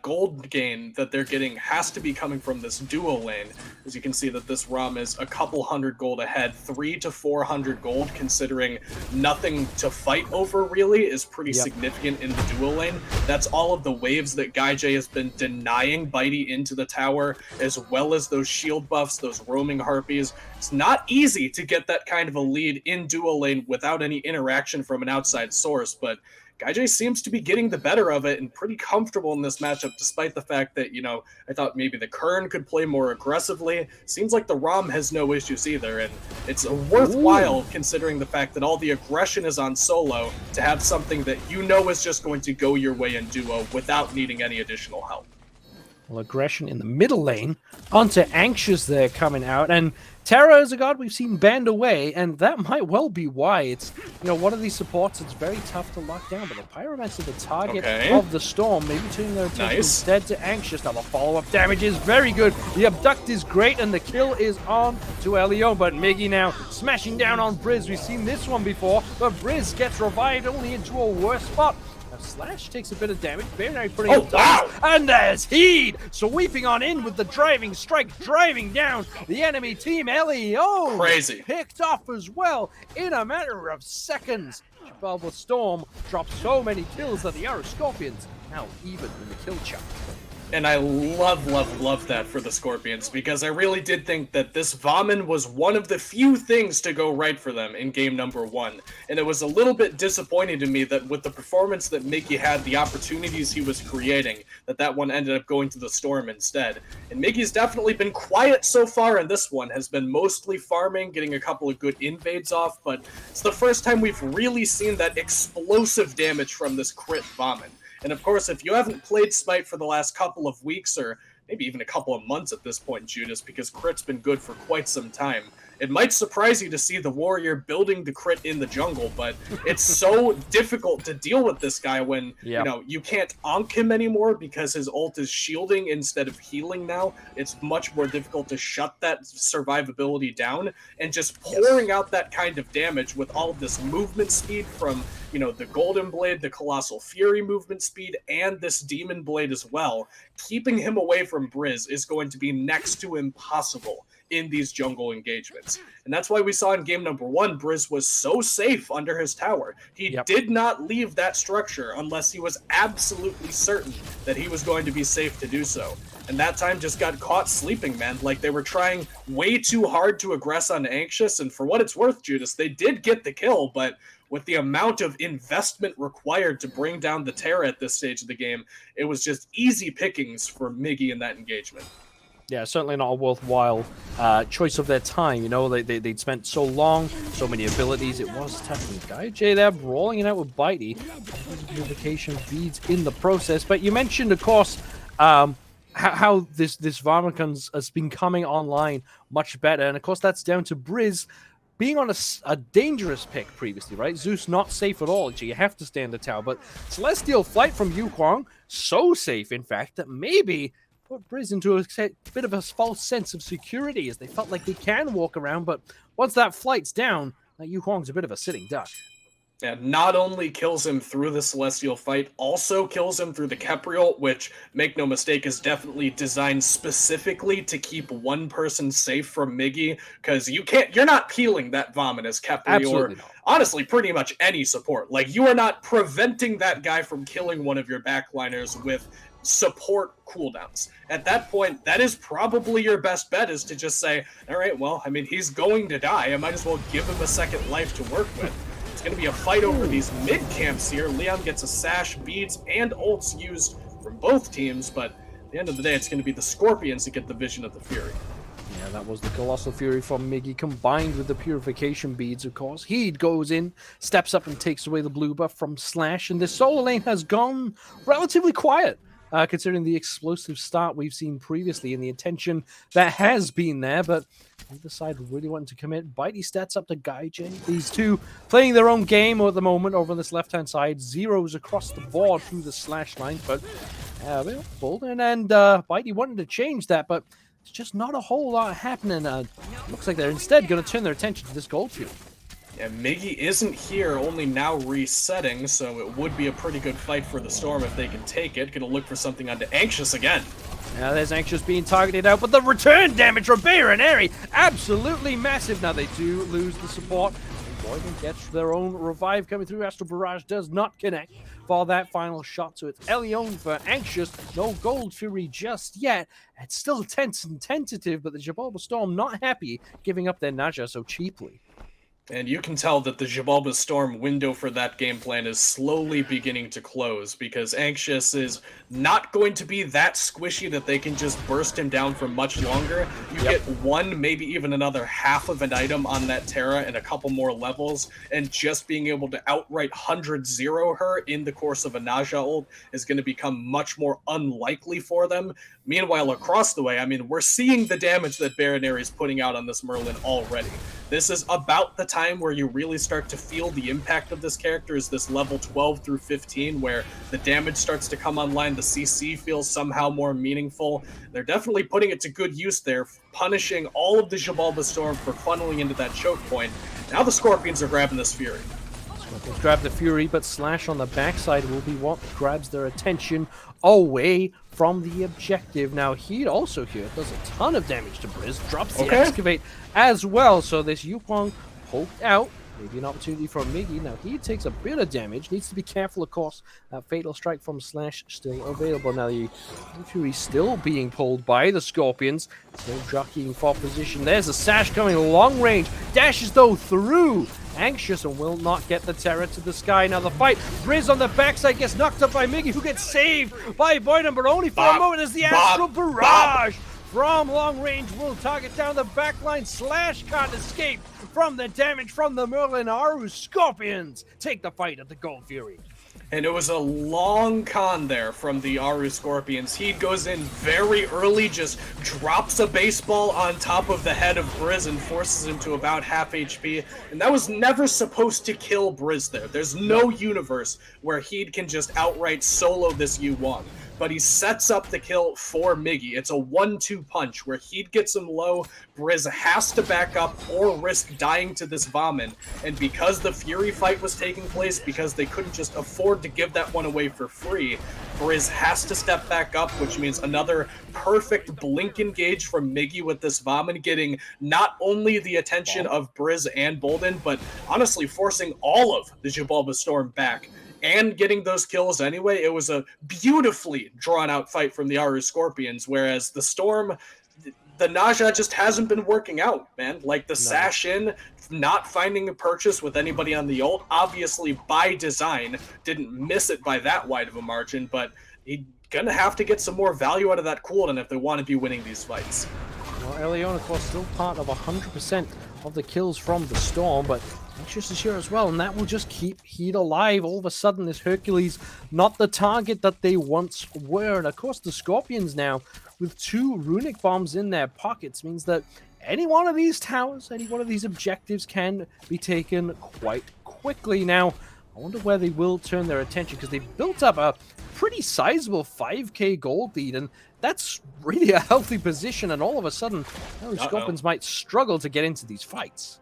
gold gain that they're getting has to be coming from this duo lane. As you can see that this ROM is a couple hundred gold ahead, 300 to 400 gold, considering nothing to fight over really is pretty significant in the duo lane. That's all of the waves that GuyJ has been denying Bitey into the tower, as well as those shield buffs, those roaming harpies. It's not easy to get that kind of a lead in duo lane without any interaction from an outside source, but GuyJ seems to be getting the better of it and pretty comfortable in this matchup, despite the fact that, you know, I thought maybe the Kern could play more aggressively. Seems like the ROM has no issues either, and it's worthwhile considering the fact that all the aggression is on solo to have something that you know is just going to go your way in duo without needing any additional help. Well, aggression in the middle lane onto Anxious there coming out, and Terra is a god we've seen banned away, and that might well be why. It's, you know, one of these supports it's very tough to lock down, but the Pyromancer, the target of the Storm, maybe turning their attention instead to Anxious. Now the follow-up damage is very good, the Abduct is great, and the kill is on to Elio, but Miggy now smashing down on Briz. We've seen this one before, but Briz gets revived only into a worse spot. Slash takes a bit of damage, very putting it down, and there's Heed sweeping on in with the driving strike, driving down the enemy team. Elio crazy picked off as well in a matter of seconds. Xibalba Storm dropped so many kills that the Aaru Scorpions now even in the kill chart. And I love that for the Scorpions, because I really did think that this Vomit was one of the few things to go right for them in game number 1. And it was a little bit disappointing to me that with the performance that Mickey had, the opportunities he was creating, that one ended up going to the Storm instead. And Mickey's definitely been quiet so far in this one, has been mostly farming, getting a couple of good invades off, but it's the first time we've really seen that explosive damage from this crit Vomit. And of course, if you haven't played Smite for the last couple of weeks, or maybe even a couple of months at this point, Judas, because crit's been good for quite some time, it might surprise you to see the warrior building the crit in the jungle, but it's so difficult to deal with this guy when, you know, you can't onk him anymore because his ult is shielding instead of healing now. It's much more difficult to shut that survivability down, and just pouring out that kind of damage with all of this movement speed from, you know, the Golden Blade, the Colossal Fury movement speed, and this Demon Blade as well. Keeping him away from Briz is going to be next to impossible in these jungle engagements. And that's why we saw in game number 1, Briz was so safe under his tower. He did not leave that structure unless he was absolutely certain that he was going to be safe to do so. And that time just got caught sleeping, man. Like, they were trying way too hard to aggress on Anxious, and for what it's worth, Judas, they did get the kill, but with the amount of investment required to bring down the Terra at this stage of the game, it was just easy pickings for Miggy in that engagement. Yeah, certainly not a worthwhile choice of their time. You know, they'd spent so long, so many abilities. It was tough. And GuyJ there brawling it out with Bitey. Purification beads in the process. But you mentioned, of course, how this Varmicons has been coming online much better. And of course, that's down to Briz being on a dangerous pick previously, right? Zeus not safe at all, so you have to stand the tower. But Celestial Flight from Yu Huang, so safe, in fact, that maybe put Briz into a bit of a false sense of security, as they felt like they can walk around, but once that flight's down, Yu Huang's a bit of a sitting duck. And not only kills him through the Celestial Fight, also kills him through the Kepriel, which, make no mistake, is definitely designed specifically to keep one person safe from Miggy, because you're not peeling that Vomit as Kepri, or honestly, pretty much any support. Like, you are not preventing that guy from killing one of your backliners with support cooldowns. At that point, that is probably your best bet, is to just say, all right, well, I mean, he's going to die. I might as well give him a second life to work with. It's going to be a fight over these mid camps here. Leon gets a sash, beads, and ults used from both teams, but at the end of the day, it's going to be the Scorpions that get the Vision of the Fury. Yeah, that was the Colossal Fury from Miggy combined with the Purification Beads, of course. He goes in, steps up and takes away the blue buff from Slash, and this solo lane has gone relatively quiet, considering the explosive start we've seen previously and the attention that has been there, but neither side really wanting to commit. Bitey stats up to Gaijin. These two playing their own game at the moment over on this left-hand side. Zeros across the board through the Slash line, but well, Bolden and Bitey wanted to change that, but it's just not a whole lot happening. Looks like they're instead going to turn their attention to this gold field. Yeah, Miggy isn't here, only now resetting, so it would be a pretty good fight for the Storm if they can take it. Gonna look for something onto Anxious again. Now there's Anxious being targeted out, but the return damage from Bear and Airy, absolutely massive. Now they do lose the support. Boyden gets their own revive coming through. Astral Barrage does not connect for that final shot, so it's Elion for Anxious. No Gold Fury just yet. It's still tense and tentative, but the Xibalba Storm not happy giving up their Naja so cheaply. And you can tell that the Xibalba Storm window for that game plan is slowly beginning to close, because Anxious is not going to be that squishy that they can just burst him down for much longer. You get one, maybe even another half of an item on that Terra and a couple more levels, and just being able to outright 100-0 her in the course of a Naja ult is going to become much more unlikely for them. Meanwhile, across the way, I mean, we're seeing the damage that Baronary is putting out on this Merlin already. This is about the time where you really start to feel the impact of this character, is this level 12 through 15, where the damage starts to come online, the CC feels somehow more meaningful. They're definitely putting it to good use there, punishing all of the Xibalba Storm for funneling into that choke point. Now the Scorpions are grabbing this Fury. Scorpions grab the Fury, but Slash on the backside will be what grabs their attention away from the objective. Now, Heat also here does a ton of damage to Briz, drops the Excavate as well. So this Yupong poked out. Maybe an opportunity for Miggy. Now, he takes a bit of damage. Needs to be careful, of course. That Fatal Strike from Slash still available. Now, the Fury still being pulled by the Scorpions. Still jockeying for position. There's a Sash coming long range. Dashes, though, through Anxious and will not get the Terror to the sky. Now, the fight. Briz on the backside gets knocked up by Miggy, who gets saved by Boyden, but only for a moment as the Astral Barrage from long range will target down the backline. Slash can't escape from the damage from the Merlin. Aaru Scorpions take the fight at the Gold Fury. And it was a long con there from the Aaru Scorpions. He goes in very early, just drops a baseball on top of the head of Briz and forces him to about half HP. And that was never supposed to kill Briz there. There's no universe where Heed can just outright solo this Yu-Wong. But he sets up the kill for Miggy. It's a 1-2 punch where Heed gets him low, Briz has to back up or risk dying to this Vomit. And because the Fury fight was taking place, because they couldn't just afford to give that one away for free, Briz has to step back up, which means another perfect blink engage from Miggy with this Vomit, getting not only the attention of Briz and Bolden, but honestly forcing all of the Xibalba Storm back and getting those kills anyway. It was a beautifully drawn-out fight from the Aaru Scorpions, whereas the Storm, the Naja just hasn't been working out, man. Like the Sash in, not finding a purchase with anybody on the ult, obviously by design, didn't miss it by that wide of a margin, but he's gonna have to get some more value out of that cooldown if they want to be winning these fights. Well, Elion, of course, still part of 100% of the kills from the Storm, but Anxious is here as well, and that will just keep Heat alive. All of a sudden, this Hercules not the target that they once were. And of course, the Scorpions now, with 2 runic bombs in their pockets, means that any one of these towers, any one of these objectives can be taken quite quickly. Now, I wonder where they will turn their attention, because they've built up a pretty sizable 5k gold lead, and that's really a healthy position, and all of a sudden, Scorpions might struggle to get into these fights.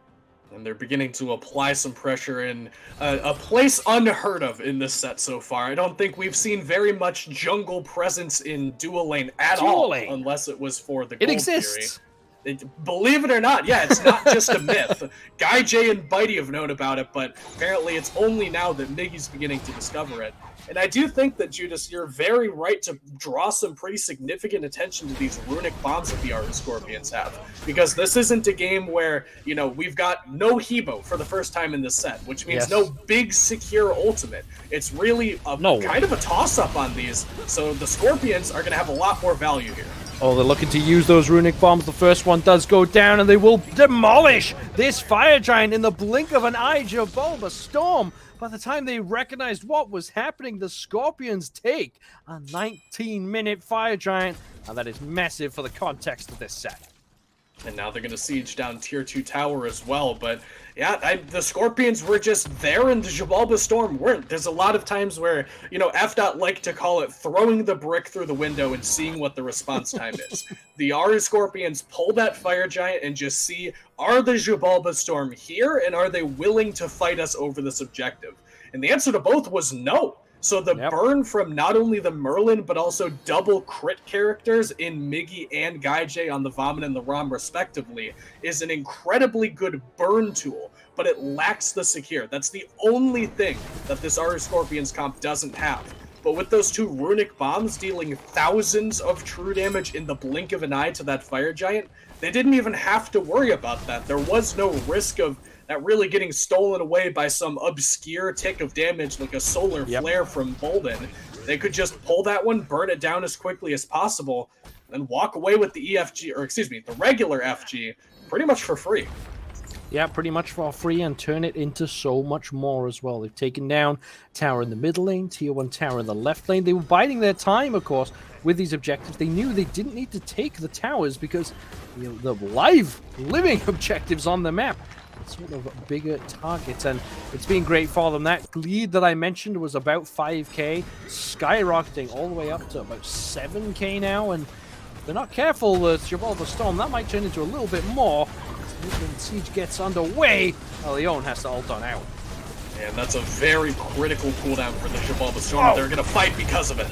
And they're beginning to apply some pressure in a place unheard of in this set so far. I don't think we've seen very much jungle presence in dual lane at all, unless it was for the Gold exists. Fury. Believe it or not, yeah, it's not just a myth. Guy J and Bitey have known about it, but apparently it's only now that Miggy's beginning to discover it. And I do think that, Judas, you're very right to draw some pretty significant attention to these runic bombs that the Aaru Scorpions have. Because this isn't a game where, you know, we've got no Hebo for the first time in this set, which means no big, secure ultimate. It's really kind of a toss-up on these, so the Scorpions are going to have a lot more value here. Oh, they're looking to use those runic bombs. The first one does go down, and they will demolish this fire giant in the blink of an eye. Xibalba Storm. By the time they recognized what was happening, the Scorpions take a 19-minute fire giant, and that is massive for the context of this set. And now they're going to siege down Tier 2 tower as well. But yeah, the Scorpions were just there and the Xibalba Storm weren't. There's a lot of times where, you know, F.Dot like to call it throwing the brick through the window and seeing what the response time is. The Aaru Scorpions pull that fire giant and just see, are the Xibalba Storm here and are they willing to fight us over this objective? And the answer to both was no. So the burn from not only the Merlin, but also double crit characters in Miggy and Gaijay on the Vomit and the Rom respectively is an incredibly good burn tool, but it lacks the secure. That's the only thing that this Aaru Scorpions comp doesn't have. But with those two runic bombs dealing thousands of true damage in the blink of an eye to that fire giant, they didn't even have to worry about that. There was no risk of that really getting stolen away by some obscure tick of damage like a solar flare from Bolden. They could just pull that one, burn it down as quickly as possible, and walk away with the EFG, or excuse me, the regular FG, pretty much for free. Yeah, pretty much for free, and turn it into so much more as well. They've taken down tower in the middle lane, tier 1 tower in the left lane. They were biding their time, of course, with these objectives. They knew they didn't need to take the towers because, you know, the living objectives on the map, sort of bigger targets, and it's been great for them. That lead that I mentioned was about 5k, skyrocketing all the way up to about 7k now, and if they're not careful, the Xibalba Storm, that might turn into a little bit more. When siege gets underway, Leon has to ult on out. And that's a very critical cooldown for the Xibalba Storm. They're gonna fight because of it.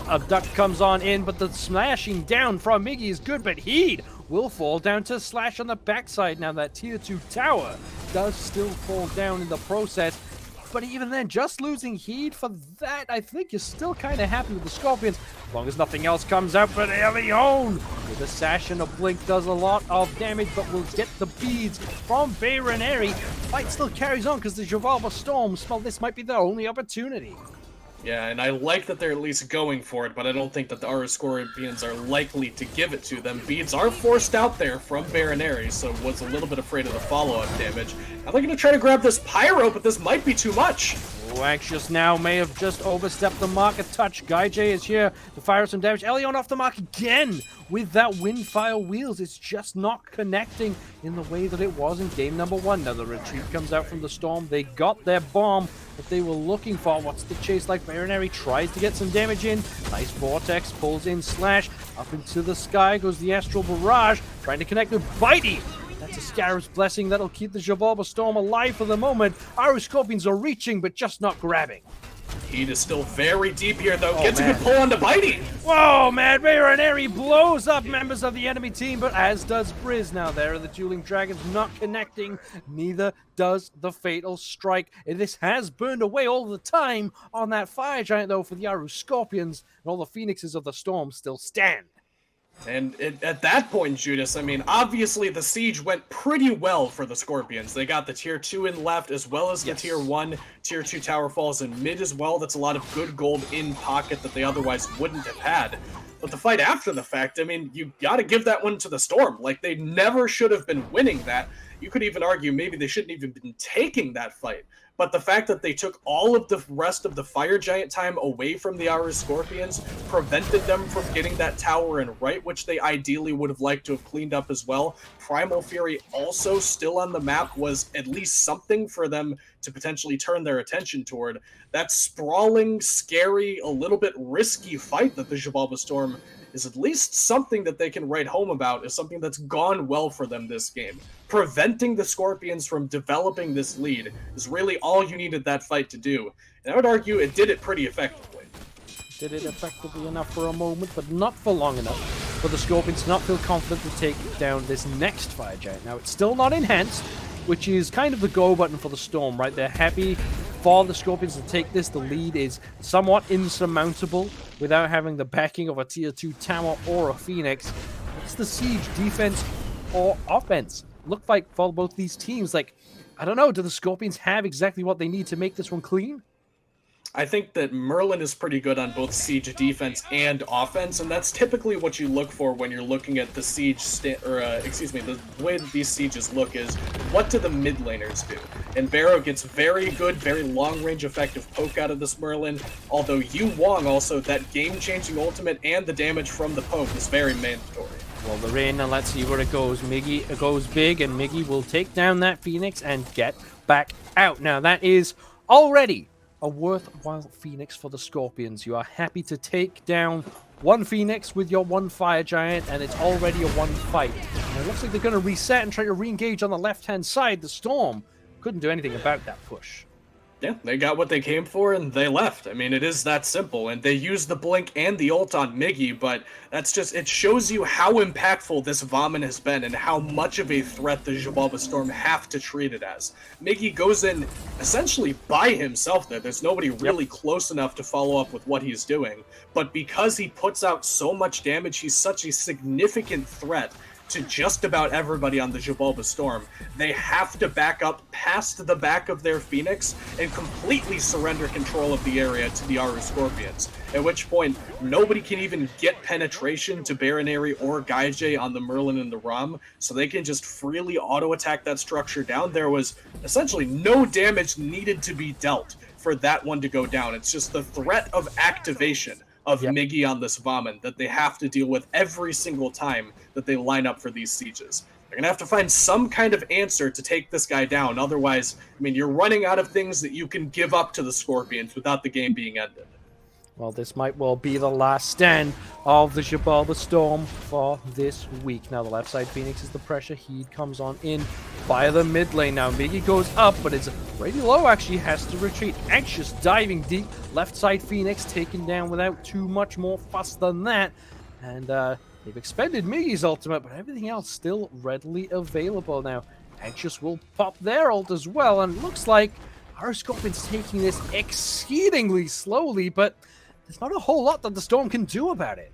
A duck comes on in, but the smashing down from Miggy is good, but Heed will fall down to Slash on the backside. Now that tier 2 tower does still fall down in the process, but even then, just losing Heed for that, I think you're still kind of happy with the Scorpions, as long as nothing else comes out. But Leon with a sash and a blink does a lot of damage, but will get the beads from Bayroneri. Fight still carries on because the Xibalba Storm smell this might be their only opportunity. Yeah, and I like that they're at least going for it, but I don't think that the Aaru Scorpions are likely to give it to them. Beads are forced out there from Bayroneri, so was a little bit afraid of the follow-up damage. Now they're going to try to grab this Pyro, but this might be too much. Oh, Anxious now may have just overstepped the mark a touch. Gaijay is here to fire some damage. Elion off the mark again with that Windfire Wheels. It's just not connecting in the way that it was in game number 1. Now the retreat comes out from the Storm. They got their bomb that they were looking for. What's the chase like? Bayroneri tries to get some damage in. Nice Vortex, pulls in Slash. Up into the sky goes the Astral Barrage, trying to connect with Bitey. That's a Scarab's Blessing that'll keep the Xibalba Storm alive for the moment. Aaru Scorpions are reaching, but just not grabbing. Heat is still very deep here, though. Gets a good pull onto Bitey. Whoa, man. Bayroneri blows up members of the enemy team, but as does Briz. Now there are the Dueling Dragons not connecting. Neither does the Fatal Strike. And this has burned away all the time on that Fire Giant, though, for the Aaru Scorpions. And all the Phoenixes of the Storm still stand. And at that point, Judas, I mean, obviously the siege went pretty well for the Scorpions. They got the tier 2 in left, as well as the tier 1, tier 2 tower falls in mid as well. That's a lot of good gold in pocket that they otherwise wouldn't have had. But the fight after the fact, I mean, you gotta give that one to the Storm. Like, they never should have been winning that. You could even argue maybe they shouldn't even been taking that fight. But the fact that they took all of the rest of the Fire Giant time away from the Aaru Scorpions prevented them from getting that tower in right, which they ideally would have liked to have cleaned up as well. Primal Fury also still on the map was at least something for them to potentially turn their attention toward. That sprawling, scary, a little bit risky fight that the Xibalba Storm is at least something that they can write home about, is something that's gone well for them this game. Preventing the Scorpions from developing this lead is really all you needed that fight to do. And I would argue it did it pretty effectively. Did it effectively enough for a moment, but not for long enough for the Scorpions to not feel confident to take down this next Fire Giant. Now, it's still not enhanced, which is kind of the go button for the Storm, right? They're happy for the Scorpions to take this. The lead is somewhat insurmountable without having the backing of a tier 2 tower or a Phoenix. What's the siege, defense or offense look like for both these teams? Like, I don't know, do the Scorpions have exactly what they need to make this one clean? I think that Merlin is pretty good on both siege defense and offense, and that's typically what you look for when you're looking at the siege, the way that these sieges look is, what do the mid laners do? And Barrow gets very good, very long-range effective poke out of this Merlin, although Yu Wong also, that game-changing ultimate and the damage from the poke is very mandatory. Well, the rain, now let's see where it goes. Miggy goes big, and Miggy will take down that Phoenix and get back out. Now, that is already a worthwhile Phoenix for the Scorpions. You are happy to take down one Phoenix with your one Fire Giant, and it's already a one fight. And it looks like they're going to reset and try to re-engage on the left-hand side. The Storm couldn't do anything about that push. Yeah, they got what they came for and they left. I mean, it is that simple. And they used the blink and the ult on Miggy, but that's just, it shows you how impactful this Vomit has been and how much of a threat the Xibalba Storm have to treat it as. Miggy goes in essentially by himself there. There's nobody really close enough to follow up with what he's doing. But because he puts out so much damage, he's such a significant threat to just about everybody on the Xibalba Storm. They have to back up past the back of their Phoenix and completely surrender control of the area to the Aaru Scorpions, at which point nobody can even get penetration to Baronary or Gaijay on the Merlin and the Rom, so they can just freely auto-attack that structure down. There was essentially no damage needed to be dealt for that one to go down. It's just the threat of activation of Miggy on this Vomit that they have to deal with every single time that they line up for these sieges. They're going to have to find some kind of answer to take this guy down. Otherwise, I mean, you're running out of things that you can give up to the Scorpions without the game being ended. Well, this might well be the last stand of the Xibalba Storm for this week. Now, the left side Phoenix is the pressure. Heat comes on in via the mid lane. Now, Miggy goes up, but it's pretty low, actually. Has to retreat. Anxious diving deep. Left side Phoenix taken down without too much more fuss than that. And they've expended Miggy's ultimate, but everything else still readily available. Now, Anxious will pop their ult as well, and it looks like our Scorpion's taking this exceedingly slowly, but there's not a whole lot that the Storm can do about it.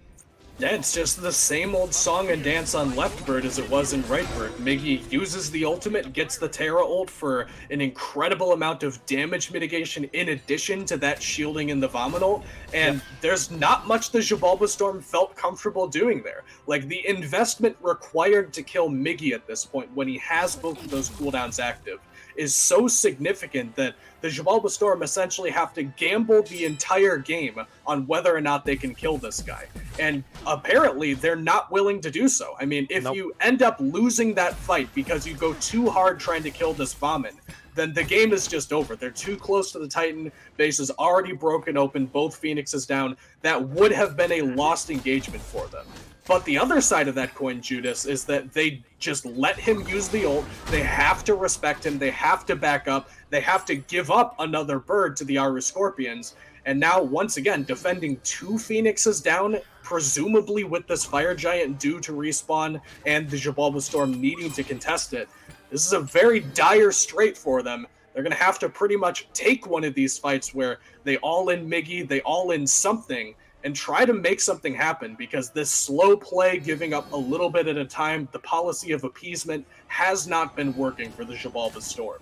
Yeah, it's just the same old song and dance on left bird as it was in right bird. Miggy uses the ultimate, gets the Terra ult for an incredible amount of damage mitigation in addition to that shielding in the Vomit ult, and there's not much the Xibalba Storm felt comfortable doing there. Like, the investment required to kill Miggy at this point when he has both of those cooldowns active is so significant that the Xibalba Storm essentially have to gamble the entire game on whether or not they can kill this guy. And apparently they're not willing to do so. I mean, if you end up losing that fight because you go too hard trying to kill this Vomit, then the game is just over. They're too close to the Titan. Base is already broken open. Both Phoenixes down. That would have been a lost engagement for them. But the other side of that coin, Judas, is that they just let him use the ult. They have to respect him. They have to back up. They have to give up another bird to the Aaru Scorpions. And now, once again, defending two Phoenixes down, presumably with this Fire Giant due to respawn and the Xibalba Storm needing to contest it. This is a very dire strait for them. They're going to have to pretty much take one of these fights where they all in Miggy, they all in something, and try to make something happen, because this slow play, giving up a little bit at a time, the policy of appeasement has not been working for the Xibalba Storm.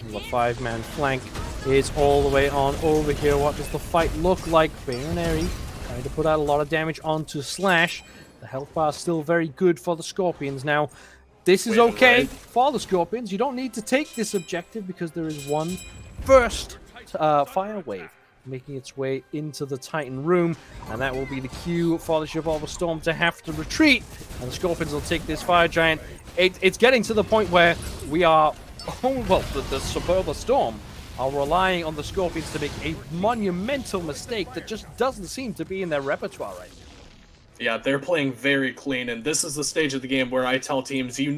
The 5-man flank is all the way on over here. What does the fight look like? Baronary trying to put out a lot of damage onto Slash. The health bar is still very good for the Scorpions. Now, this is okay for the Scorpions. You don't need to take this objective because there is one first fire wave making its way into the Titan room, and that will be the cue for the Xibalba Storm to have to retreat, and the Scorpions will take this Fire Giant. It's getting to the point where we are, the Xibalba Storm are relying on the Scorpions to make a monumental mistake that just doesn't seem to be in their repertoire right now. Yeah, they're playing very clean, and this is the stage of the game where I tell teams you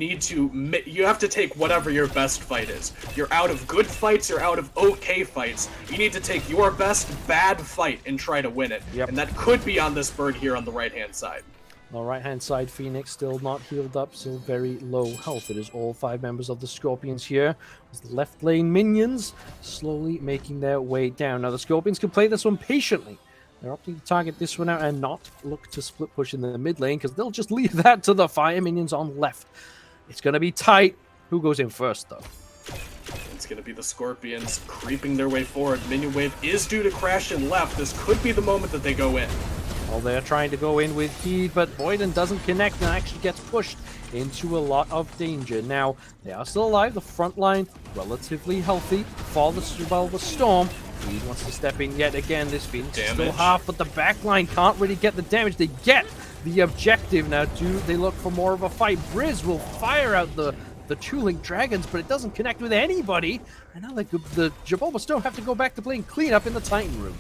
have to take whatever your best fight is. You're out of good fights, you're out of okay fights. You need to take your best bad fight and try to win it. And that could be on this bird here on the right-hand side. The right-hand side, Phoenix still not healed up, still very low health. It is all 5 members of the Scorpions here. As the left lane minions slowly making their way down. Now, the Scorpions can play this one patiently. They're opting to target this one out and not look to split push in the mid lane, because they'll just leave that to the fire minions on left. It's going to be tight. Who goes in first, though? It's going to be the Scorpions creeping their way forward. Minion Wave is due to crash in left. This could be the moment that they go in. Well, they're trying to go in with Heed, but Boyden doesn't connect and actually gets pushed into a lot of danger. Now, they are still alive. The front line relatively healthy for the Xibalba Storm. Heed wants to step in yet again. This Phoenix is still half, but the back line can't really get the damage. They get the objective. Now, do they look for more of a fight? Briz will fire out the Two-Link Dragons, but it doesn't connect with anybody. And now the Xibalba Storm have to go back to playing cleanup in the Titan room.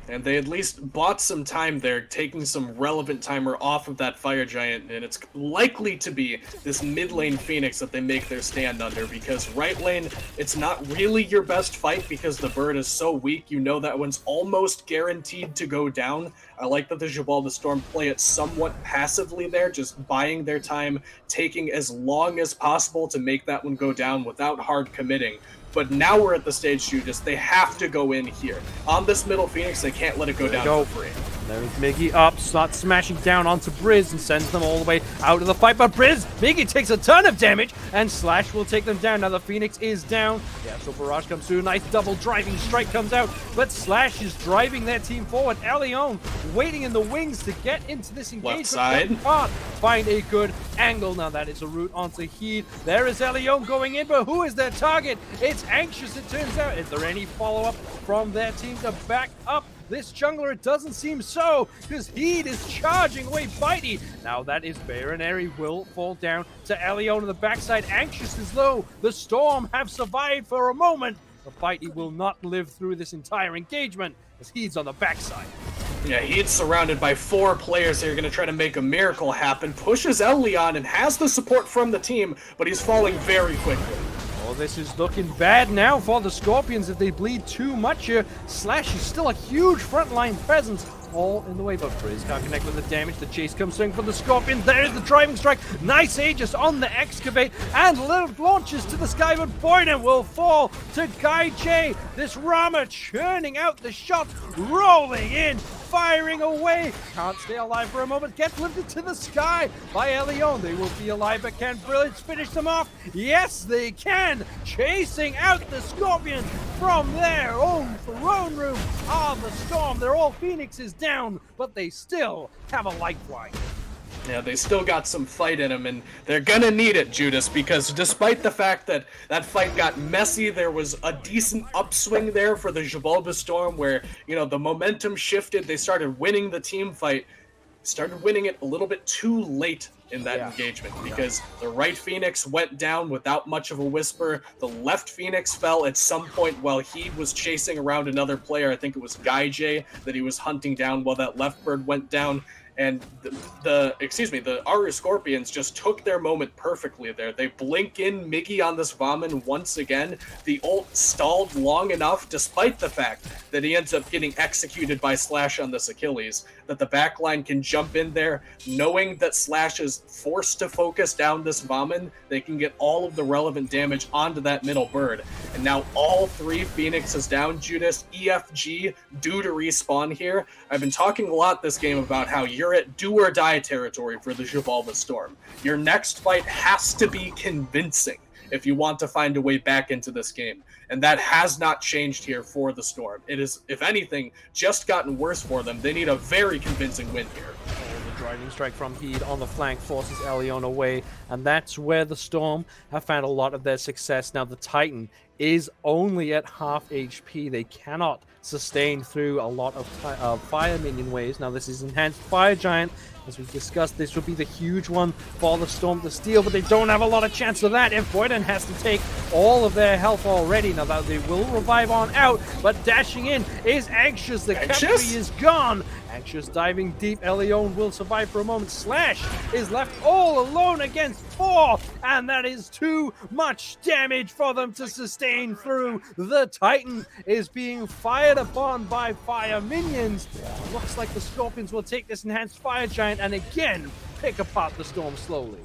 And they at least bought some time there, taking some relevant timer off of that Fire Giant, and it's likely to be this mid lane Phoenix that they make their stand under, because right lane, it's not really your best fight because the bird is so weak. You know that one's almost guaranteed to go down. I like that the Xibalba Storm play it somewhat passively there, just buying their time, taking as long as possible to make that one go down without hard committing. But now we're at the stage, Judas. They have to go in here. On this middle Phoenix, they can't let it go down for free. There's Miggy up, starts smashing down onto Briz and sends them all the way out of the fight. But Miggy takes a ton of damage, and Slash will take them down. Now the Phoenix is down. Yeah, so Barrage comes through. Nice double driving strike comes out, but Slash is driving their team forward. Elion waiting in the wings to get into this engagement. Left side. Can't find a good angle. Now that is a route onto Heed. There is Elion going in, but who is their target? It's Anxious, it turns out. Is there any follow-up from their team to back up this jungler? It doesn't seem so, because Heed is charging away Bitey. Now that is Baron. Airy will fall down to Elion on the backside. Anxious is low. The Storm have survived for a moment, but Bitey will not live through this entire engagement as Heed's on the backside. Yeah, Heed's surrounded by 4 players here, going to try to make a miracle happen. Pushes Elion and has the support from the team, but he's falling very quickly. Oh, this is looking bad now for the Scorpions if they bleed too much here. Slash is still a huge frontline presence, all in the way, but Briz can't connect with the damage. The chase comes through for the Scorpions. There's the driving strike. Nice Aegis on the excavate, and little launches to the sky, but Boyden will fall to Guy J. This Rama churning out the shots, rolling in, firing away. Can't stay alive for a moment. Gets lifted to the sky by Elion. They will be alive, but can Brilliance finish them off? Yes, they can. Chasing out the Scorpions from their own throne room of the Storm. They're all Phoenixes down, but they still have a lifeline. Yeah, they still got some fight in them, and they're gonna need it, Judas, because despite the fact that that fight got messy, there was a decent upswing there for the Xibalba Storm where, you know, the momentum shifted. They started winning the team fight, started winning it a little bit too late in that engagement, because the right Phoenix went down without much of a whisper. The left Phoenix fell at some point while he was chasing around another player. I think it was Guy J that he was hunting down while that left bird went down. And the Aaru Scorpions just took their moment perfectly there. They blink in Miggy on this Vomit once again. The ult stalled long enough, despite the fact that he ends up getting executed by Slash on this Achilles, that the backline can jump in there, knowing that Slash is forced to focus down this Vomit. They can get all of the relevant damage onto that middle bird. And now all 3 Phoenixes down, Judas. EFG due to respawn here. I've been talking a lot this game about how you're at do or die territory for the Xibalba Storm. Your next fight has to be convincing if you want to find a way back into this game. And that has not changed here for the Storm. It is, if anything, just gotten worse for them. They need a very convincing win here. The driving strike from Heed on the flank forces Elion away, and that's where the Storm have found a lot of their success. Now the Titan is only at half HP. They cannot sustain through a lot of fire minion waves. Now this is Enhanced Fire Giant. As we've discussed, this will be the huge one for the Storm to steal, but they don't have a lot of chance of that if Boyden has to take all of their health already. Now that they will revive on out, but dashing in is Anxious. The Capri is gone. Anxious diving deep. Elion will survive for a moment. Slash is left all alone against 4, and that is too much damage for them to sustain through. The Titan is being fired upon by fire minions. Looks like the Scorpions will take this Enhanced Fire Giant and again pick apart the Storm slowly.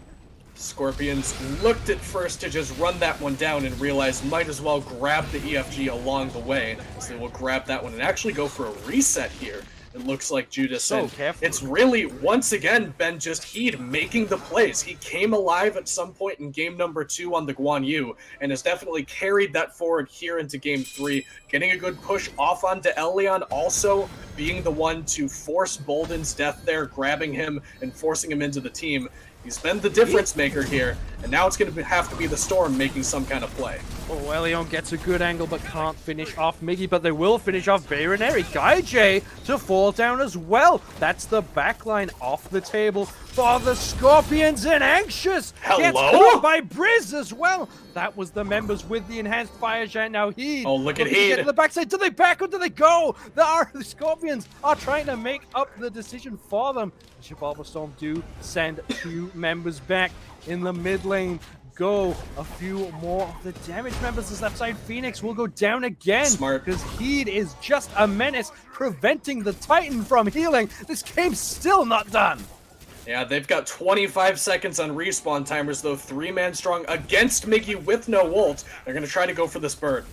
Scorpions looked at first to just run that one down and realized might as well grab the EFG along the way. So they will grab that one and actually go for a reset here. it looks like, Judas. So and careful. it's really, once again, been just Heed making the plays. He came alive at some point in game number 2 on the Guan Yu, and has definitely carried that forward here into game 3, getting a good push off onto Elion, also being the one to force Bolden's death there, grabbing him and forcing him into the team. He's been the difference maker here, and now it's going to have to be the Storm making some kind of play. Oh, Elion gets a good angle but can't finish off Miggy, but they will finish off Bayroneri. Guy to fall down as well. That's the backline off the table for the Scorpions, and Anxious gets Hello? caught by Briz as well. That was the members with the enhanced fire giant. Now Heed. Oh, look at looking to get Heed. to the backside. Do they back or do they go? The Scorpions are trying to make up the decision for them. Xibalba Storm do send 2 members back in the mid lane. Go a few more of the damage members. This left side Phoenix will go down again. Smart. Because Heed is just a menace, preventing the Titan from healing. This game's still not done. Yeah, they've got 25 seconds on respawn timers, though. 3-man strong against Miggy with no ult. They're going to try to go for this bird.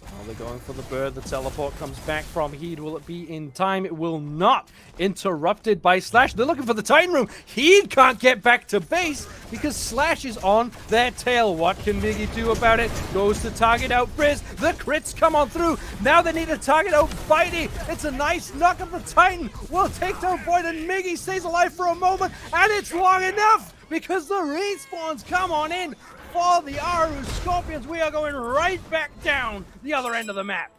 Oh, they're going for the bird. The teleport comes back from Heed. Will it be in time? It will not. Interrupted by Slash. They're looking for the Titan room. Heed can't get back to base because Slash is on their tail. What can Miggy do about it? Goes to target out Briz. The crits come on through. Now they need to target out Bitey. It's a nice knock of the Titan. Will take down Boyd, and Miggy stays alive for a moment, and it's long enough because the respawns come on in. For the Aaru Scorpions, we are going right back down the other end of the map.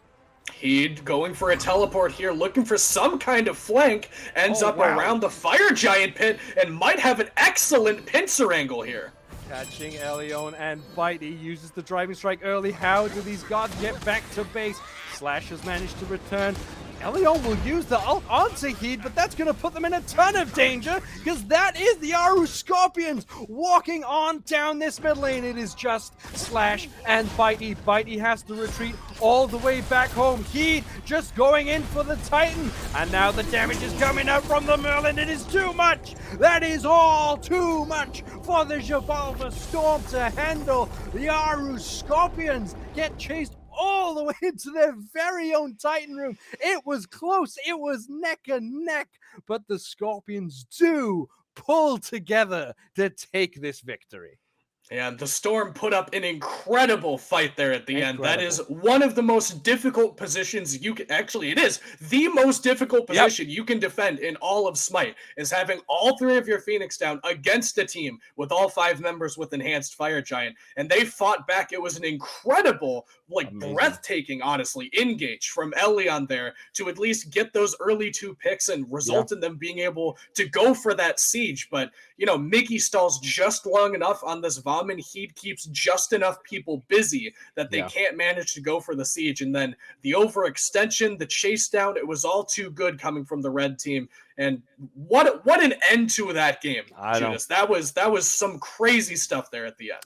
Heed going for a teleport here, looking for some kind of flank, ends up around the fire giant pit, and might have an excellent pincer angle here. Catching Elion, and Bitey uses the driving strike early. How do these gods get back to base? Slash has managed to return. Elion will use the ult onto Heed, but that's going to put them in a ton of danger, because that is the Aaru Scorpions walking on down this mid lane. It is just Slash and Bitey. Bitey has to retreat all the way back home. Heed just going in for the Titan, and now the damage is coming out from the Merlin. It is too much. That is all too much for the Xibalba Storm to handle. The Aaru Scorpions get chased all the way into their very own Titan room. It was close. It was neck and neck. But the Scorpions do pull together to take this victory. And the Storm put up an incredible fight there at the end. That is one of the most difficult positions you can... Actually, it is the most difficult position you can defend in all of Smite, is having all 3 of your Phoenix down against a team with all 5 members with Enhanced Fire Giant. And they fought back. It was an incredible, breathtaking, honestly, engage from Elion there to at least get those early 2 picks and result in them being able to go for that siege. But, you know, Miggy stalls just long enough on this Vom, and Heed keeps just enough people busy that they can't manage to go for the siege. And then the overextension, the chase down, it was all too good coming from the red team. And what an end to that game, Judas. That was some crazy stuff there at the end.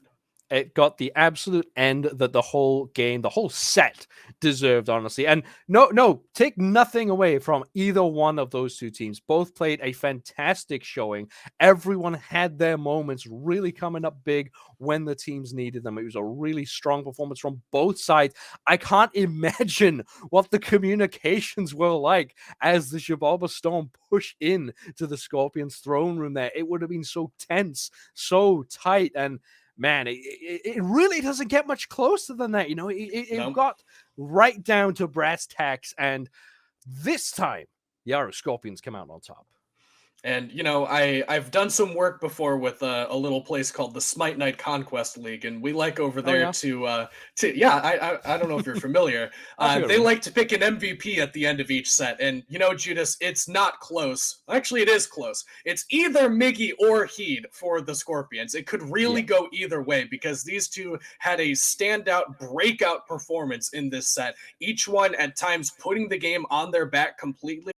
It got the absolute end that the whole game, the whole set deserved, honestly. And no, take nothing away from either one of those 2 teams. Both played a fantastic showing. Everyone had their moments really coming up big when the teams needed them. It was a really strong performance from both sides. I can't imagine what the communications were like as the Xibalba Storm pushed in to the Scorpions throne room there. It would have been so tense, so tight, and man, it really doesn't get much closer than that. You know, it got right down to brass tacks, and this time, the Aaru Scorpions come out on top. And, you know, I've done some work before with a little place called the Smite Night Conquest League, and we like over there I don't know if you're familiar. They like to pick an MVP at the end of each set. And, you know, Judas, it's not close. Actually, it is close. It's either Miggy or Heed for the Scorpions. It could really go either way, because these 2 had a standout breakout performance in this set. Each one at times putting the game on their back completely.